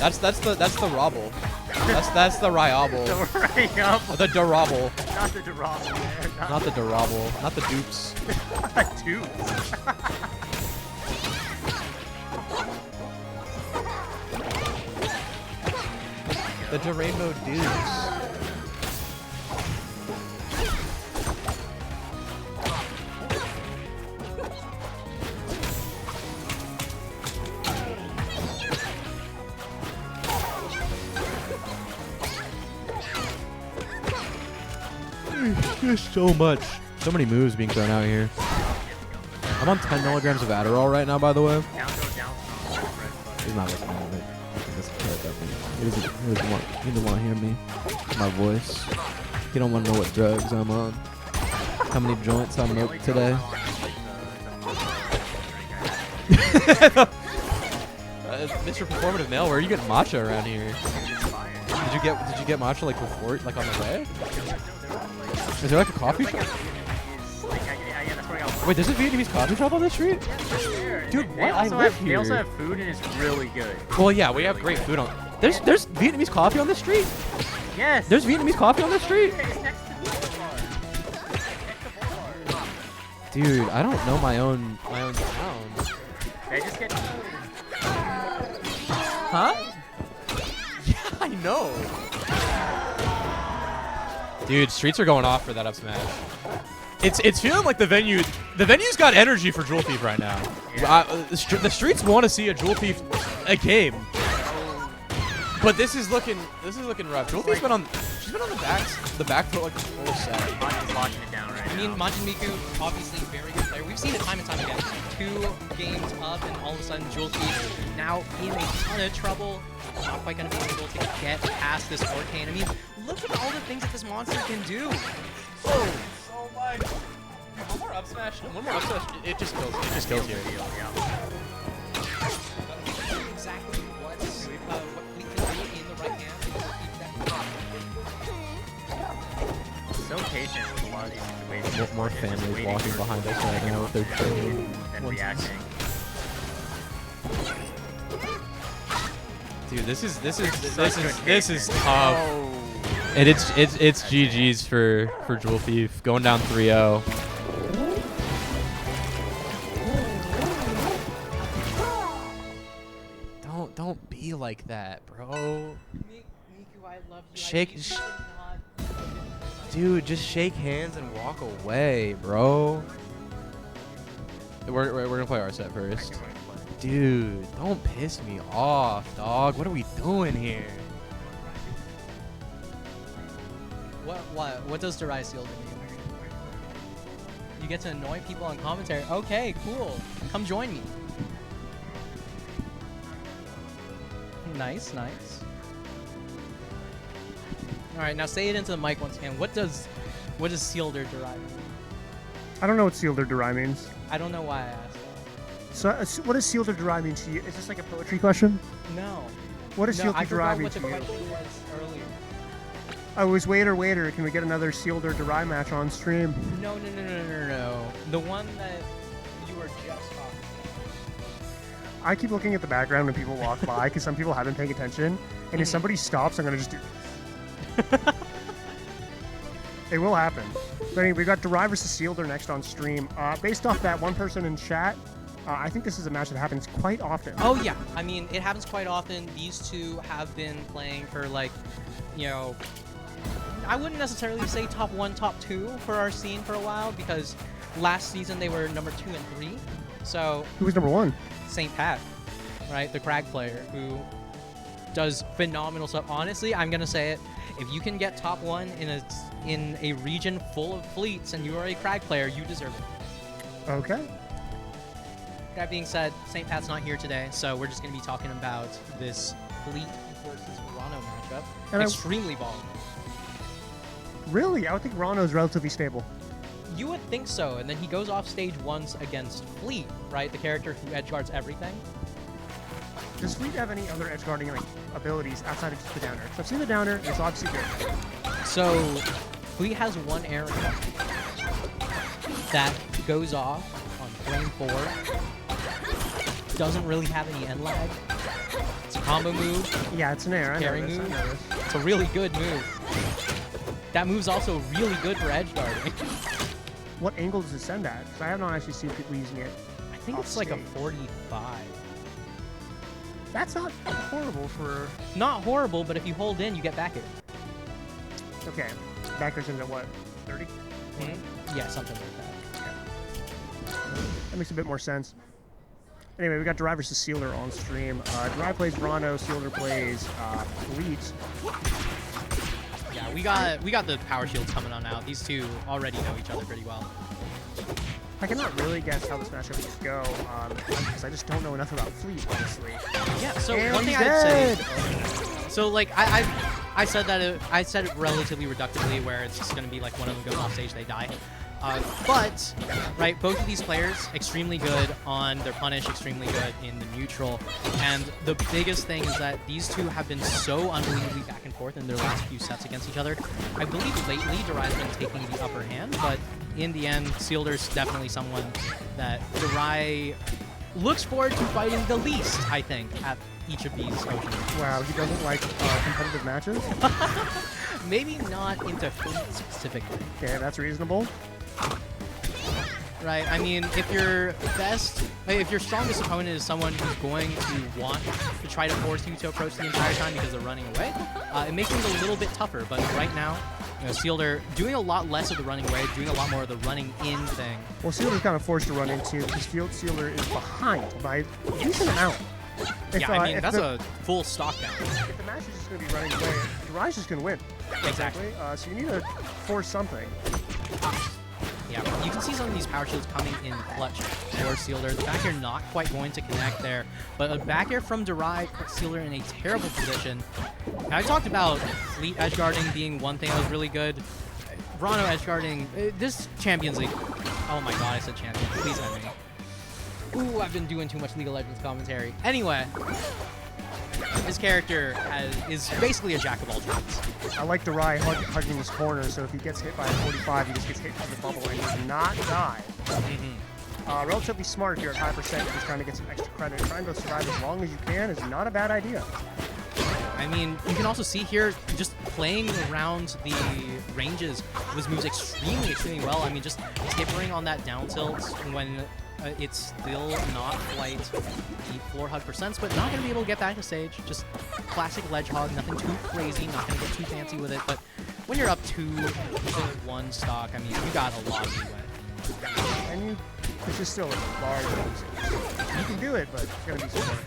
That's the robble. That's the Ryobble. The Ryobble. The Durobble. Not the Durobble. Not the Durobble. Not the dupes. Dupes. The Durainbow dupes. There's so many moves being thrown out here. I'm on 10 milligrams of Adderall right now, by the way. Down, go down. He's not listening to me. He doesn't want to hear me. My voice. He don't want to know what drugs I'm on. How many joints I smoked today. Mr. Performative Male, where are you getting matcha around here? Did you get matcha like before, like on the way? Is there like a coffee shop? Wait, there's a Vietnamese coffee shop on the street? Dude, what? I live here. They also have food and it's really good. Well, yeah, we have great food on. There's Vietnamese coffee on the street? Yes. There's Vietnamese coffee on the street? Dude, I don't know my own town. They just get. Huh? Yeah, I know. Dude, streets are going off for that up smash. It's feeling like the venue's got energy for Jewel Thief right now. Yeah. The streets want to see a Jewel Thief a game. But this is looking rough. Jewel Thief's she's been on the back foot like this whole set. Monty's locking it down right now. I mean, Majin Miku, obviously very good player. We've seen it time and time again. 2 games up, and all of a sudden, Jewel Thief now in a ton of trouble. Not quite going to be able to get past this Arcane. I mean, look at all the things that this monster can do. Oh, so much. One more up smash. It just kills you. Exactly what Fleet can do in the right hand. So patient with a lot of these situations. More families walking behind us right now with their children. And reacting. Dude, this is tough. And it's GG's for Jewel Thief going down 3-0. Don't be like that, bro. Miku, I love you. Dude, just shake hands and walk away, bro. We're gonna play our set first. Dude, don't piss me off, dog. What are we doing here? What does Durai Seal mean? You get to annoy people on commentary. Okay, cool. Come join me. Nice. All right, now say it into the mic once again. What does sealed or Durai mean? I don't know what sealed or Durai means. I don't know why I asked that. So, what does sealed or Durai mean to you? Is this like a poetry question? No. What does sealed or Durai mean to you? I forgot what the question was earlier. I was waiter. Can we get another sealed or Durai match on stream? No. The one that you were just talking about. I keep looking at the background when people walk by because some people haven't paying attention. And if somebody stops, I'm gonna just do. It will happen. But anyway, we got Durai versus Sealder next on stream. Based off that one person in chat, I think this is a match that happens quite often. Oh yeah, I mean it happens quite often. These two have been playing for like, I wouldn't necessarily say top 1, top 2 for our scene for a while because last season they were number 2 and 3. So who was number 1? St. Pat, right? The Crag player who does phenomenal stuff. Honestly, I'm gonna say it. If you can get top 1 in a region full of fleets and you are a Crag player, you deserve it. Okay. That being said, St. Pat's not here today, so we're just gonna be talking about this Fleet versus Rano matchup. And extremely volatile. Really? I would think Rano's relatively stable. You would think so, and then he goes off stage once against Fleet, right? The character who edgeguards everything. Does Fleet have any other edgeguarding abilities outside of just the downer? So I've seen the downer, it's obviously good. So Fleet has one area that goes off on frame 4. Doesn't really have any end lag. It's a combo move. Yeah, it's an air. Carry move. It's a really good move. That move's also really good for edge guarding. What angle does it send at? Because I have not actually seen people using it. I think it's like a 45. That's not horrible for... Not horrible, but if you hold in, you get back air. Okay. Back air sends at what? 30? Mm-hmm. Yeah, something like that. Okay. That makes a bit more sense. Anyway, we got Durai versus Sealer on stream. Durai plays Rano, Sealer plays Fleet. Yeah, we got the power shields coming on out. These two already know each other pretty well. I cannot really guess how this matchup would go, because I just don't know enough about Fleet, honestly. Yeah, so And one thing he's I'd say, dead! so like I said that I said it relatively reductively, where it's just gonna be like one of them goes off stage, they die. But right, both of these players extremely good on their punish, extremely good in the neutral, and the biggest thing is that these two have been so unbelievably back and forth in their last few sets against each other. I believe lately Durai's been taking the upper hand, but in the end, Sealder's definitely someone that Durai looks forward to fighting the least, I think, at each of these oceans. Wow, he doesn't like competitive matches? Maybe not into Fleet specifically. Okay, that's reasonable. Right, I mean, if your strongest opponent is someone who's going to want to try to force you to approach the entire time because they're running away, it makes things a little bit tougher. But right now, you know, Sealder doing a lot less of the running away, doing a lot more of the running in thing. Well, Sealder's kind of forced to run into because Sealder is behind by a decent amount. Yeah, I mean, that's a full stock down. If the match is just going to be running away, Durai's just going to win. Exactly. So you need to force something. Yeah, you can see some of these power shields coming in clutch for Sealder. The back air not quite going to connect there, but a back air from Durai puts Sealder in a terrible position. And I talked about Fleet edgeguarding being one thing that was really good. Rano edgeguarding, this Champions League. Oh my god, I said Champions. Please end me. Ooh, I've been doing too much League of Legends commentary. Anyway, his character is basically a jack of all trades. I like Durai hugging his corner, so if he gets hit by a 45, he just gets hit from the bubble and does not die. Relatively smart if you're at high percent, just trying to get some extra credit. Trying to survive as long as you can is not a bad idea. I mean, you can also see here, just playing around the ranges of his moves extremely well. I mean, just tippering on that down tilt when it's still not quite deep floor hug percents, but not going to be able to get back to stage. Just classic ledge hog, nothing too crazy, not going to get too fancy with it. But when you're up 2-1 stock, I mean, you got a lot of leeway. And this is still a large losing. You can do it, but it's going to be slow.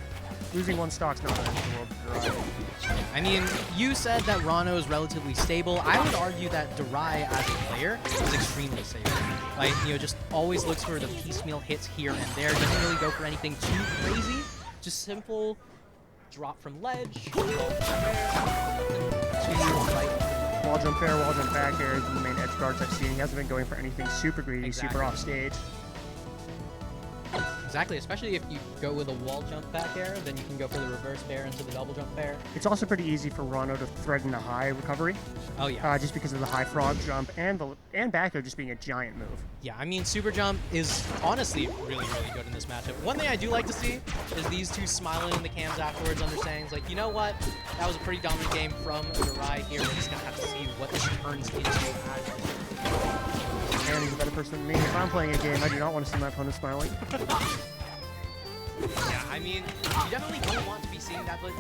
Losing one stock's not the end of the world for Durai. I mean, you said that Rano is relatively stable. I would argue that Durai as a player is extremely stable. Like, you know, just always looks for the piecemeal hits here and there. Doesn't really go for anything too crazy. Just simple drop from ledge. Wall jump fair, wall jump back air is the main edge guards I've seen. He hasn't been going for anything super greedy, super off stage. Exactly, especially if you go with a wall jump back air, then you can go for the reverse bair into the double jump bair. It's also pretty easy for Rano to threaten a high recovery. Oh yeah. Just because of the high frog jump and back air just being a giant move. Yeah, I mean, super jump is honestly really good in this matchup. One thing I do like to see is these two smiling in the cams afterwards, understanding like, you know what, that was a pretty dominant game from Durai here. We're just gonna have to see what this turns into. And he's a better person than me. If I'm playing a game, I do not want to see my opponent smiling. Yeah, I mean, you definitely don't want to be seeing that, but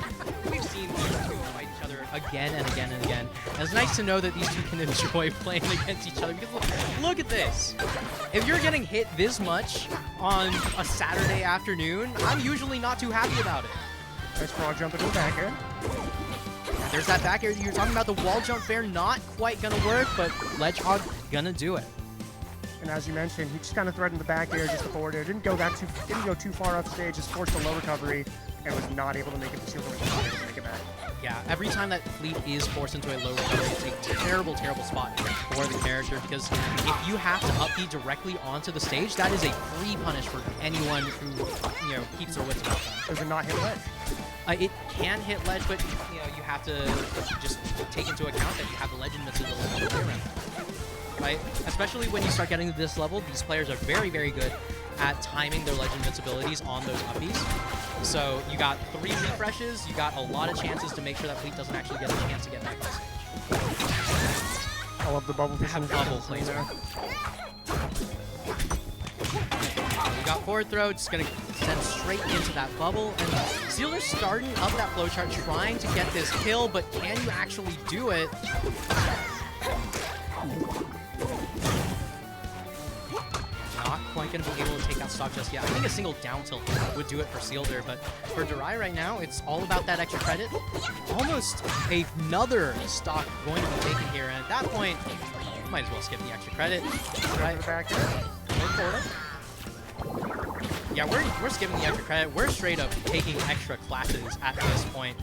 we've seen these two fight each other again and again and again. And it's nice to know that these two can enjoy playing against each other, because look at this. If you're getting hit this much on a Saturday afternoon, I'm usually not too happy about it. Nice frog jump into the back air. There's that back air that you're talking about. The wall jump fair not quite gonna work, but ledge hog gonna do it. And as you mentioned, he just kind of threatened the back air, just the forward air. Didn't go too far off stage, just forced a low recovery, and was not able to make it to Sealder to make it back. Yeah, every time that Fleet is forced into a low recovery, it's a terrible spot for the character, because if you have to up B directly onto the stage, that is a free punish for anyone who, you know, keeps their wits about them. Does it not hit ledge? It can hit ledge, but you know, you have to just take into account that you have the ledge invincibility around that. Right? Especially when you start getting to this level, these players are very good at timing their ledge invincibilities on those uppies. So you got 3 refreshes, you got a lot of chances to make sure that Fleet doesn't actually get a chance to get back on stage. I love the bubble. Have bubble plays there. You got forward throw, just gonna send straight into that bubble, and Sealder's starting up that flowchart, trying to get this kill, but can you actually do it? Not quite going to be able to take out stock just yet. I think a single down tilt would do it for Sealder, but for Durai right now, it's all about that extra credit. Almost another stock going to be taken here, and at that point, might as well skip the extra credit. Right. Back air. Yeah, we're skipping the extra credit. We're straight up taking extra classes at this point.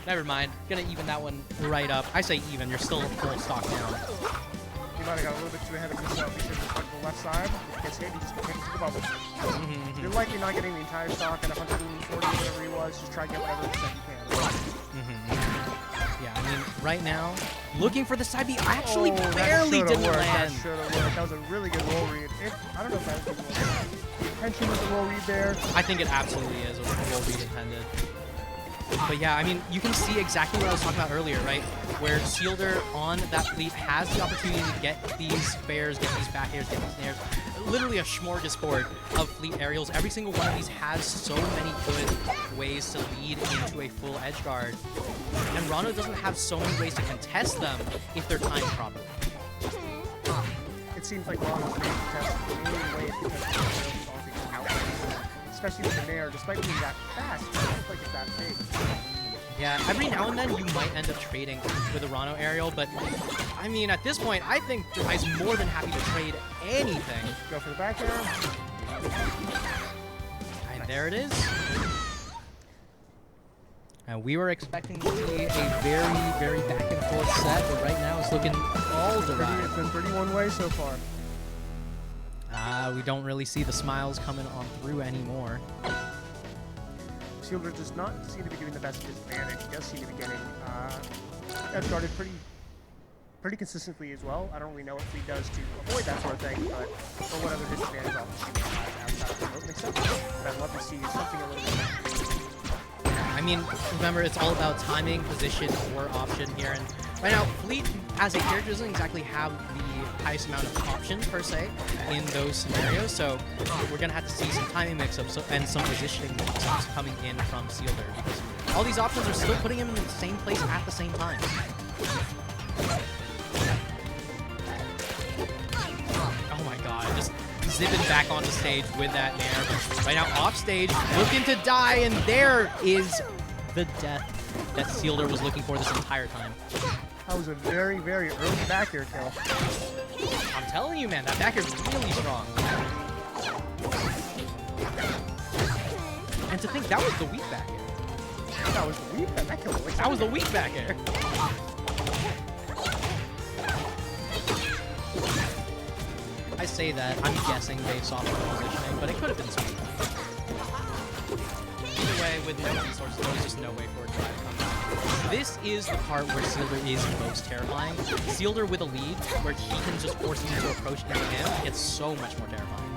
Never mind. Gonna even that one right up. I say even. You're still full stock down. You might have got a little bit too ahead of yourself. You should have stuck to the left side. If it gets hit, you just take it to the bubble. You're likely not getting the entire stock at 140, whatever he was. Just try to get whatever percent you can. Yeah, I mean, right now, looking for the side B. Actually, barely didn't land. That should have worked. That was a really good roll read. I don't know if that was a good roll read. The intention was a roll read there. I think it absolutely is a roll read intended. But yeah, I mean, you can see exactly what I was talking about earlier, right? Where Sealder on that fleet has the opportunity to get these spares, get these back airs, get these nairs. Literally a smorgasbord of fleet aerials. Every single one of these has so many good ways to lead into a full edge guard. And Rano doesn't have so many ways to contest them if they're timed properly. It seems like Rano's main contest the only way is because the out. Especially with the Nair, despite being that fast, it doesn't like it's that big. Yeah, every now and then you might end up trading with a Rano aerial, but I mean, at this point, I think Durai's more than happy to trade anything. Go for the back air. And there it is. And we were expecting to see a very, very back and forth set, but right now it's looking all Durai. It's been pretty one way so far. We don't really see the smiles coming on through anymore. Sealder does not seem to be doing the best of his advantage. He does seem to be getting edge guarded pretty consistently as well. I don't really know what he does to avoid that sort of thing, but for what other disadvantage options he may have outside of the remote mix-up. But I'd love to see something a little bit. I mean, remember, it's all about timing, position, or option here. And right now, Fleet, as a character, doesn't exactly have the highest amount of options, per se, in those scenarios. So we're going to have to see some timing mix-ups and some positioning mix-ups coming in from Sealder, because all these options are still putting him in the same place at the same time. Oh my god, just zipping back onto stage with that Nair. Right now, off stage, looking to die, and there is the death that Sealder was looking for this entire time. That was a very, very early back air kill. I'm telling you, man, that back air is really strong. And to think that was the weak back air. That was the weak back air. That was the weak back air. I say that, I'm guessing based off of the positioning, but it could have been sweet. Either way, with no resources, there was just no way for it to come back. This is the part where Sealder is most terrifying. Sealder with a lead, where he can just force him to approach into him, it's so much more terrifying.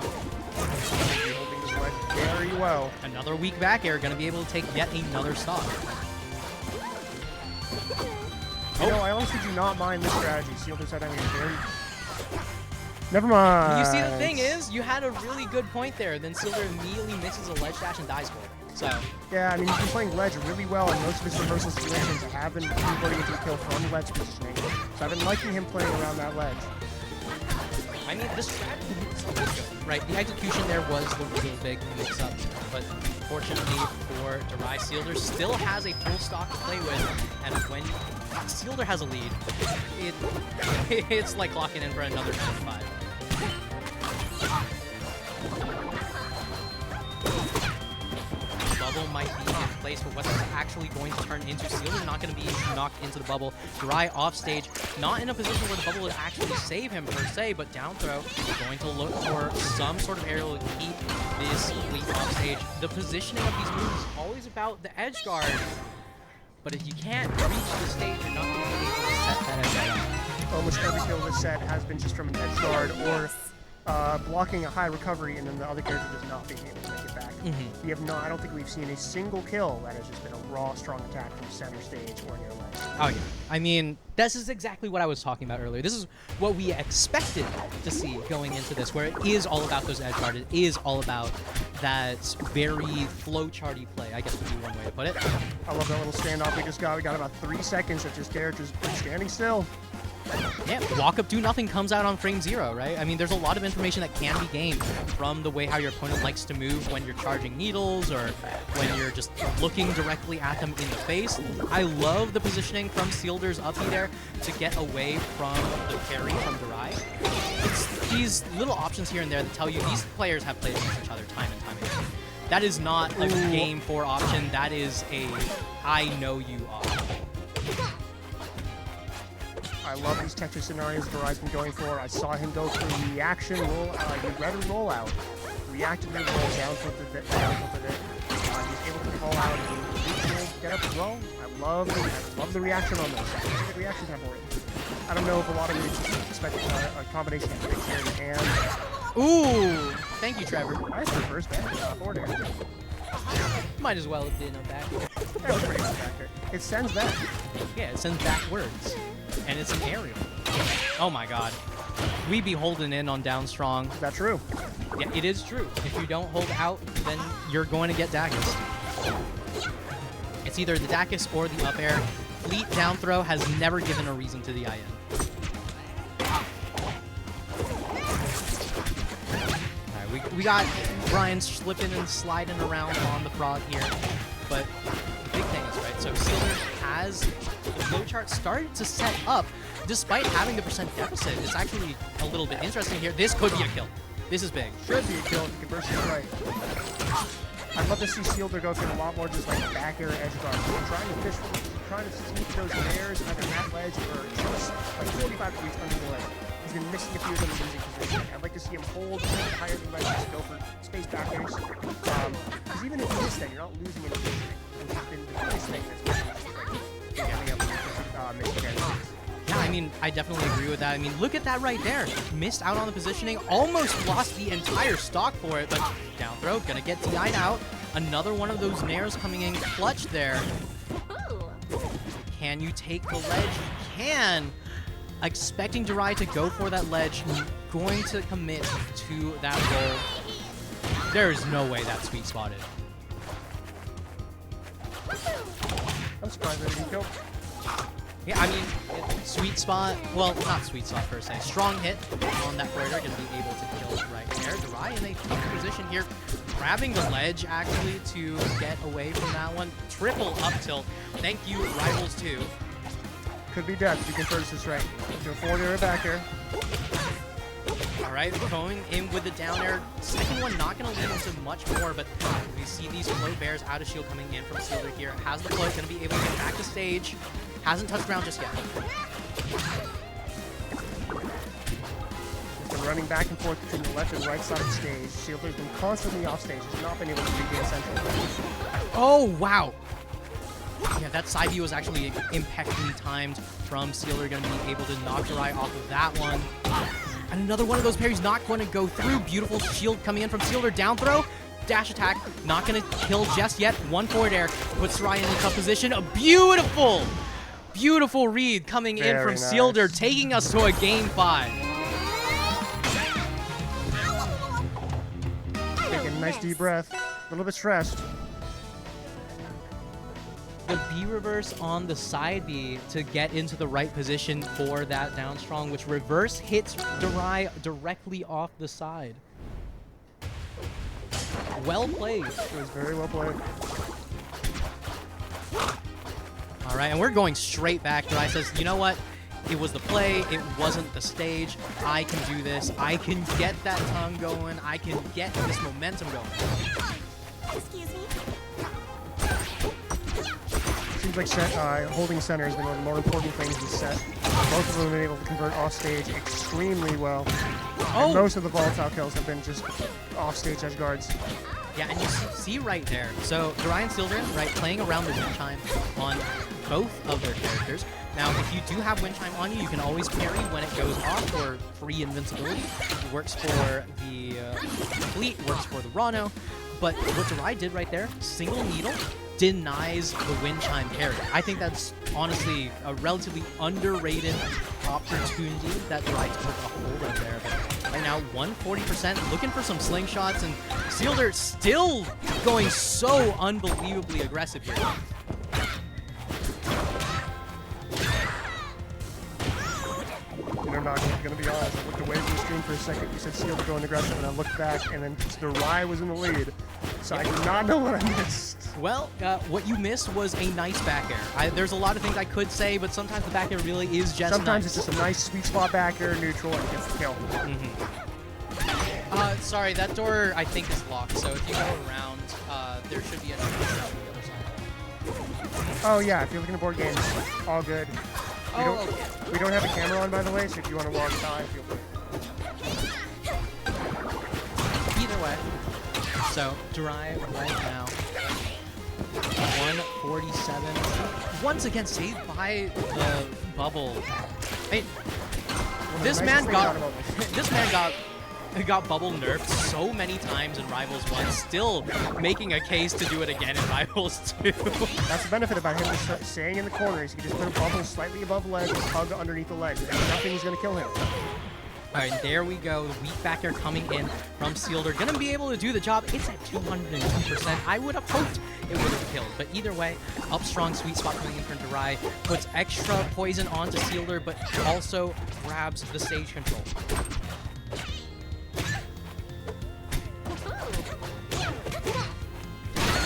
Holding his ledge very well. Another weak back air, gonna be able to take yet another stock. You know, I honestly do not mind this strategy. Sealder said having a very... Never mind. You see, the thing is, you had a really good point there. Then Sealder immediately mixes a ledge dash and dies for it. So. Yeah, I mean, he's been playing ledge really well in most of his reversal situations. I have been converting into a kill from ledge positioning. So I've been liking him playing around that ledge. I mean, the strategy is good, right? The execution there was the really big mix-up. But fortunately for Durai, Sealder still has a full stock to play with. And when Sealder has a lead, it's like clocking in for another 95. Bubble might be in place for what that's actually going to turn into. Sealder not going to be knocked into the bubble. Durai off stage, not in a position where the bubble would actually save him per se, but down throw, going to look for some sort of aerial to keep this fleet off stage. The positioning of these moves is always about the edge guard, but if you can't reach the stage, you're not going to be able to set that edge guard up. Almost every kill this set has been just from an edge guard or blocking a high recovery, and then the other character does not being able to make it back. We have not. I don't think we've seen a single kill that has just been a raw, strong attack from center stage or near ledge. Oh yeah. I mean, this is exactly what I was talking about earlier. This is what we expected to see going into this, where it is all about those edge guards. It is all about that very flowcharty play, I guess would be one way to put it. I love that little standoff we just got. We got about 3 seconds of just characters standing still. Yeah, walk up, do nothing comes out on frame 0, right? I mean, there's a lot of information that can be gained from the way how your opponent likes to move when you're charging needles or when you're just looking directly at them in the face. I love the positioning from Sealder's up B there to get away from the parry from Durai. It's these little options here and there that tell you these players have played against each other time and time again. That is not a game 4 option. That is a I know you are. I love these Tetris scenarios Durai's been going for. I saw him go through reaction, rollout, reactively roll down tilt a bit. He's able to call out a neutral get up as well. I love the reaction on those. The reaction time for it. I don't know if a lot of you expect a combination of quick here and Ooh! Thank you, Trevor. nice reverse back forward air. Might as well have been a back. That was pretty good back there. It sends back. Yeah, it sends backwards. And it's an aerial. Oh my god. We be holding in on down strong. Is that true? Yeah, it is true. If you don't hold out, then you're going to get Dacus. It's either the Dacus or the up air. Fleet down throw has never given a reason to the IN. Alright, we got Brian slipping and sliding around on the frog here. But the big thing is, right, so Sealer has the flowchart started to set up despite having the percent deficit. It's actually a little bit interesting here. This could be a kill. This is big. Should be a kill if you convert it right. I'd love to see Sealder go through a lot more just like back air edge guard. Trying to fish, trying to sneak those layers either that ledge or just like 45 degrees under the ledge. He's been missing a few of them in losing position. I'd like to see him hold higher than ledge, just go for space back airs. Because even if you miss that, you're not losing any positioning, which has been the biggest thing that's been getting up missed chances. Yeah, I mean, I definitely agree with that. I mean, look at that right there. Missed out on the positioning, almost lost the entire stock for it, but down throw, gonna get DI'd out. Another one of those nairs coming in clutch there. Can you take the ledge? You can. Expecting Durai to go for that ledge, going to commit to that roll. There is no way that's sweet spotted. I'm surprised that he killed. Yeah, I mean, sweet spot, well, not sweet spot per se. Strong hit on that Broider, going to be able to kill right there. Durai in a tough position here, grabbing the ledge actually to get away from that one. Triple up tilt. Thank you, Rivals 2. Could be death if you converts this right. Do a forward air, back air. All right, going in with the down air. Second one not going to lead into much more, but we see these float bears out of shield coming in from Sealer here. Has the float, going to be able to get back to stage. Hasn't touched ground just yet. He's been running back and forth between the left and right side of the stage. Sealer's been constantly off stage. He's not been able to regain central. Oh, wow. Yeah, that side view was actually impeccably timed from Sealer. Going to be able to knock Durai off of that one. And another one of those parries not going to go through. Beautiful shield coming in from Sealer. Down throw. Dash attack. Not going to kill just yet. One forward air. Puts Durai in a tough position. A beautiful, beautiful read coming in from nice. Sealer, taking us to a game 5. Taking a nice deep breath. A little bit stressed. The B reverse on the side B to get into the right position for that down strong, which reverse hits Durai directly off the side. Well played. It was very well played. All right, and we're going straight back. Durai says, you know what? It was the play. It wasn't the stage. I can do this. I can get that tongue going. I can get this momentum going. Excuse me. Seems like holding center has been one of the more important things this set. Both of them have been able to convert off stage extremely well. And most of the volatile kills have been just off stage edge guards. Yeah, and you see right there. So Durai and Sealer, right, playing around the wind chime on both of their characters. Now, if you do have wind chime on you, you can always parry when it goes off for free invincibility. It works for the Fleet, works for the Rano. But what Durai did right there, single needle, denies the wind chime parry. I think that's honestly a relatively underrated opportunity that Durai took a hold of there. But right now, 140%, looking for some slingshots, and Sealer still going so unbelievably aggressive here. And I'm not going to be honest. I looked away from the screen for a second. You said Sealder going aggressive, and I looked back, and then Durai was in the lead. So I did not know what I missed. Well, what you missed was a nice back air. There's a lot of things I could say, but sometimes the back air really is just Sometimes nice. it's just a nice sweet spot back air, neutral, and gets the kill. Sorry, that door I think is locked, so if you go around, there should be a neutral shot on the other side. Oh yeah, if you're looking at board games, all good. We don't have a camera on, by the way, so if you want to walk by, feel free. Either way. So, Durai right now. 147. Once again, saved by the bubble. Hey, this man got bubble nerfed so many times in Rivals 1, still making a case to do it again in Rivals 2. That's the benefit about him just staying in the corners. He can just put a bubble slightly above the ledge and hug underneath the ledge, and nothing's going to kill him. All right, there we go. The weak back air coming in from Sealder. Gonna be able to do the job. It's at 202%. I would have hoped it would have killed. But either way, up strong, sweet spot coming in from Durai. Puts extra poison onto Sealder, but also grabs the stage control.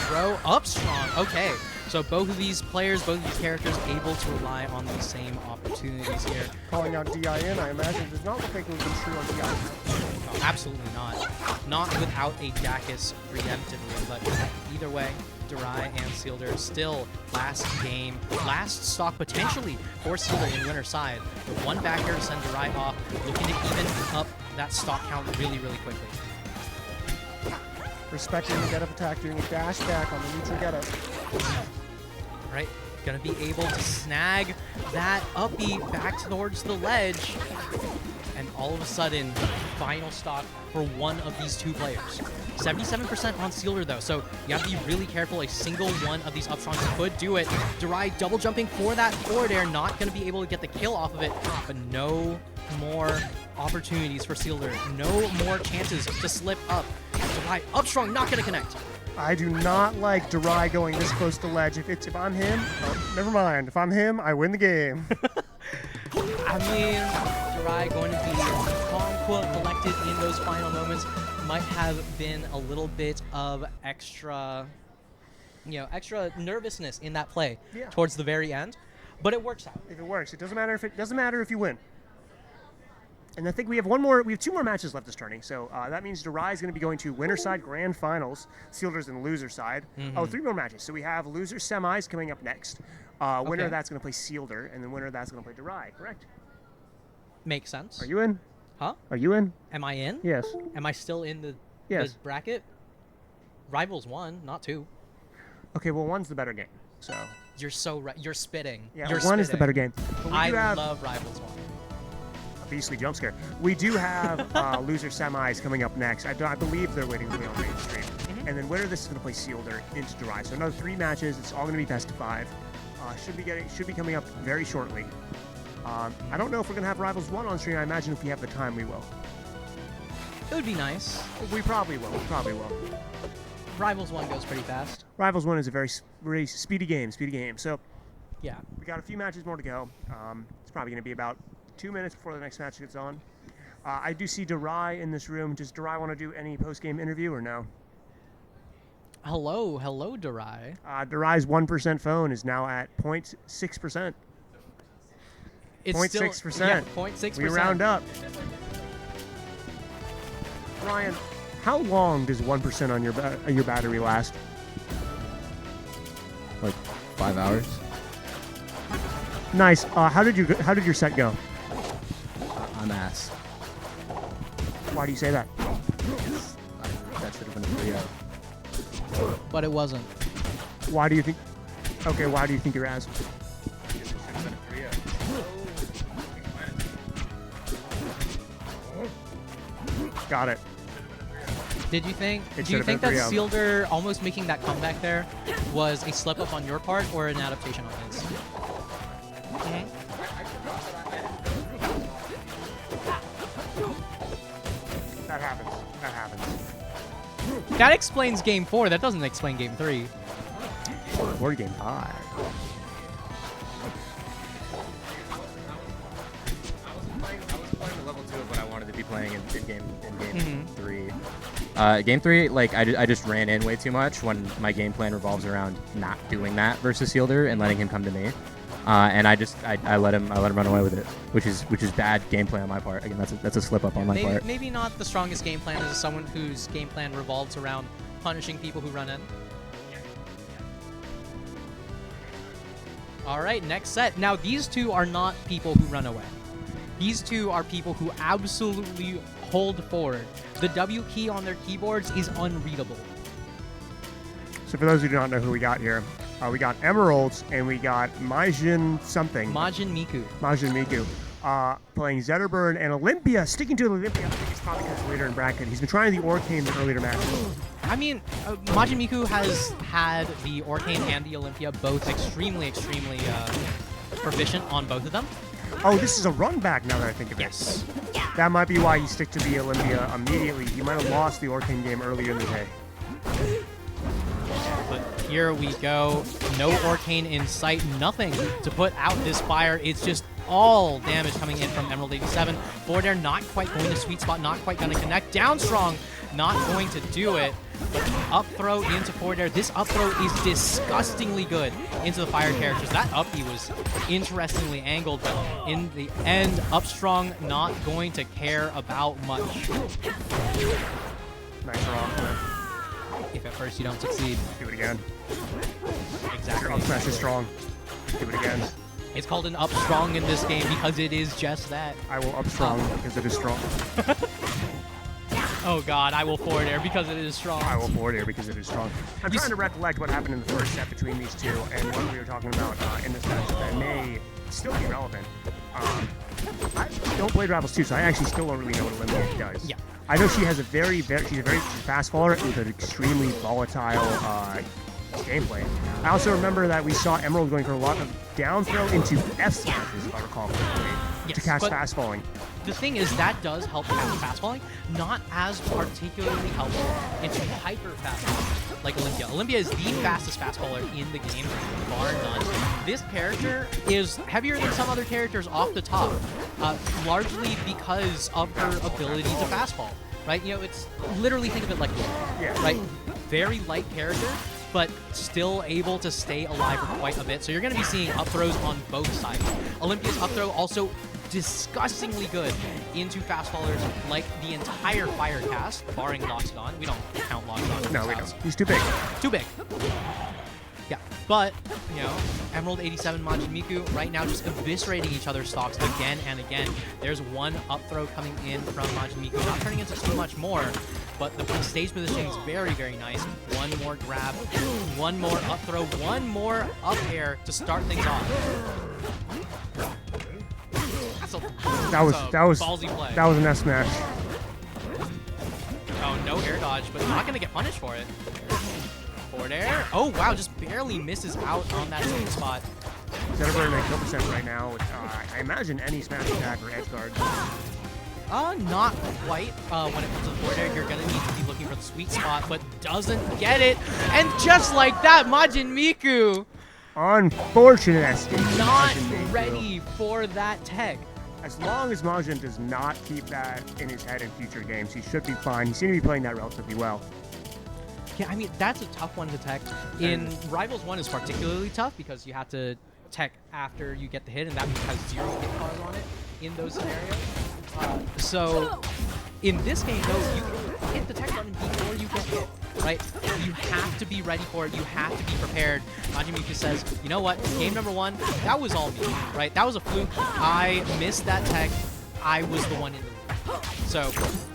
Throw up strong. Okay. So both of these players, both of these characters able to rely on the same opportunities here. Calling out DIN, I imagine, does not look like it would have been true on DIN. No, absolutely not. Not without a Dacus preemptively, but either way, Durai and Sealder still last game, last stock potentially for Sealder in winner's side. With one back air to send Durai off, looking to even up that stock count really, really quickly. Respecting the get-up attack, doing a dash back on the neutral get-up. Right, gonna be able to snag that uppy back towards the ledge. And all of a sudden, final stock for one of these two players. 77% on Sealder though, so you have to be really careful. A single one of these upstrongs could do it. Durai double jumping for that forward air, not gonna be able to get the kill off of it, but no more opportunities for Sealder. No more chances to slip up. Durai up strong, not gonna connect. I do not like Durai going this close to ledge. If I'm him, oh, never mind. If I'm him, I win the game. I mean, Durai going to be calm, cool, and collected in those final moments. Might have been a little bit of extra, extra nervousness in that play towards the very end, but it works out. If it works, it doesn't matter if you win. And I think we have two more matches left this tourney. So that means Durai is going to be going to winner side grand finals, Sealder's in loser side. Oh, 3 more matches. So we have loser semis coming up next. Winner of that's going to play Sealder, and then winner of that's going to play Durai, correct? Makes sense. Are you in? Huh? Are you in? Am I in? Yes. Am I still in the bracket? Rivals 1, not 2. Okay, well, 1's the better game. So you're so right. You're spitting. Yeah, you're 1 spitting. is the better game. I love Rivals 1. Beastly jump scare. We do have loser semis coming up next. I believe they're waiting for me on main stream. And then winner this is going to play Sealder into Durai. So another 3 matches. It's all going to be best of 5. Should be coming up very shortly. I don't know if we're going to have Rivals 1 on stream. I imagine if we have the time, we will. It would be nice. We probably will. Rivals 1 goes pretty fast. Rivals 1 is a very speedy game. So yeah, we got a few matches more to go. It's probably going to be about 2 minutes before the next match gets on. I do see Durai in this room. Does Durai want to do any post-game interview or no? Hello, Durai. Durai's 1% phone is now at 0.6%. It's 0.6%. Still, yeah, 0.6%. We round up. Ryan, how long does 1% on your battery last? Like 5 hours. Nice. How did your set go? I'm ass. Why do you say that? That should have been a 3-0. But it wasn't. Why do you think? Okay, why do you think you're ass? Got it. Do you think that Sealder almost making that comeback there was a slip up on your part or an adaptation on his? That happens. That explains game 4. That doesn't explain game 3. Or game 5. playing in game Mhm. 3. Game 3, like I just ran in way too much when my game plan revolves around not doing that versus Fielder and letting him come to me. And I let him run away with it, which is bad gameplay on my part. Again, that's a slip up on my part. Maybe not the strongest game plan as someone whose game plan revolves around punishing people who run in. All right, next set. Now, these two are not people who run away. These two are people who absolutely hold forward. The W key on their keyboards is unreadable. So for those who do not know who we got here, we got Emeralds and we got Majin something. Majin Miku. Majin Miku. Playing Zetterburn and Olympia, sticking to Olympia. I think it's probably because later in bracket. He's been trying the Orcane in the earlier matches. I mean, Majin Miku has had the Orcane and the Olympia both extremely proficient on both of them. Oh, this is a run back now that I think of it. Yes. That might be why he stick to the Olympia immediately. He might have lost the Orcane game earlier in the day. But here we go. No Orcane in sight. Nothing to put out this fire. It's just all damage coming in from Emerald 87. Forward air not quite going to sweet spot. Not quite going to connect. Down strong. Not going to do it. But up throw into forward air. This up throw is disgustingly good into the fire characters. That up B was interestingly angled, but in the end, up strong not going to care about much. Nice rock. If at first you don't succeed. Do it again. Exactly. Your up smash is strong. Do it again. It's called an up strong in this game because it is just that. I will up strong because it is strong. Oh god, I will forward air because it is strong. I will forward air because it is strong. I'm trying to recollect what happened in the first set between these two and what we were talking about in this match that may still be relevant. I don't play Rivals 2, so I actually still don't really know what Olympia does. Yeah. I know she has she's a very fast faller with an extremely volatile gameplay. I also remember that we saw Emerald going for a lot of down throw into F smashes, if I recall correctly, to catch fast falling. The thing is, that does help catch fast falling, not as particularly helpful into hyper fast falling like Olympia. Olympia is the fastest fast faller in the game, bar none. This character is heavier than some other characters off the top, largely because of her ability to fast fall. Right? You know, it's literally, think of it like this, right? Very light character, but still able to stay alive for quite a bit. So you're going to be seeing up throws on both sides. Olympia's up throw also disgustingly good into fast fallers like the entire fire cast, barring Loxodon. We don't count Loxodon. No, we don't. He's too big. Too big. Yeah, but, you know, Emerald 87, Majin Miku right now just eviscerating each other's stocks again and again. There's one up throw coming in from Majin Miku, not turning into too much more, but the stage positioning is very, very nice. One more grab, one more up throw, one more up air to start things off. That was ballsy play. That was an S smash. Oh, no air dodge, but not gonna get punished for it. Forward air. Oh wow, just barely misses out on that sweet spot. Zetterburn at kill percent right now. I imagine any smash attack or edge guard. Not quite. When it comes to the forward air, you're gonna need to be looking for the sweet spot, but doesn't get it. And just like that, Majin Miku. Unfortunate SD. Not ready for that tech. As long as Majin does not keep that in his head in future games, he should be fine. He seemed to be playing that relatively well. Yeah, I mean, that's a tough one to tech. In Rivals 1 is particularly tough because you have to tech after you get the hit, and that has 0 hit bars on it in those scenarios. So in this game, though, you can hit the tech button before you get hit, right? You have to be ready for it. You have to be prepared. Majin Miku says, you know what? Game number 1, that was all me, right? That was a fluke. I missed that tech. I was the one in the lead. So,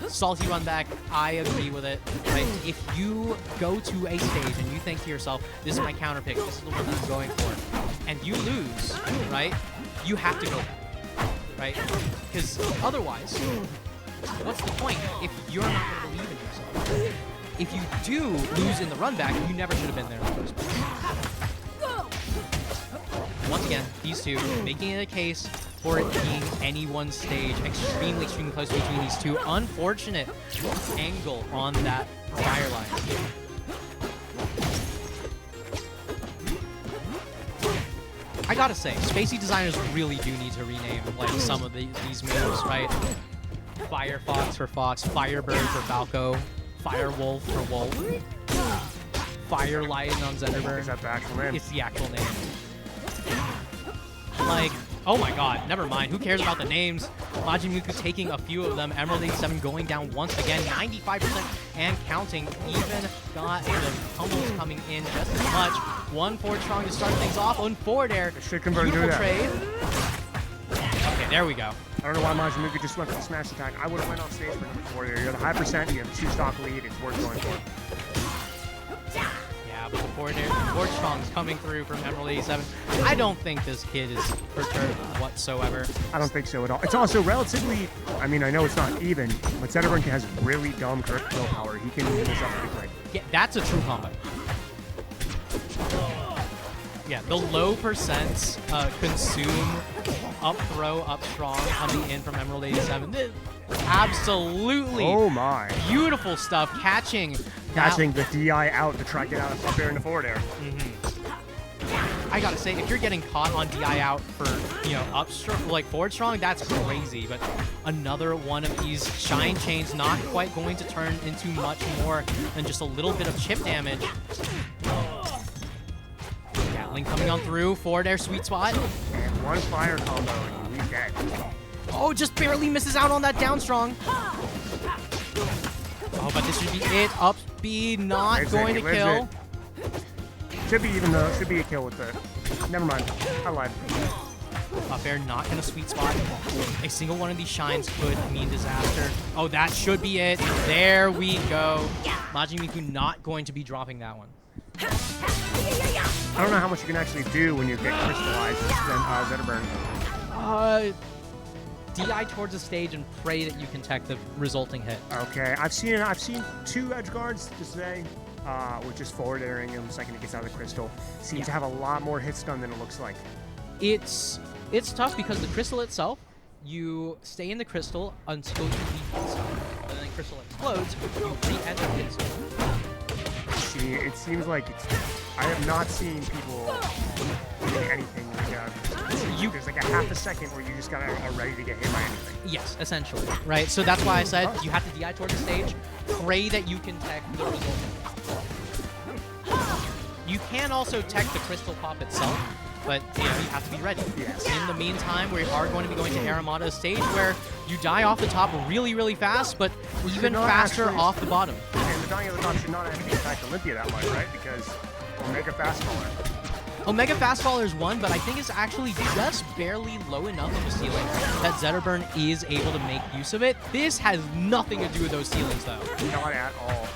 salty run back, I agree with it, right? If you go to a stage and you think to yourself, this is my counter pick, this is the one that I'm going for, and you lose, right? You have to go back, right? Because otherwise, what's the point if you're not going to believe in yourself? If you do lose in the run back, you never should have been there in the first place. Once again, these two making it a case for it being anyone's stage. Extremely close between these two. Unfortunate angle on that fire line. I gotta say, Spacey designers really do need to rename like some of these moves, right? Firefox for Fox, Firebird for Falco, Firewolf for Wolf, Firelight on Zenderberg. Is that the actual name? It's the actual name. Like, oh my god, never mind. Who cares about the names? Majimuku taking a few of them. Emerald 87 going down once again, 95% and counting. Even got the pummels coming in just as much. 1-4 strong to start things off on forward air. Should convert into that. Trade. Okay, there we go. I don't know why Majimuku just went for the smash attack. I would have went off stage for number 4 there. You're the high percent, you have a 2-stock lead, it's worth going for. Yeah, but forward strong's coming through from Emerald 87. I don't think this kid is perturbed whatsoever. I don't think so at all. It's also relatively, I mean, I know it's not even, but Zenderberg has really dumb kill power. He can do this up pretty quick. Yeah, that's a true combo. Yeah, the low percents consume up throw, up strong coming in from Emerald 87. Absolutely. Oh my. Beautiful stuff. Catching the DI out to try to get out of up air into forward air. I gotta say, if you're getting caught on DI out for, you know, up like forward strong, that's crazy. But another one of these shine chains not quite going to turn into much more than just a little bit of chip damage. Gatling coming on through, forward air sweet spot. And one fire combo and he's dead. Oh, just barely misses out on that down strong. Oh, but this should be it. Up B, not going to kill. Should be even though, should be a kill with the. Never mind, I lied. Up air not gonna sweet spot. A single one of these shines could mean disaster. Oh, that should be it. There we go. Majimuku not going to be dropping that one. I don't know how much you can actually do when you get crystallized than Zenderberg. DI towards the stage and pray that you can tech the resulting hit. Okay, I've seen 2 edge guards today, with just forward airing him the second he gets out of the crystal. Seems to have a lot more hit stun than it looks like. It's tough because the crystal itself, you stay in the crystal until you leave hit stun. And then the crystal explodes, you re-enter hit stun. See, it seems like I have not seen people do anything like there's like a half a second where you just are ready to get hit by anything. Yes, essentially, right? So that's why I said you have to DI towards the stage, pray that you can tech the result. You can also tech the crystal pop itself, but you have to be ready. Yes. In the meantime, we are going to be going to Aramata stage where you die off the top really, really fast, but even faster off the bottom. And the dying of the top should not actually impact Olympia that much, right? Because Omega Fast Faller. Omega Fast Faller is one, but I think it's actually just barely low enough of a ceiling that Zetterburn is able to make use of it. This has nothing to do with those ceilings, though. Not at all.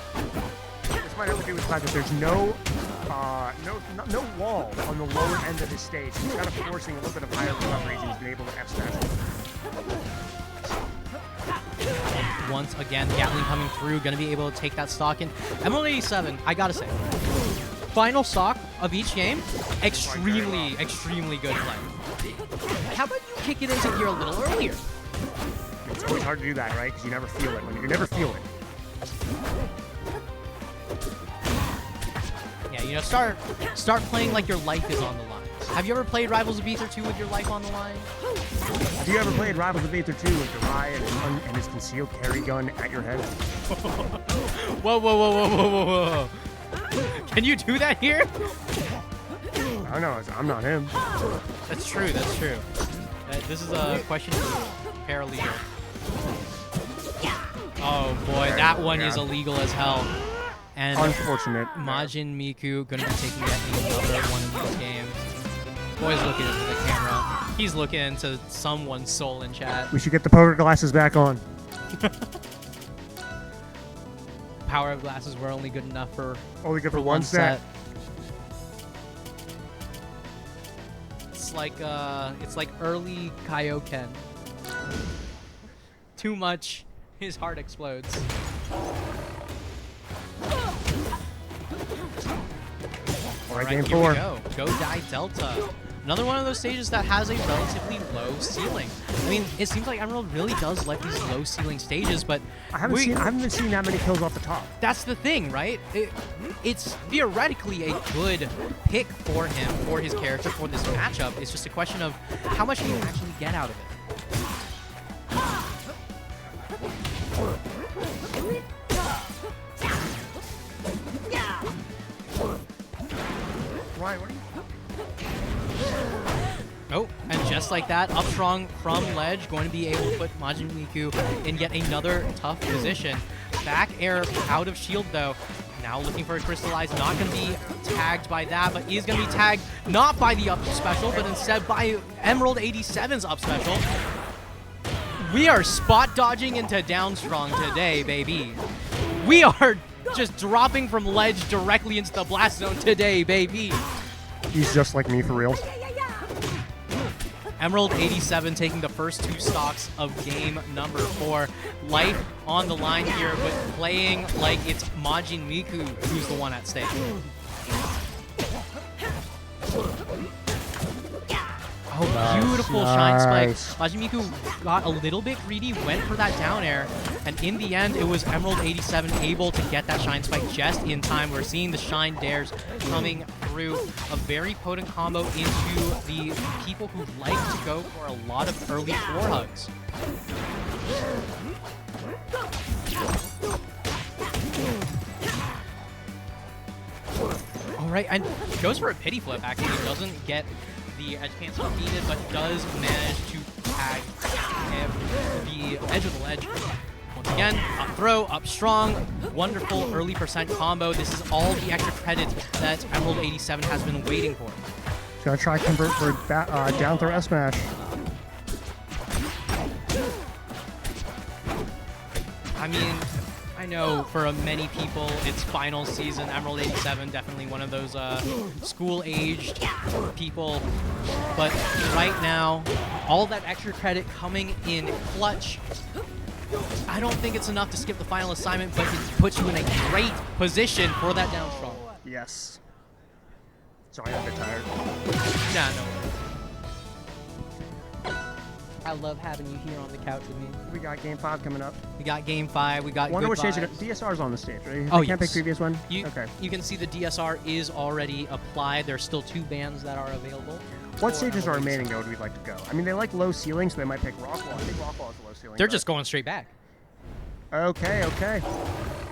This might have to do with the fact that there's no wall on the lower end of the stage. He's kind of forcing a little bit of higher recoveries, and he's been able to F-smash. Once again, Gatling coming through, going to be able to take that stock in. Emerald 87, I gotta say, final stock of each game, extremely, extremely good play. How about you kick it into gear a little earlier? It's always hard to do that, right? Because you never feel it. You never feel it. Yeah, you know, start playing like your life is on the line. Have you ever played Rivals of Aether 2 with your life on the line? Have you ever played Rivals of Aether 2 with Rai and his concealed carry gun at your head? Whoa, whoa, whoa, whoa, whoa, whoa, whoa. Can you do that here? I don't know. I'm not him. That's true. That's true. This is a question for paralegal. Oh boy, that one is illegal as hell. And unfortunate. Majin Miku gonna be taking yet another one of these games. Boy's looking into the camera. He's looking into someone's soul in chat. We should get the poker glasses back on. Power of glasses were only good enough for one set. It's like early Kaioken. Too much, his heart explodes. All right, game here 4. we go. Go Die Delta. Another one of those stages that has a relatively low ceiling. I mean, it seems like Emerald really does like these low ceiling stages, but I haven't seen that many kills off the top. That's the thing, right? It's theoretically a good pick for him, for his character, for this matchup. It's just a question of how much he can actually get out of it. Why? What are you? Oh, and just like that, up strong from ledge, going to be able to put Majin Miku in yet another tough position. Back air out of shield though. Now looking for a crystallize, not going to be tagged by that, but is going to be tagged not by the up special, but instead by Emerald 87's up special. We are spot dodging into down strong today, baby. We are just dropping from ledge directly into the blast zone today, baby. He's just like me for real. Emerald 87 taking the first 2 stocks of game number 4. Life on the line here, but playing like it's Majin Miku who's the one at stake. Oh, beautiful shine spike. Majin Miku got a little bit greedy, went for that down air, and in the end, it was Emerald 87 able to get that shine spike just in time. We're seeing the shine dares coming through, a very potent combo into the people who like to go for a lot of early floor hugs. All right, and goes for a pity flip, actually. Doesn't get the edge cancel defeated, but does manage to tag the edge of the ledge. Once again, up throw, up strong, wonderful early percent combo. This is all the extra credit that Emerald 87 has been waiting for. Gonna try convert for down throw S smash. I mean, I know for many people it's final season. Emerald 87, definitely one of those school-aged people. But right now, all that extra credit coming in clutch. I don't think it's enough to skip the final assignment, but it puts you in a great position for that down strong. Yes. Sorry, I'm a bit tired. Nah, no worries. I love having you here on the couch with me. We got game 5 coming up. We got game 5. We got Wonder good what stage vibes. DSR's on the stage, right? Oh, I can't yes. pick previous one? Okay. You can see the DSR is already applied. There's still 2 bands that are available. What stages are remaining, though, would we like to go? I mean, they like low ceilings, so they might pick Rockwall. I think Rockwall is a low ceiling. They're just going straight back. Okay, okay.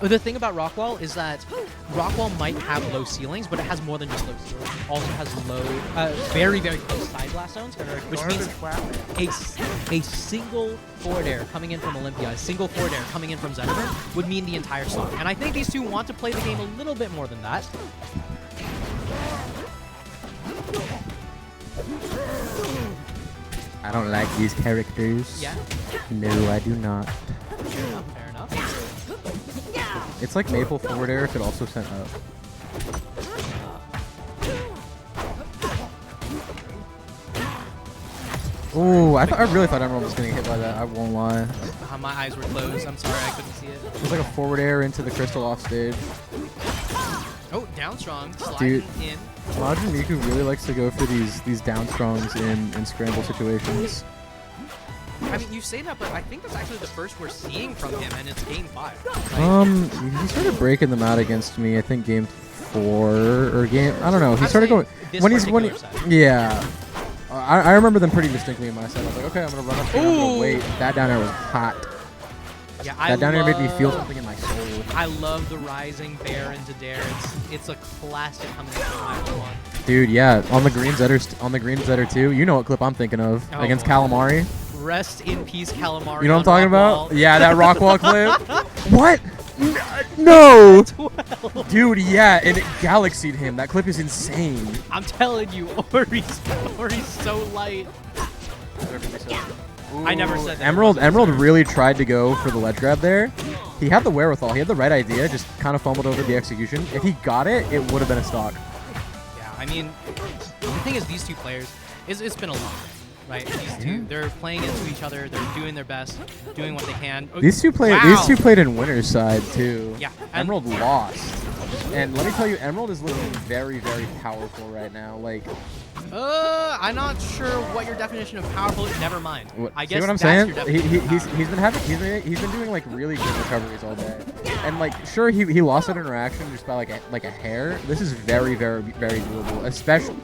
The thing about Rockwall is that Rockwall might have low ceilings, but it has more than just low ceilings. It also has low, very, very close side blast zones, which means a single forward air coming in from Olympia, a single forward air coming in from Zenither would mean the entire stock. And I think these two want to play the game a little bit more than that. I don't like these characters. Yeah? No, I do not. Fair enough, fair enough. It's like Maple forward air if it also sent up. Oh, I really thought Emerald was gonna get hit by that. I won't lie. My eyes were closed. I'm sorry, I couldn't see it. It was like a forward air into the crystal off stage. Oh, down strong, sliding Dude, in. Majin Miku really likes to go for these down strongs in scramble situations. I mean, you say that, but I think that's actually the first we're seeing from him, and it's game 5. Right? He started breaking them out against me. I think game 4 or game. I don't know. He started going yeah. I remember them pretty distinctly in my set. I was like, okay, I'm gonna run up here. I'm gonna wait. That down air was hot. Yeah, that down air made me feel something in my soul. I love the rising bear into dare. It's a classic coming from my one. Dude, yeah, on the green Zetter too. You know what clip I'm thinking of against Calamari. Rest in peace, Calamari. You know what I'm talking about? Yeah, that Rockwall clip. What? No! Dude, yeah, and it galaxied him. That clip is insane. I'm telling you, Ori's so light. I never said that. Emerald really tried to go for the ledge grab there. He had the wherewithal. He had the right idea, just kind of fumbled over the execution. If he got it, it would have been a stock. Yeah, I mean, the thing is, these two players, it's been a long day. Right, these two, they're playing into each other. They're doing their best, doing what they can. These two played in winner's side too. Yeah, Emerald lost, and let me tell you, Emerald is looking very, very powerful right now. Like, I'm not sure what your definition of powerful is. Never mind. I guess see what I'm that's saying? He's been doing like really good recoveries all day, and like sure he lost an interaction just by like a hair. This is very, very, very doable. Especially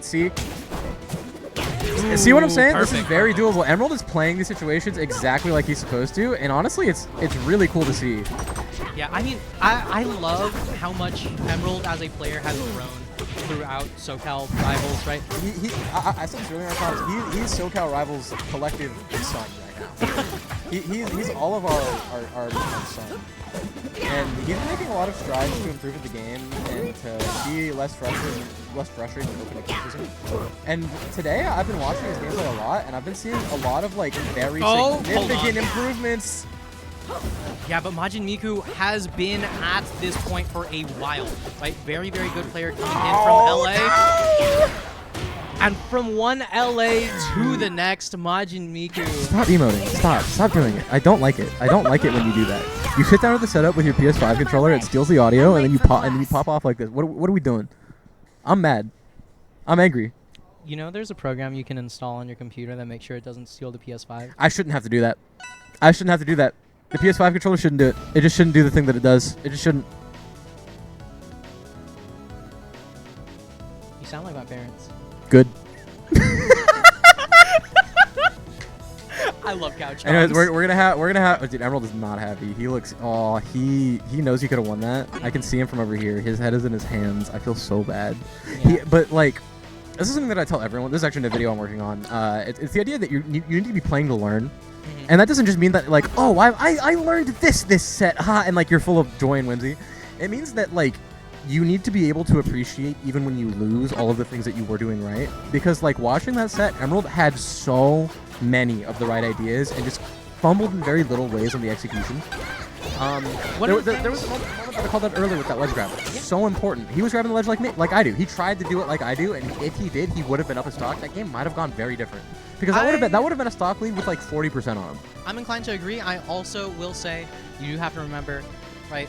See what I'm saying? This is perfect. very doable. Emerald is playing these situations exactly like he's supposed to, and honestly, it's really cool to see. Yeah, I mean, I love how much Emerald as a player has grown throughout SoCal Rivals, right? I said this earlier in our comments. He's SoCal Rivals collective son right now. He's all of our son. And he's making a lot of strides to improve the game and to be less frustrating with open criticism. And today I've been watching his gameplay a lot, and I've been seeing a lot of like very significant improvements. Yeah, but Majin Miku has been at this point for a while, right? Very, very good player coming in from LA. No! And from one LA to the next, Majin Miku. Stop emoting. Stop doing it. I don't like it. I don't like it when you do that. You sit down with the setup with your PS5 controller, it steals the audio, and then you pop off like this. What are we doing? I'm mad. I'm angry. You know, there's a program you can install on your computer that makes sure it doesn't steal the PS5. I shouldn't have to do that. I shouldn't have to do that. The PS5 controller shouldn't do it. It just shouldn't do the thing that it does. It just shouldn't. You sound like my parents. Good. I love couch. Anyways, we're gonna have. Oh, dude, Emerald is not happy. He looks. Oh, he knows he could have won that. I can see him from over here. His head is in his hands. I feel so bad. Yeah. But like, this is something that I tell everyone. This is actually a video I'm working on. It's the idea that you need to be playing to learn. And that doesn't just mean that like, oh, I learned this set, and like you're full of joy and whimsy. It means that like you need to be able to appreciate even when you lose all of the things that you were doing right. Because like watching that set, Emerald had so many of the right ideas and just fumbled in very little ways on the execution. There was a moment that I called out earlier with that ledge grab. So important. He was grabbing the ledge like I do. He tried to do it like I do, and if he did, he would have been up a stock. That game might have gone very different. Because that would have been a stock lead with like 40% on him. I'm inclined to agree. I also will say you do have to remember, right?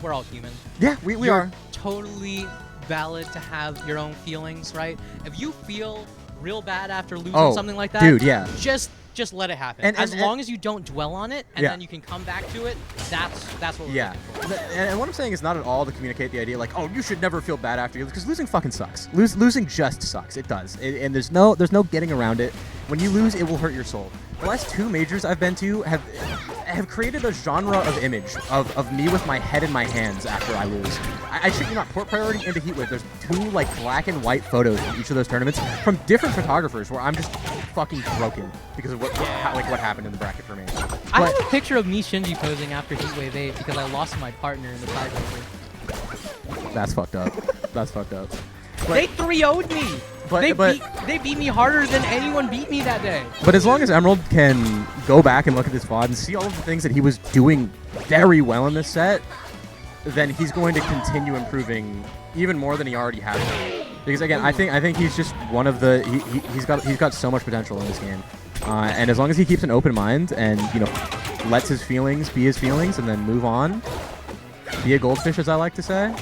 We're all human. Yeah, we are. Totally valid to have your own feelings, right? If you feel real bad after losing something like that, dude, yeah. Just let it happen. And as long as you don't dwell on it, and then you can come back to it, that's what we're looking for. And what I'm saying is not at all to communicate the idea like, oh, you should never feel bad after you lose, because losing fucking sucks. Losing just sucks. It does. And there's no getting around it. When you lose, it will hurt your soul. The last two majors I've been to have created a genre of image of me with my head in my hands after I lose. I shit you not, Port Priority into Heatwave, there's two like black and white photos from each of those tournaments from different photographers where I'm just fucking broken because of what happened in the bracket for me. I have a picture of me Shinji posing after Heatwave 8 because I lost my partner in the tiebreaker. That's fucked up. That's fucked up. They 3-0'd me. They beat me harder than anyone beat me that day. But as long as Emerald can go back and look at this VOD and see all of the things that he was doing very well in this set, then he's going to continue improving even more than he already has. Because again, I think he's just one of the he's got so much potential in this game. And as long as he keeps an open mind and lets his feelings be his feelings and then move on, be a goldfish, as I like to say,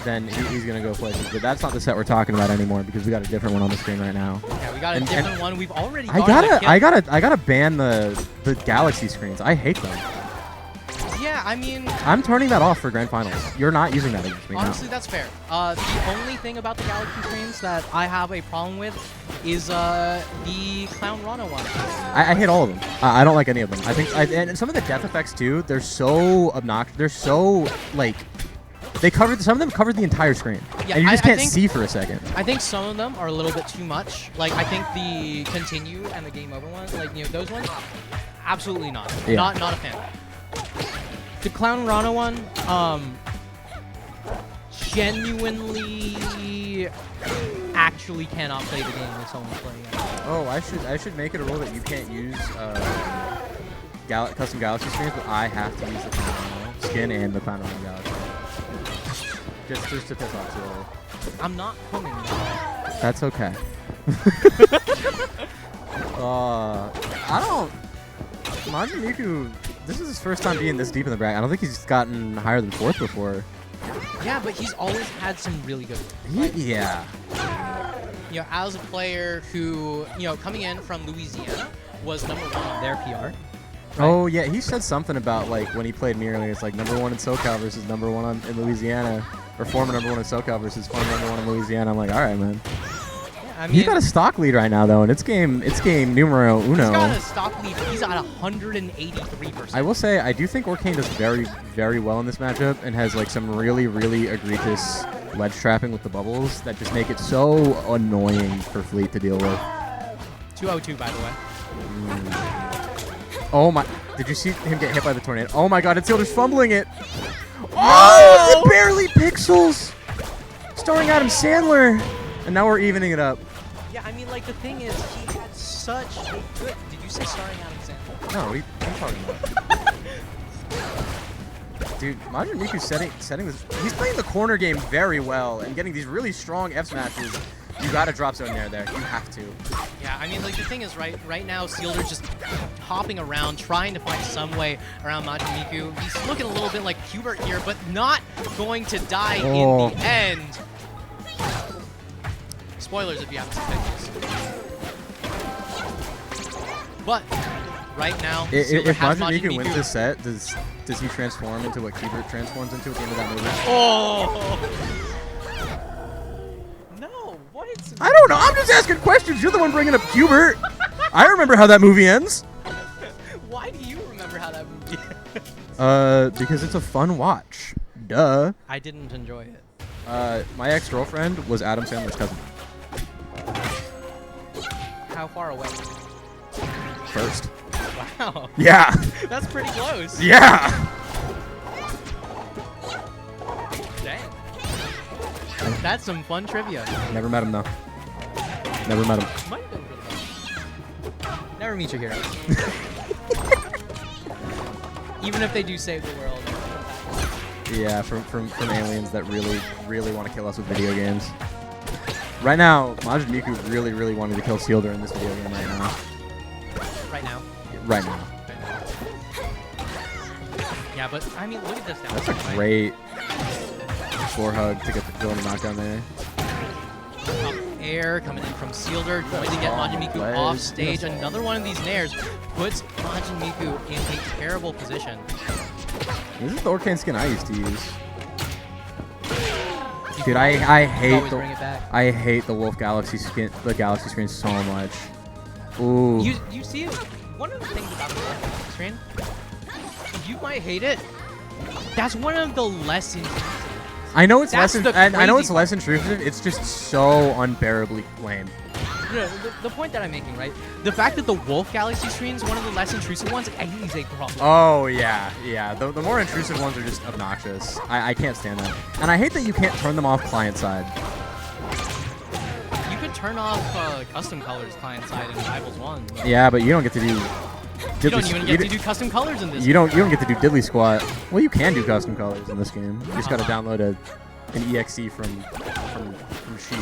then he's going to go places. But that's not the set we're talking about anymore because we got a different one on the screen right now. Yeah, we got a different one. We've already I gotta ban the Galaxy screens. I hate them. Yeah, I mean, I'm turning that off for Grand Finals. You're not using that against me honestly, now. that's fair. The only thing about the Galaxy screens that I have a problem with is the Clown Rana one. I hate all of them. I don't like any of them. I think and some of the death effects too. They're so obnoxious. They're so like some of them covered the entire screen, yeah, and you just can't see for a second. I think some of them are a little bit too much. Like I think the continue and the game over ones, like those ones, absolutely not. Yeah. Not a fan. The Clown Rana one, genuinely actually cannot play the game if someone's playing it. Oh, I should make it a rule that you can't use custom Galaxy screens, but I have to use the Clown Rana skin and the Clown Rana Galaxy. Just to piss off Zero. I'm not coming. That's okay. I don't. Majin Miku, this is his first time being this deep in the bracket. I don't think he's gotten higher than 4th before. Yeah, but he's always had some really good. Yeah. As a player who, coming in from Louisiana, was #1 on their PR. Right? Oh yeah, he said something about like when he played me earlier. It's like #1 in SoCal versus #1 in Louisiana, or former #1 in SoCal versus former #1 in Louisiana. I'm like, all right, man. Yeah, I mean, He's got a stock lead right now, though, and it's game numero uno. He's got a stock lead. He's at 183%. I will say, I do think Orcane does very, very well in this matchup and has like some really, really egregious ledge trapping with the bubbles that just make it so annoying for Fleet to deal with. 202, by the way. Oh my! Did you see him get hit by the tornado? Oh my God! It's Hilder's fumbling it. Oh! It barely pixels. Starring Adam Sandler, and now we're evening it up. Yeah, I mean, like, the thing is, he had such a good... Did you say starring Adam Sandler? No, what are you talking about? Dude, Majin Miku's setting this... He's playing the corner game very well and getting these really strong F smashes. You gotta drop zone there. You have to. Yeah, I mean, like, the thing is, right now, Sealder's just hopping around, trying to find some way around Majin Miku. He's looking a little bit like Hubert here, but not going to die in the end. Spoilers if you haven't seen this. But right now, if has Majin Miku wins Miku. this set, does he transform into what Hubert transforms into at the end of that movie? Oh! No, what is... I don't know. I'm just asking questions. You're the one bringing up Hubert. I remember how that movie ends. Why do you remember how that movie ends? Because it's a fun watch. Duh. I didn't enjoy it. My ex-girlfriend was Adam Sandler's cousin. How far away? First. Wow. Yeah. That's pretty close. Yeah. Dang. That's some fun trivia. Never met him though. Never met him. Might have been really fun. Never meet your hero. Even if they do save the world. Yeah, from aliens that really want to kill us with video games. Right now, Majin Miku really wanted to kill Sealder in this video game right now. Right now? Right now. Yeah, but, I mean, look at this now. That's a great floor hug to get the villain knockdown there. Up air coming in from Sealder, going to get Majin Miku off stage. Another one of these nairs puts Majin Miku in a terrible position. This is the Orcane skin I used to use. Dude, I hate the Wolf Galaxy skin, the Galaxy screen so much. Ooh. You see, one of the things about the Galaxy screen, you might hate it. That's one of the less intrusive. I know it's That's I know it's less intrusive. It's just so unbearably lame. No, the point that I'm making, right? The fact that the Wolf Galaxy screen is one of the less intrusive ones is a problem. Oh, yeah. The more intrusive ones are just obnoxious. I can't stand them. And I hate that you can't turn them off client side. You could turn off custom colors client side in Rivals 1. Yeah, but you don't get to do... You don't even get to do custom colors in this You don't get to do diddly squat. Well, you can do custom colors in this game. You just gotta download an EXE from Shi.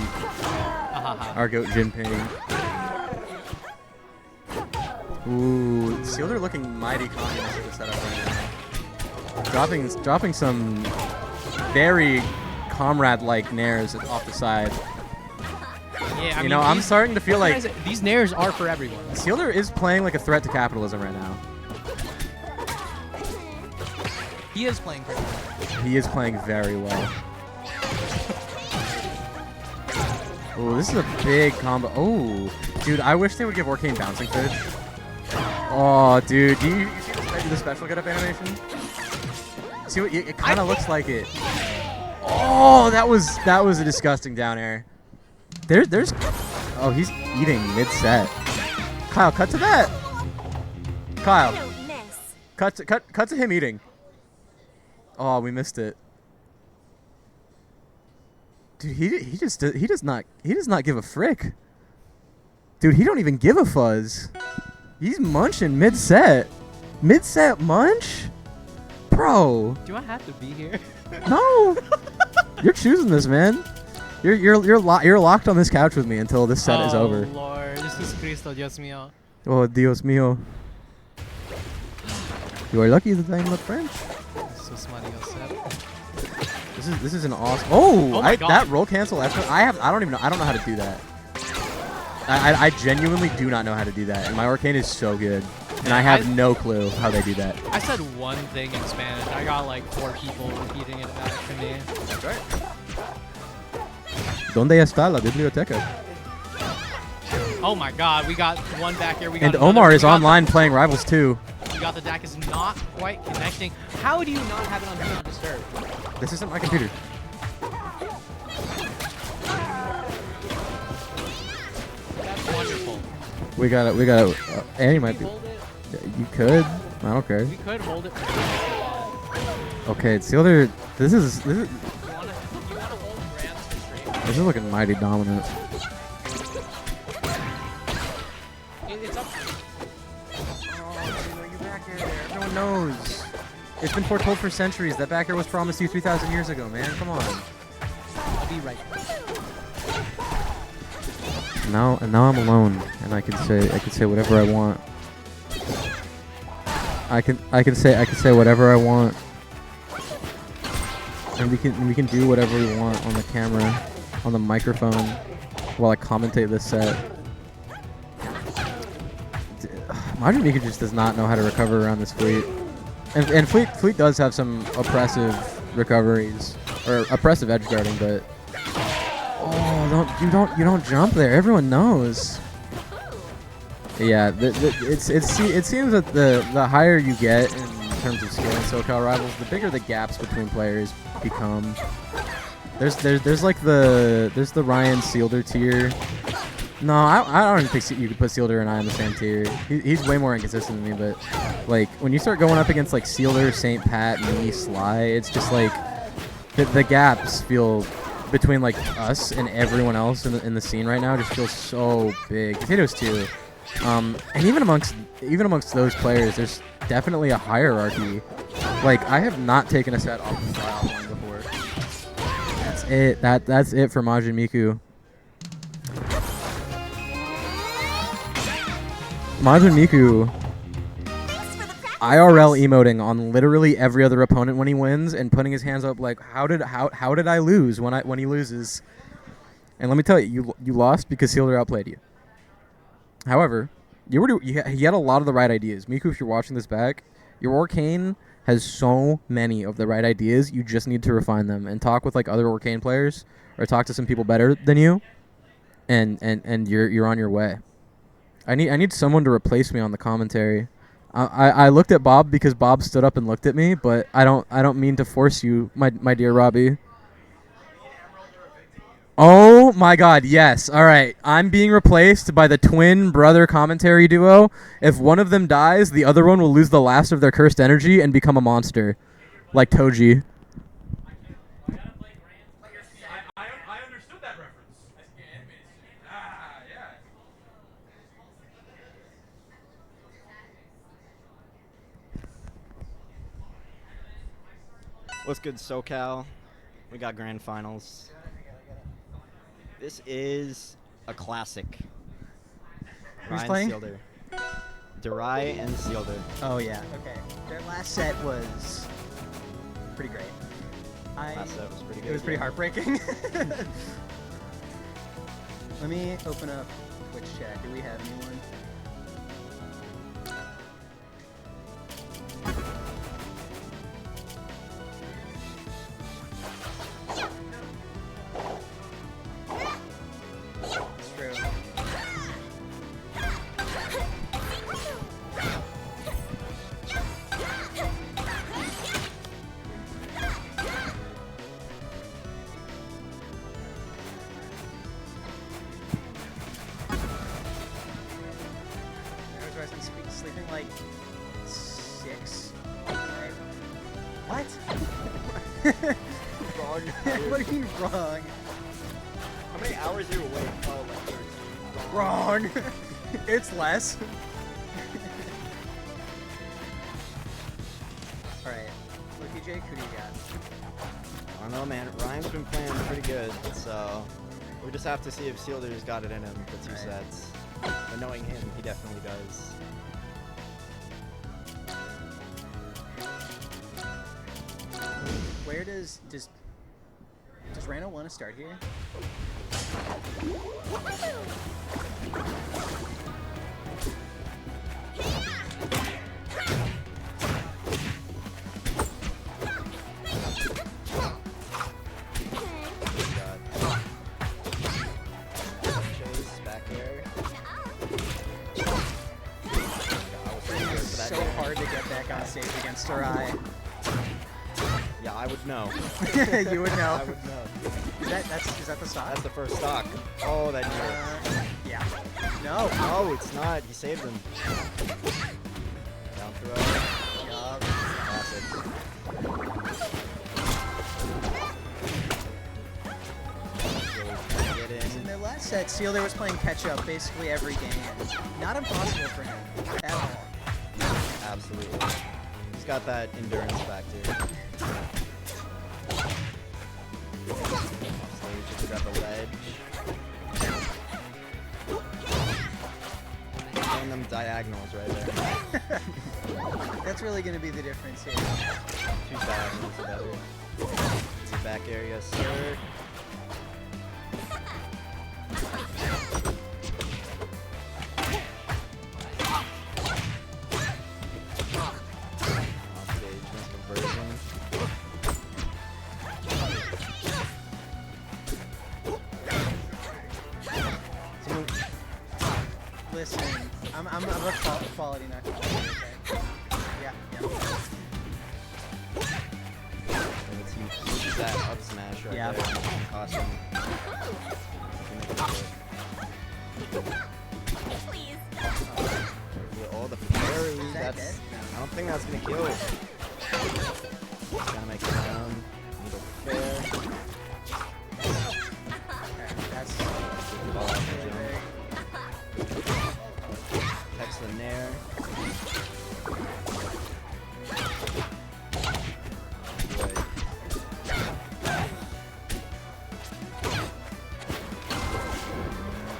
Our goat Jinping. Ooh, Sealder looking mighty communist with the setup right now. Dropping some very comrade-like nairs off the side. Yeah, I mean, I'm starting to feel like these nairs are for everyone. Sealder is playing like a threat to capitalism right now. He is playing pretty well. He is playing very well. Oh, this is a big combo. Oh, dude, I wish they would give Orcane bouncing fish. Oh, dude, do you see the special get up animation? See what it kind of looks like it. Oh, that was a disgusting down air. There's oh, he's eating mid-set. Kyle, cut to that. Kyle, cut to him eating. Oh, we missed it. Dude, he does not give a frick. Dude, he don't even give a fuzz. He's munching mid-set. Mid-set munch? Bro. Do I have to be here? No. You're choosing this, man. You're locked on this couch with me until this set is over. Oh Lord, Jesus Cristo, Dios mío. Oh, Dios mío. You are lucky that I'm not French. This is an awesome. Oh, my God. That roll cancel F. I don't know how to do that. I genuinely do not know how to do that, and my Orcane is so good, and I have no clue how they do that. I said one thing in Spanish. I got like 4 people repeating it back to me. That's right. ¿Dónde está la biblioteca? Oh my god, we got one back here. We got And another. Omar We is got online playing Rivals 2. We got the deck is not quite connecting. How do you not have it on Do Not Disturb? This isn't my computer. That's wonderful. We got it. Annie might be. Hold it. You could. I don't care. We could hold it. Okay, Sealder. This is You wanna hold Grams for straight? this is looking mighty dominant. It's up to you. Everyone knows. It's been foretold for centuries. That back air was promised you 3,000 years ago, man. Come on. I'll be right back. Now I'm alone, and I can say whatever I want. I can say whatever I want, and we can do whatever we want on the camera, on the microphone, while I commentate this set. Majin Miku just does not know how to recover around this fleet, and fleet does have some oppressive recoveries or oppressive edge guarding, but you don't jump there. Everyone knows. Yeah, it seems that the higher you get in terms of skill in SoCal Rivals, the bigger the gaps between players become. There's like the Ryan Sealder tier. No, I don't even think you could put Sealder and I on the same tier. He's way more inconsistent than me, but like when you start going up against like Sealder, St. Pat, me, Sly, it's just like the gaps feel between like us and everyone else in the scene right now just feels so big. Potatoes too. And even amongst those players, there's definitely a hierarchy. Like I have not taken a set off the fly offline before. That's it. That's it for Majin Miku. Majin Miku IRL emoting on literally every other opponent when he wins and putting his hands up like how did I lose when he loses? And let me tell you, you lost because Sealder outplayed you. However, he had a lot of the right ideas. Miku, if you're watching this back, your Arcane has so many of the right ideas. You just need to refine them and talk with like other Arcane players or talk to some people better than you, and you're on your way. I need someone to replace me on the commentary. I looked at Bob because Bob stood up and looked at me, but I don't mean to force you, my dear Robbie. Oh my god, yes. All right. I'm being replaced by the twin brother commentary duo. If one of them dies, the other one will lose the last of their cursed energy and become a monster. Like Toji. I understood that reference. Yeah. What's good, SoCal? We got grand finals. This is a classic. Who's Ryan playing? Sealder. Durai and Sealder. Oh yeah. Okay. Their last set was pretty great. Last set was pretty good. It was pretty yeah. heartbreaking. Let me open up Twitch chat. Do we have anyone? It's true. I've been sleeping like 6. Right? What? Wrong. What do you mean wrong? How many hours are you awake? Oh, like Wrong. It's less. Alright. Lucky Jake, who do you got? I don't know, man. Ryan's been playing pretty good, so we just have to see if Sealder's got it in him for 2 sets. But knowing him, he definitely does. Where does Rano want to start here? Chase, back air. back on stage against Sarai. Yeah, I would know. You would know. I would know. Is that the stock? That's the first stock. Oh, that yeah. No. Oh, it's not. He saved him. Down throw. Yup. Classic. In their last set, Sealder was playing catch-up basically every game. Not impossible for him at all. Absolutely. He's got that endurance factor. So you just got the ledge. Throwing them diagonals right there. That's really going to be the difference here. 2 diagonals better. It's a back area, sir. Listen, I'm a quality, not quantity, okay? Yeah. Let's use that up smash right there. Awesome. Please. All the parries. I don't think that's gonna kill. Just gotta make it down. Needle fair. That's Catch the nair.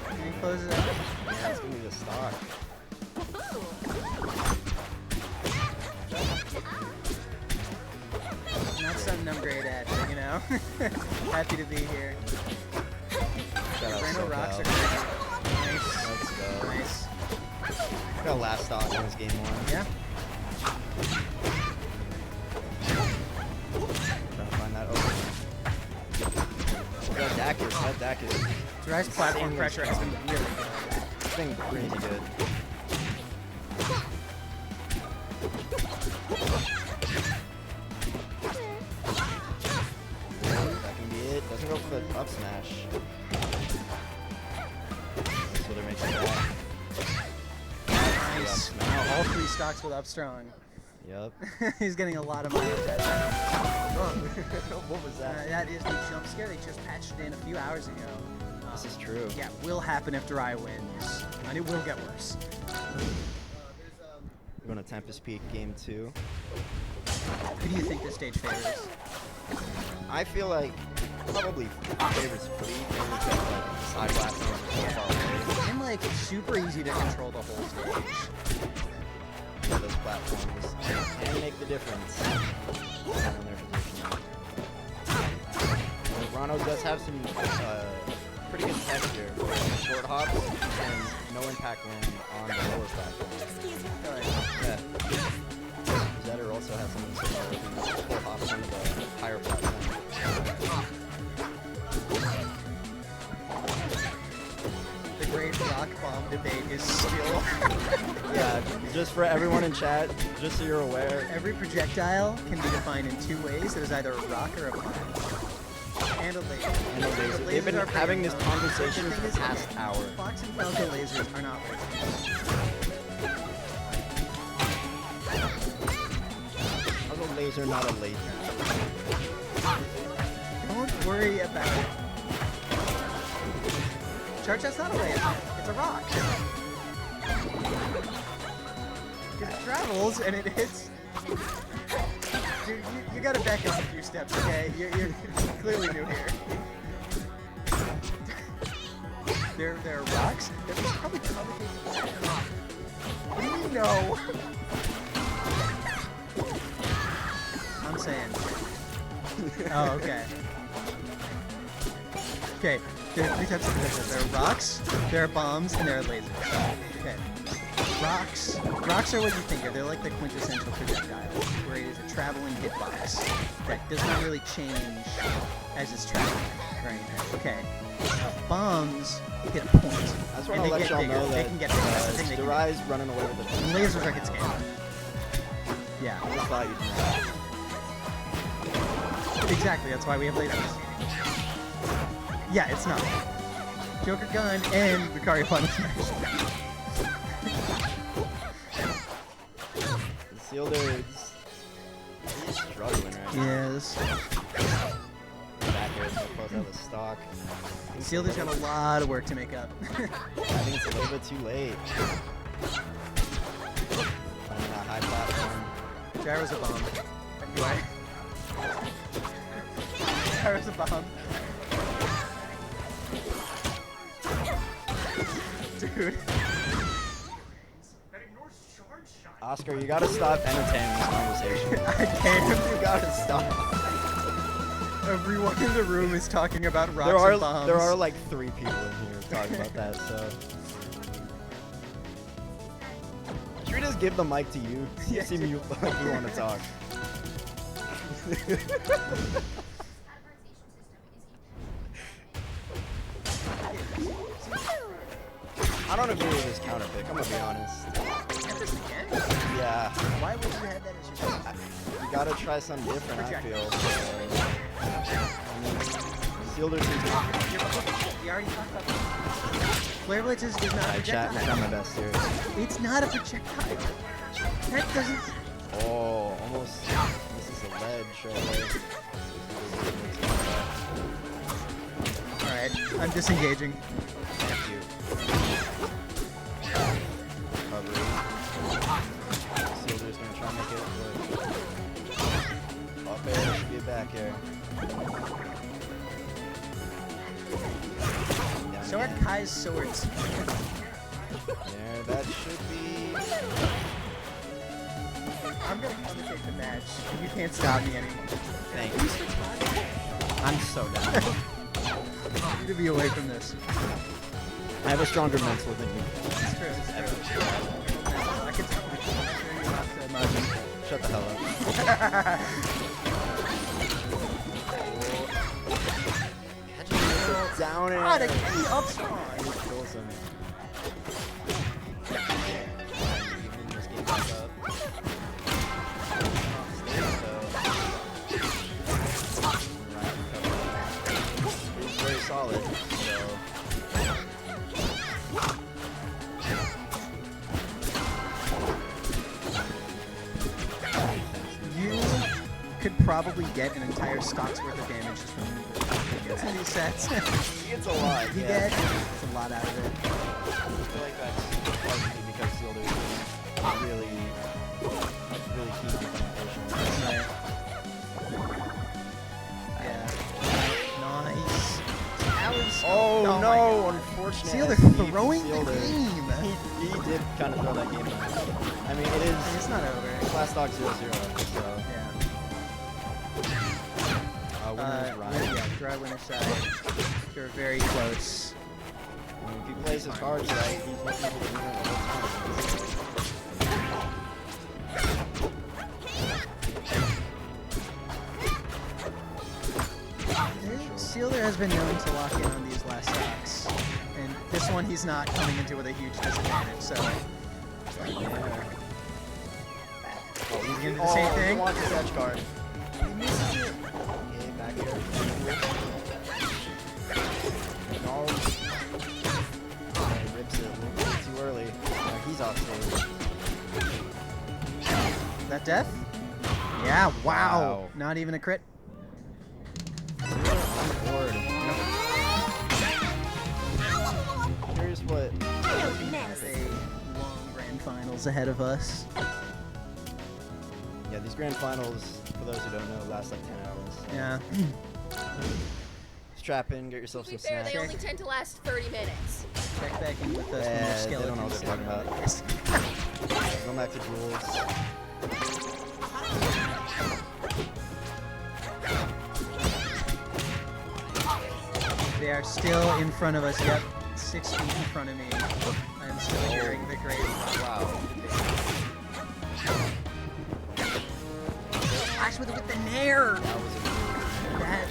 Can you close it out? Yeah, it's gonna be the stock. Not something I'm great at, but, you know. Happy to be here. Shout out Randall SoCal. rocks are great. Nice. Let's go. Nice. Got last stock in this game 1. Yeah. Trying to find that open. That Dacus. Dry's platform pressure has been really good. It's been crazy good. That can be it. Doesn't go for the up smash. That's what they're making back. Nice. Now all 3 stocks with up strong. Yep. He's getting a lot of mileage out of that. What was that? That is the jump scare. They just patched it in a few hours ago. This is true. Yeah, will happen if Dry wins. And it will get worse. We're going to Tempest Peak game 2. Who do you think this stage favors? I feel like probably favors Fleet. Side blasting so far away. And like, it's super easy to control the whole stage. Those platforms can make the difference. Depending on their position. Rano does have some pretty good texture. Short hops and no impact when on the lower platform. Excuse me. Yeah. Zetter also has something similar with full hops on the higher platform. The great rock bomb debate is still... Yeah, just for everyone in chat, just so you're aware. Every projectile can be defined in 2 ways. There's either a rock or a bomb. And a laser. And a laser. The They've been lasers are having this pretty conversation dumb. for the past hour. Fox and Falco lasers are not lasers. How's a laser not a laser? Don't worry about it. Charge, that's not a laser. It's a rock. It travels and it hits. Dude, you gotta back up a few steps, okay? You're clearly new here. There are rocks. There's probably complicated. What do you mean no? I'm saying. Oh, okay. Okay, there are 3 types of projectiles. There are rocks, there are bombs, and there are lasers. Okay. Rocks are what you think of. They're like the quintessential projectile, where it is a traveling hitbox that does not really change as it's traveling or anything. Okay. Bombs hit a point. I just want and to they let get y'all bigger. know They that can get bigger. That's the thing they can do. Durai's running away with the Lasers are hit scale. Yeah. I just thought you'd know. Exactly, that's why we have lasers. Yeah, it's not. Joker gun and Lucario final smash. Sealder's he's struggling right now. Yes. Back air so close out of stock. Sealder's got a lot of work to make up. I think it's a little bit too late. Finding that high platform. Gyro's a bomb. Right. Gyro's a bomb. Dude. Oscar, you gotta stop entertaining this conversation. I can't. You gotta stop. Everyone in the room is talking about rocks and bombs. There are like 3 people in here talking about that, so. Should we just give the mic to you? You seem like you want to talk. I don't agree with this counter pick, I'm gonna be honest. Yeah. Why would you have that as your You gotta try something different, I feel. Sealder seems We already talked about that. Flare Blitz is not a Alright, chat, projectile. I'm my best here. It's not a projectile. That doesn't... Oh, almost. This is a ledge right there. Alright, I'm disengaging. Thank you. Recovery. Sealder's gonna try and make it work. Up air, should be a back air. Down So are again. Kai's swords. There, that should be. I'm gonna commentate the match. You can't stop me anymore. Thank you. I'm so down. I need to be away from this. I have a stronger mental than you. It's true, it's true. I can tell you have to imagine. Shut the hell up. Down and Ah, the key up strong. kills him. He's very solid, so. You could probably get an entire stock's worth of damage just from in these sets. He gets a lot, You yeah. get a lot out of it. I feel like that's partially because Sealder is really keen on penetration. Right. Yeah. Nice. That was... Oh, my no, God. unfortunate. Sealder SB from throwing the Sealder. game. He did kind of throw that game out. I mean, it is. It's not over. Last stock 0-0, so. Yeah. Winner's Ryan. Yeah, dry winner side. They're very close. I mean, if he plays his cards right, he's looking for the winner the whole time. Sealder has been known to lock in on these last stocks. And this one he's not coming into with a huge disadvantage, so... Yeah. Oh, he's gonna do the same thing? He wants his edge card. He misses it. Okay, back here. No. He rips it a little bit too early. He's off stage. Is that death? Yeah, wow. Not even a crit. On board. Here's what. There's a long grand finals ahead of us. Yeah, these grand finals, for those who don't know, last like 10 hours. Yeah. Strap in, get yourself To be some fair, snacks. they only tend to last 30 minutes. Check back in with us Yeah, when they don't know what they're talking about. Going back to Jules. They are still in front of us. Yep, 6 feet in front of me. I'm still hearing the great. Wow. Flash with the nair. That was a That.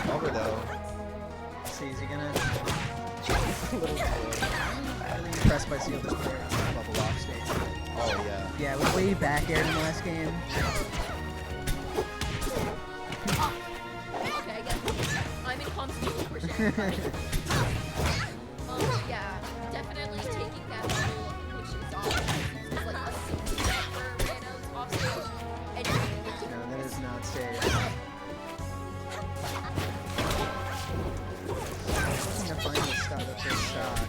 cover though. Let's see, is he gonna? Really impressed by Sealder's player on the bubble off stage. Oh yeah. Yeah, it was way back aired in the last game. Okay, again, I'm in constant for sure. Yeah, definitely taking that level, which is awesome. It's like a single set for randos off stage, and bringing it to No, that is not stage. I'm gonna find the start of this stock.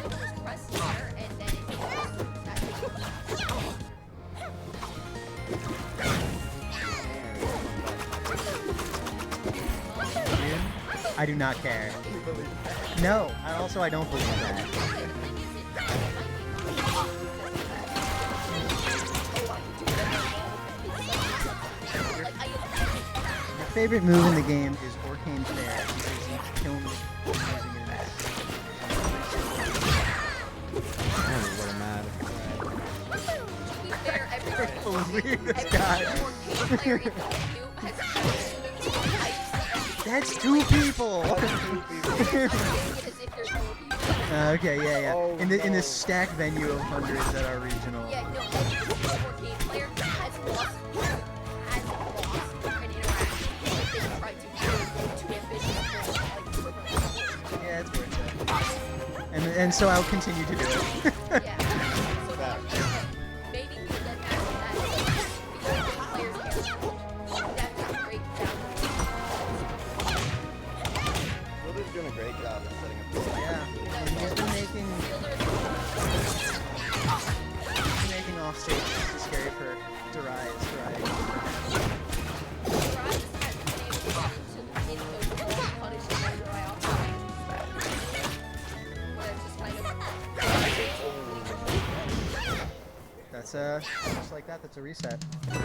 Just press center, and then it goes. I do not care. No, I don't believe that. My favorite move in the game is Orcane Fair because you can kill me using it in that. What a mad. To be fair, everyone Believe this guy. player in the venue has That's 2 people. Okay, yeah. Oh, in the no. stacked venue of hundreds that are regional. Yeah, no, every single player has lost an interaction if they try to go too ambitious for like Yeah, it's worth it. And so I'll continue to do it. yeah. So maybe we then after that the players care. That's a great download. Wilder's doing a great job of setting up this. Yeah. And he's been making off stage scary for Darius, That's just like that. That's a reset. It's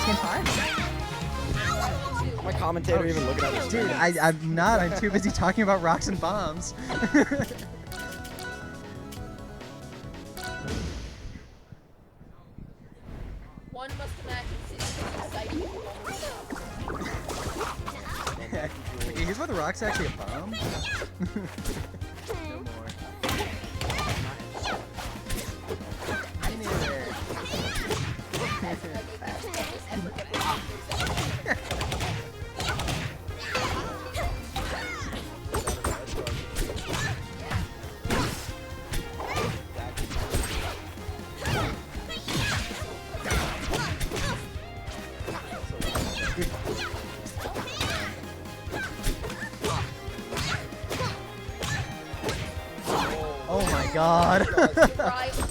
game 5. My commentator even looking at this. Dude, I'm not. I'm too busy talking about rocks and bombs. One must imagine City's exciting. Okay, here's where the rock's actually a bomb. No more. I knew Oh my god.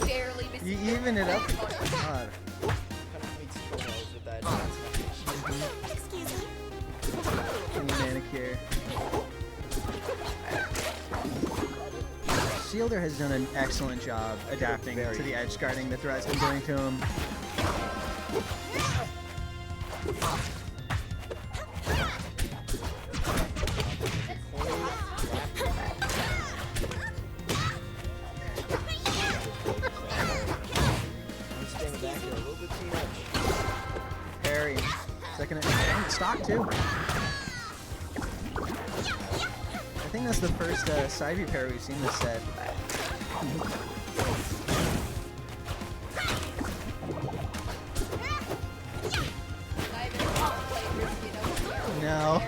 barely You even it up. God. Excuse me. Any manicure. Shielder has done an excellent job adapting to the edge guarding that Threat's been doing to him. Parry. Second stock too. I think that's the first side view parry we've seen this set. No.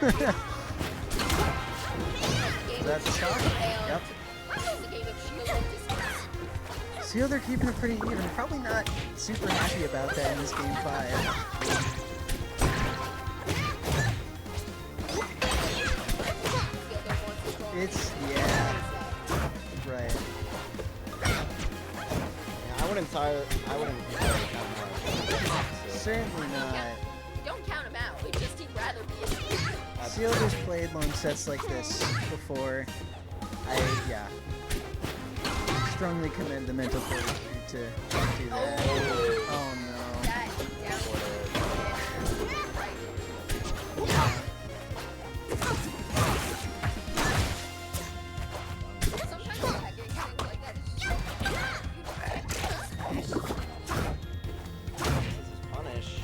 That's the stock? Yep. See, they're keeping it pretty even. Probably not super happy about that in this game 5. It's, yeah. Right. Yeah, I wouldn't count him out. Certainly not. Don't count him out. We'd just he'd rather be in. Sealder's played long sets like this before. Yeah. Strongly commend the mental fortitude to do that. Oh no. That, yeah. Punish.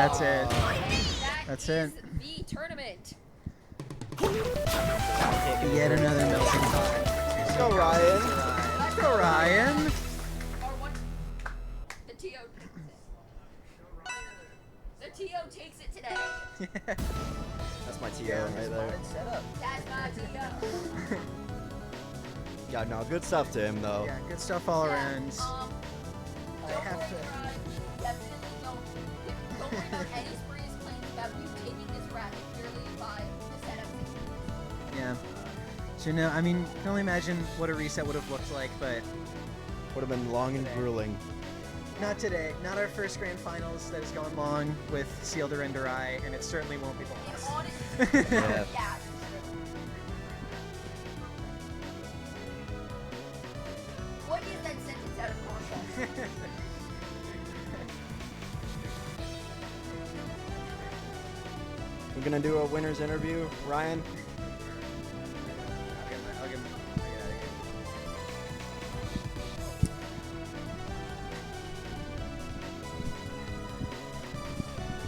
That's it. That's it. The tournament. Yet another melting pot. Let's go, Ryan. Let's go, Ryan. The TO takes it. The TO takes it today. That's my TO right there. That's my TO. Yeah, no, good stuff to him though. Yeah, good stuff all around. I have to. Definitely don't worry about any spurious claims about you taking this bracket purely by the setup. Yeah. So no, I mean, you can only imagine what a reset would have looked like, but would have been long and grueling. Not today. Not our first grand finals that has gone long with Sealder and Durai, and it certainly won't be the last. Yeah. What is that sentence out of context? We're gonna do a winner's interview, Ryan. I'll get out of here.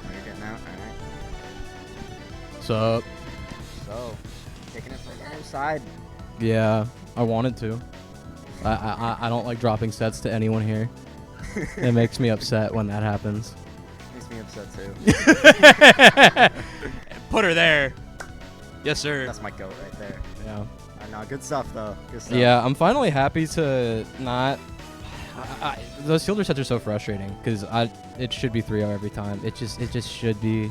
Oh, you're getting out, alright. Sup? So, taking it from the other side. Yeah, I wanted to. I don't like dropping sets to anyone here. It makes me upset when that happens. Makes me upset too. Put her there. Yes, sir. That's my goat right there. Yeah. No, good stuff though. Good stuff. Yeah, I'm finally happy to not. Those Sealder sets are so frustrating because it should be 3-0 every time. It just should be.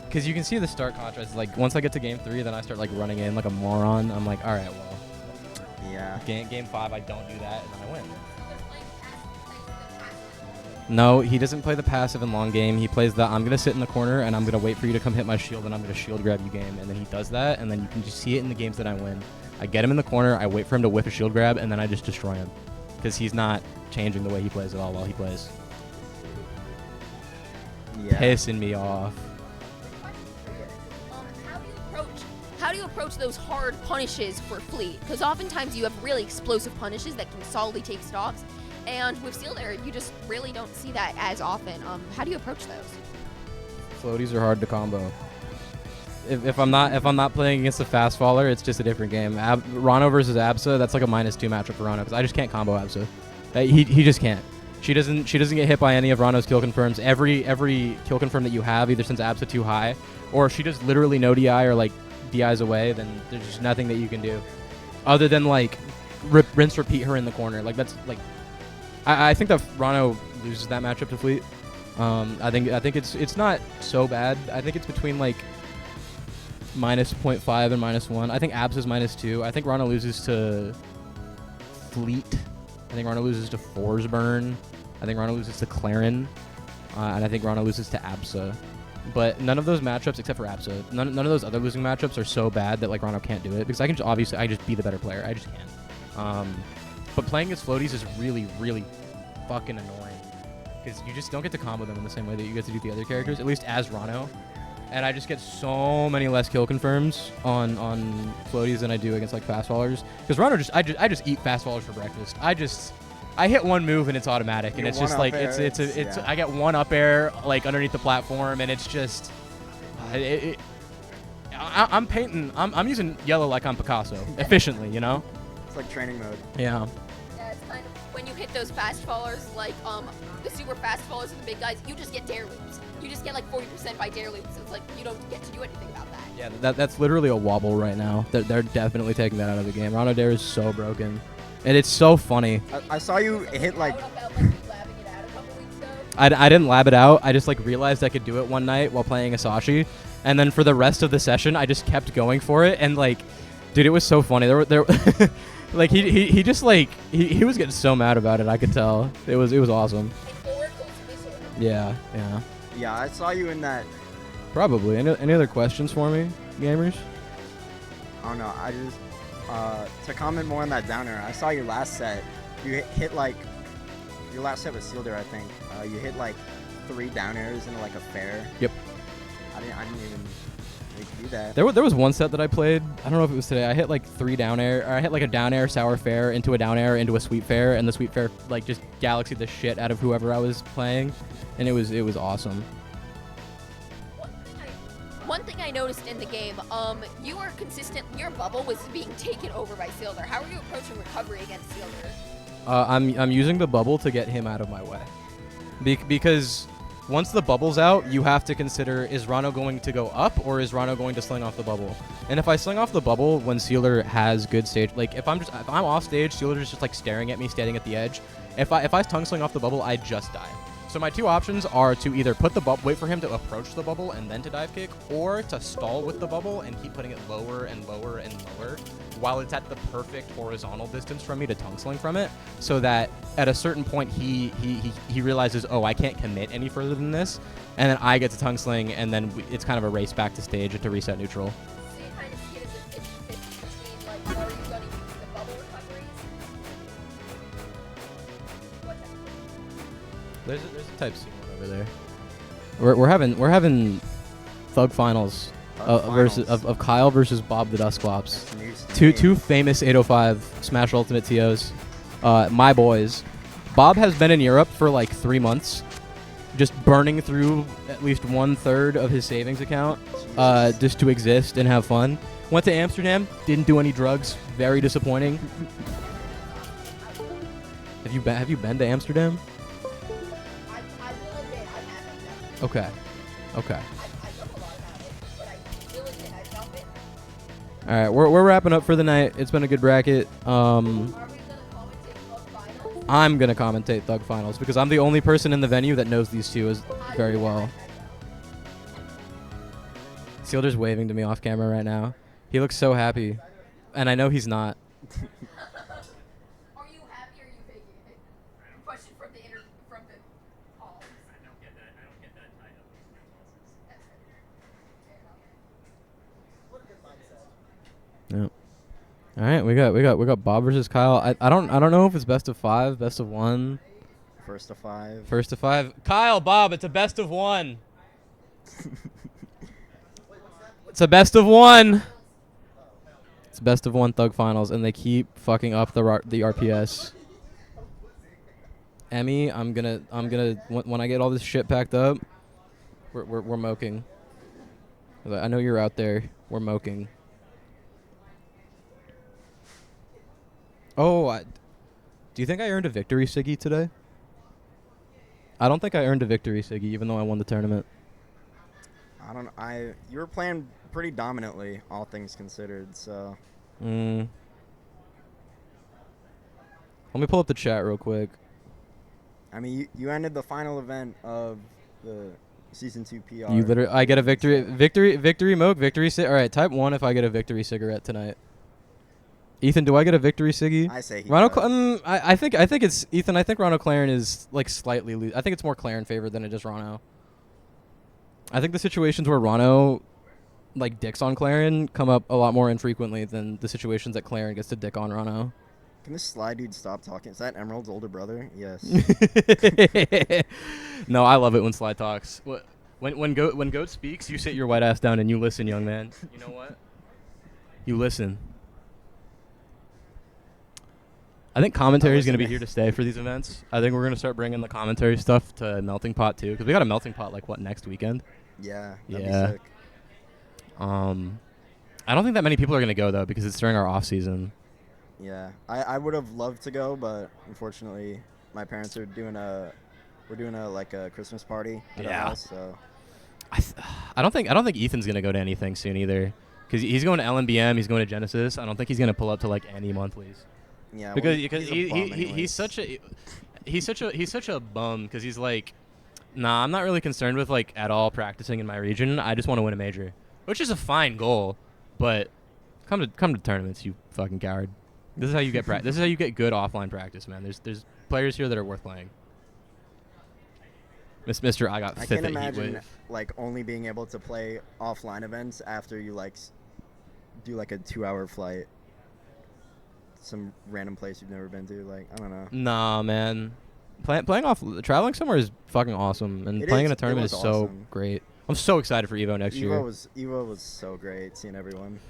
Because you can see the start contrast. Like once I get to game 3, then I start like running in like a moron. I'm like, all right, well. Yeah. Game 5, I don't do that, and then I win. No, he doesn't play the passive in long game. He plays the I'm going to sit in the corner, and I'm going to wait for you to come hit my shield, and I'm going to shield grab you game. And then he does that, and then you can just see it in the games that I win. I get him in the corner, I wait for him to whiff a shield grab, and then I just destroy him. Because he's not changing the way he plays at all while he plays. Yeah. Pissing me off. How do you approach those hard punishes for Fleet? Because oftentimes you have really explosive punishes that can solidly take stocks, and with Sealder, you just really don't see that as often. How do you approach those? Floaties are hard to combo. If I'm not playing against a fast faller, it's just a different game. Rano versus Absa, that's like a -2 matchup for Rano because I just can't combo Absa. He just can't. She doesn't get hit by any of Rano's kill confirms. Every kill confirm that you have either sends Absa too high, or if she does literally no DI or like DIs away, then there's just nothing that you can do other than like rinse repeat her in the corner. Like that's like I think that Rano loses that matchup to Fleet. I think it's not so bad. I think it's between like -0.5 and -1. I think Abs is -2. I think Rana loses to Fleet. I think Rana loses to Forsburn. I think Rana loses to Clarin. And I think Rana loses to Absa. But none of those matchups, except for Absa, none of those other losing matchups are so bad that like Rana can't do it. Because I can I just be the better player. I just can't. But playing against floaties is really, really fucking annoying. Because you just don't get to combo them in the same way that you get to do the other characters, at least as Rano. And I just get so many less kill confirms on floaties than I do against like fast fallers. Because Rano I just eat fast fallers for breakfast. I hit one move and it's automatic, and it's just like it's I get one up air like underneath the platform, and it's just I'm painting. I'm using yellow like I'm Picasso efficiently, you know. It's like training mode. Yeah. Yeah, it's kind of when you hit those fast fallers, like the super fast fallers and the big guys, you just get dare loops. You just get like 40% by dare loops. So it's like you don't get to do anything about that. Yeah, that's literally a wobble right now. They're definitely taking that out of the game. Rano Dare is so broken, and it's so funny. I saw you hit like. I didn't lab it out. I just like realized I could do it one night while playing Asashi, and then for the rest of the session, I just kept going for it. And like, dude, it was so funny. There, like he just like he was getting so mad about it. I could tell. It was awesome. Yeah. Yeah, I saw you in that. Probably. Any other questions for me, gamers? I don't know. I just to comment more on that downer. I saw your last set. You hit like your last set was Sealder, I think. You hit like 3 down airs into like a fair. Yep. I didn't even do that. There was one set that I played. I don't know if it was today. I hit like 3 down air. Or I hit like a down air sour fair into a down air into a sweep fair, and the sweep fair like just galaxied the shit out of whoever I was playing, and it was awesome. one thing I noticed in the game, you were consistent. Your bubble was being taken over by Sealder. How are you approaching recovery against Sealder? I'm using the bubble to get him out of my way. Because once the bubble's out, you have to consider, is Rano going to go up or is Rano going to sling off the bubble? And if I sling off the bubble when Sealer has good stage, like if I'm off stage, Sealer's just like staring at me, standing at the edge. If I tongue sling off the bubble, I just die. So my two options are to either put the wait for him to approach the bubble and then to dive kick, or to stall with the bubble and keep putting it lower and lower and lower while it's at the perfect horizontal distance from me to tongue sling from it, so that at a certain point he realizes, oh, I can't commit any further than this, and then I get to tongue sling, and then it's kind of a race back to stage and to reset neutral. So you kind of see it as a 50-50 between, like, are you going to use the bubble recoveries? There's a type C one over there. We're having thug finals. Versus of Kyle versus Bob the Dusclops. Two famous 805 Smash Ultimate TOs. My boys. Bob has been in Europe for like 3 months, just burning through at least 1/3 of his savings account, just to exist and have fun. Went to Amsterdam, didn't do any drugs. Very disappointing. Have you been to Amsterdam? I will admit I haven't. Okay. Okay. All right, we're wrapping up for the night. It's been a good bracket. I'm gonna commentate Thug Finals because I'm the only person in the venue that knows these two very well. Sealder's waving to me off camera right now. He looks so happy, and I know he's not. Are you happy or are you faking it? Question from the call. I don't get that tied up with my Yep. All right, we got Bob versus Kyle. I don't know if it's best of 5, best of 1. First of 5. First of 5. Kyle, Bob, it's a best of 1. It's a best of 1. It's best of 1 Thug Finals, and they keep fucking up the RPS. Emmy, I'm gonna when I get all this shit packed up, we're moking. I know you're out there. We're moking. Oh, do you think I earned a victory, Siggy, today? I don't think I earned a victory, Siggy, even though I won the tournament. I don't know. You were playing pretty dominantly, all things considered, so. Let me pull up the chat real quick. I mean, you ended the final event of the Season 2 PR. You literally, I get a victory moke, victory all right, type 1 if I get a victory cigarette tonight. Ethan, do I get a victory Siggy? I say he Ronald does. I think it's Ethan. I think Ronald Claren is like slightly I think it's more Claren favored than it is Rano. I think the situations where Rano like dicks on Claren come up a lot more infrequently than the situations that Claren gets to dick on Rano. Can this Sly dude stop talking? Is that Emerald's older brother? Yes. No, I love it when Sly talks. When Goat speaks, you sit your white ass down and you listen, young man. You know what? You listen. I think commentary is going to be here to stay for these events. I think we're going to start bringing the commentary stuff to Melting Pot too, because we got a Melting Pot like next weekend. Yeah. Yeah. Be sick. I don't think that many people are going to go though because it's during our off season. Yeah, I would have loved to go, but unfortunately, my parents are doing a Christmas party at our house. So I don't think Ethan's going to go to anything soon either, because he's going to LNBM, he's going to Genesis. I don't think he's going to pull up to like any monthlies. Yeah, because he's such a bum because he's like, nah, I'm not really concerned with like at all practicing in my region. I just want to win a major, which is a fine goal, but come to tournaments, you fucking coward. This is how you get this is how you get good offline practice, man. There's players here that are worth playing. Mr. I got fifth can't at imagine Heatwave. like only being able to play offline events after you like do like a 2-hour flight. Some random place you've never been to, like I don't know. Nah, man. Traveling somewhere is fucking awesome, and playing in a tournament is so awesome. great. I'm so excited for Evo next year. Evo was so great, seeing everyone.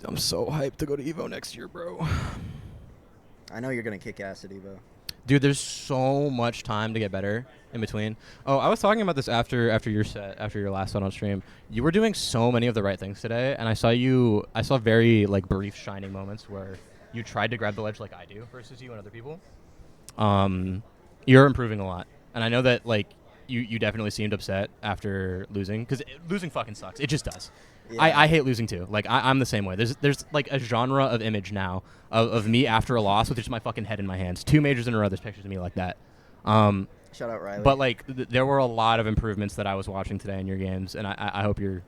I'm so hyped to go to Evo next year, bro. I know you're gonna kick ass at Evo. Dude, there's so much time to get better in between. Oh, I was talking about this after your last one on stream. You were doing so many of the right things today, and I saw very like brief shining moments where you tried to grab the ledge like I do versus you and other people. You're improving a lot, and I know that like you definitely seemed upset after losing because losing fucking sucks. It just does. Yeah. I hate losing too. Like I'm the same way. There's like a genre of image now of me after a loss with just my fucking head in my hands. 2 majors in a row. There's pictures of me like that. Shout out Riley. But like there were a lot of improvements that I was watching today in your games, and I hope you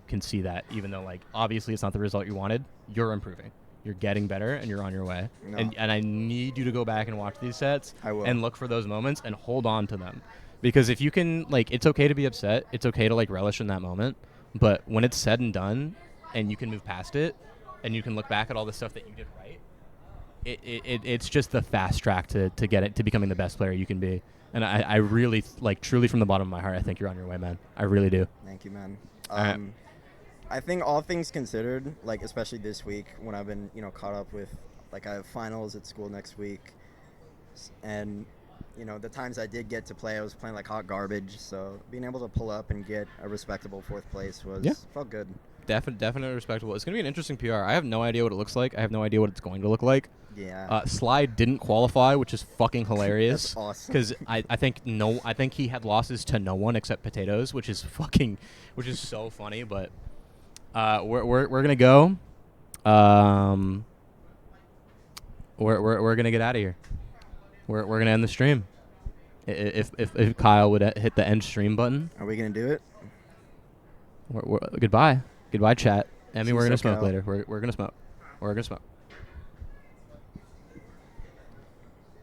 can see that. Even though like obviously it's not the result you wanted, you're improving. You're getting better, and you're on your way. No. And I need you to go back and watch these sets I will. and look for those moments and hold on to them, because if you can like, it's okay to be upset. It's okay to like relish in that moment. But when it's said and done, and you can move past it, and you can look back at all the stuff that you did right, it's just the fast track to get it to becoming the best player you can be. And I really like truly from the bottom of my heart, I think you're on your way, man. I really do. Thank you, man. Alright. I think all things considered, like especially this week when I've been caught up with like I have finals at school next week, and the times I did get to play, I was playing like hot garbage. So being able to pull up and get a respectable 4th place felt good. Definitely respectable. It's gonna be an interesting PR. I have no idea what it looks like. I have no idea what it's going to look like. Yeah. Slide didn't qualify, which is fucking hilarious. That's awesome. Because I think he had losses to no one except Potatoes, which is so funny. But we're gonna go. We're gonna get out of here. We're gonna end the stream. If Kyle would hit the end stream button. Are we gonna do it? Goodbye, chat. Emmy, See we're gonna smoke SoCal. later. We're gonna smoke. We're gonna smoke.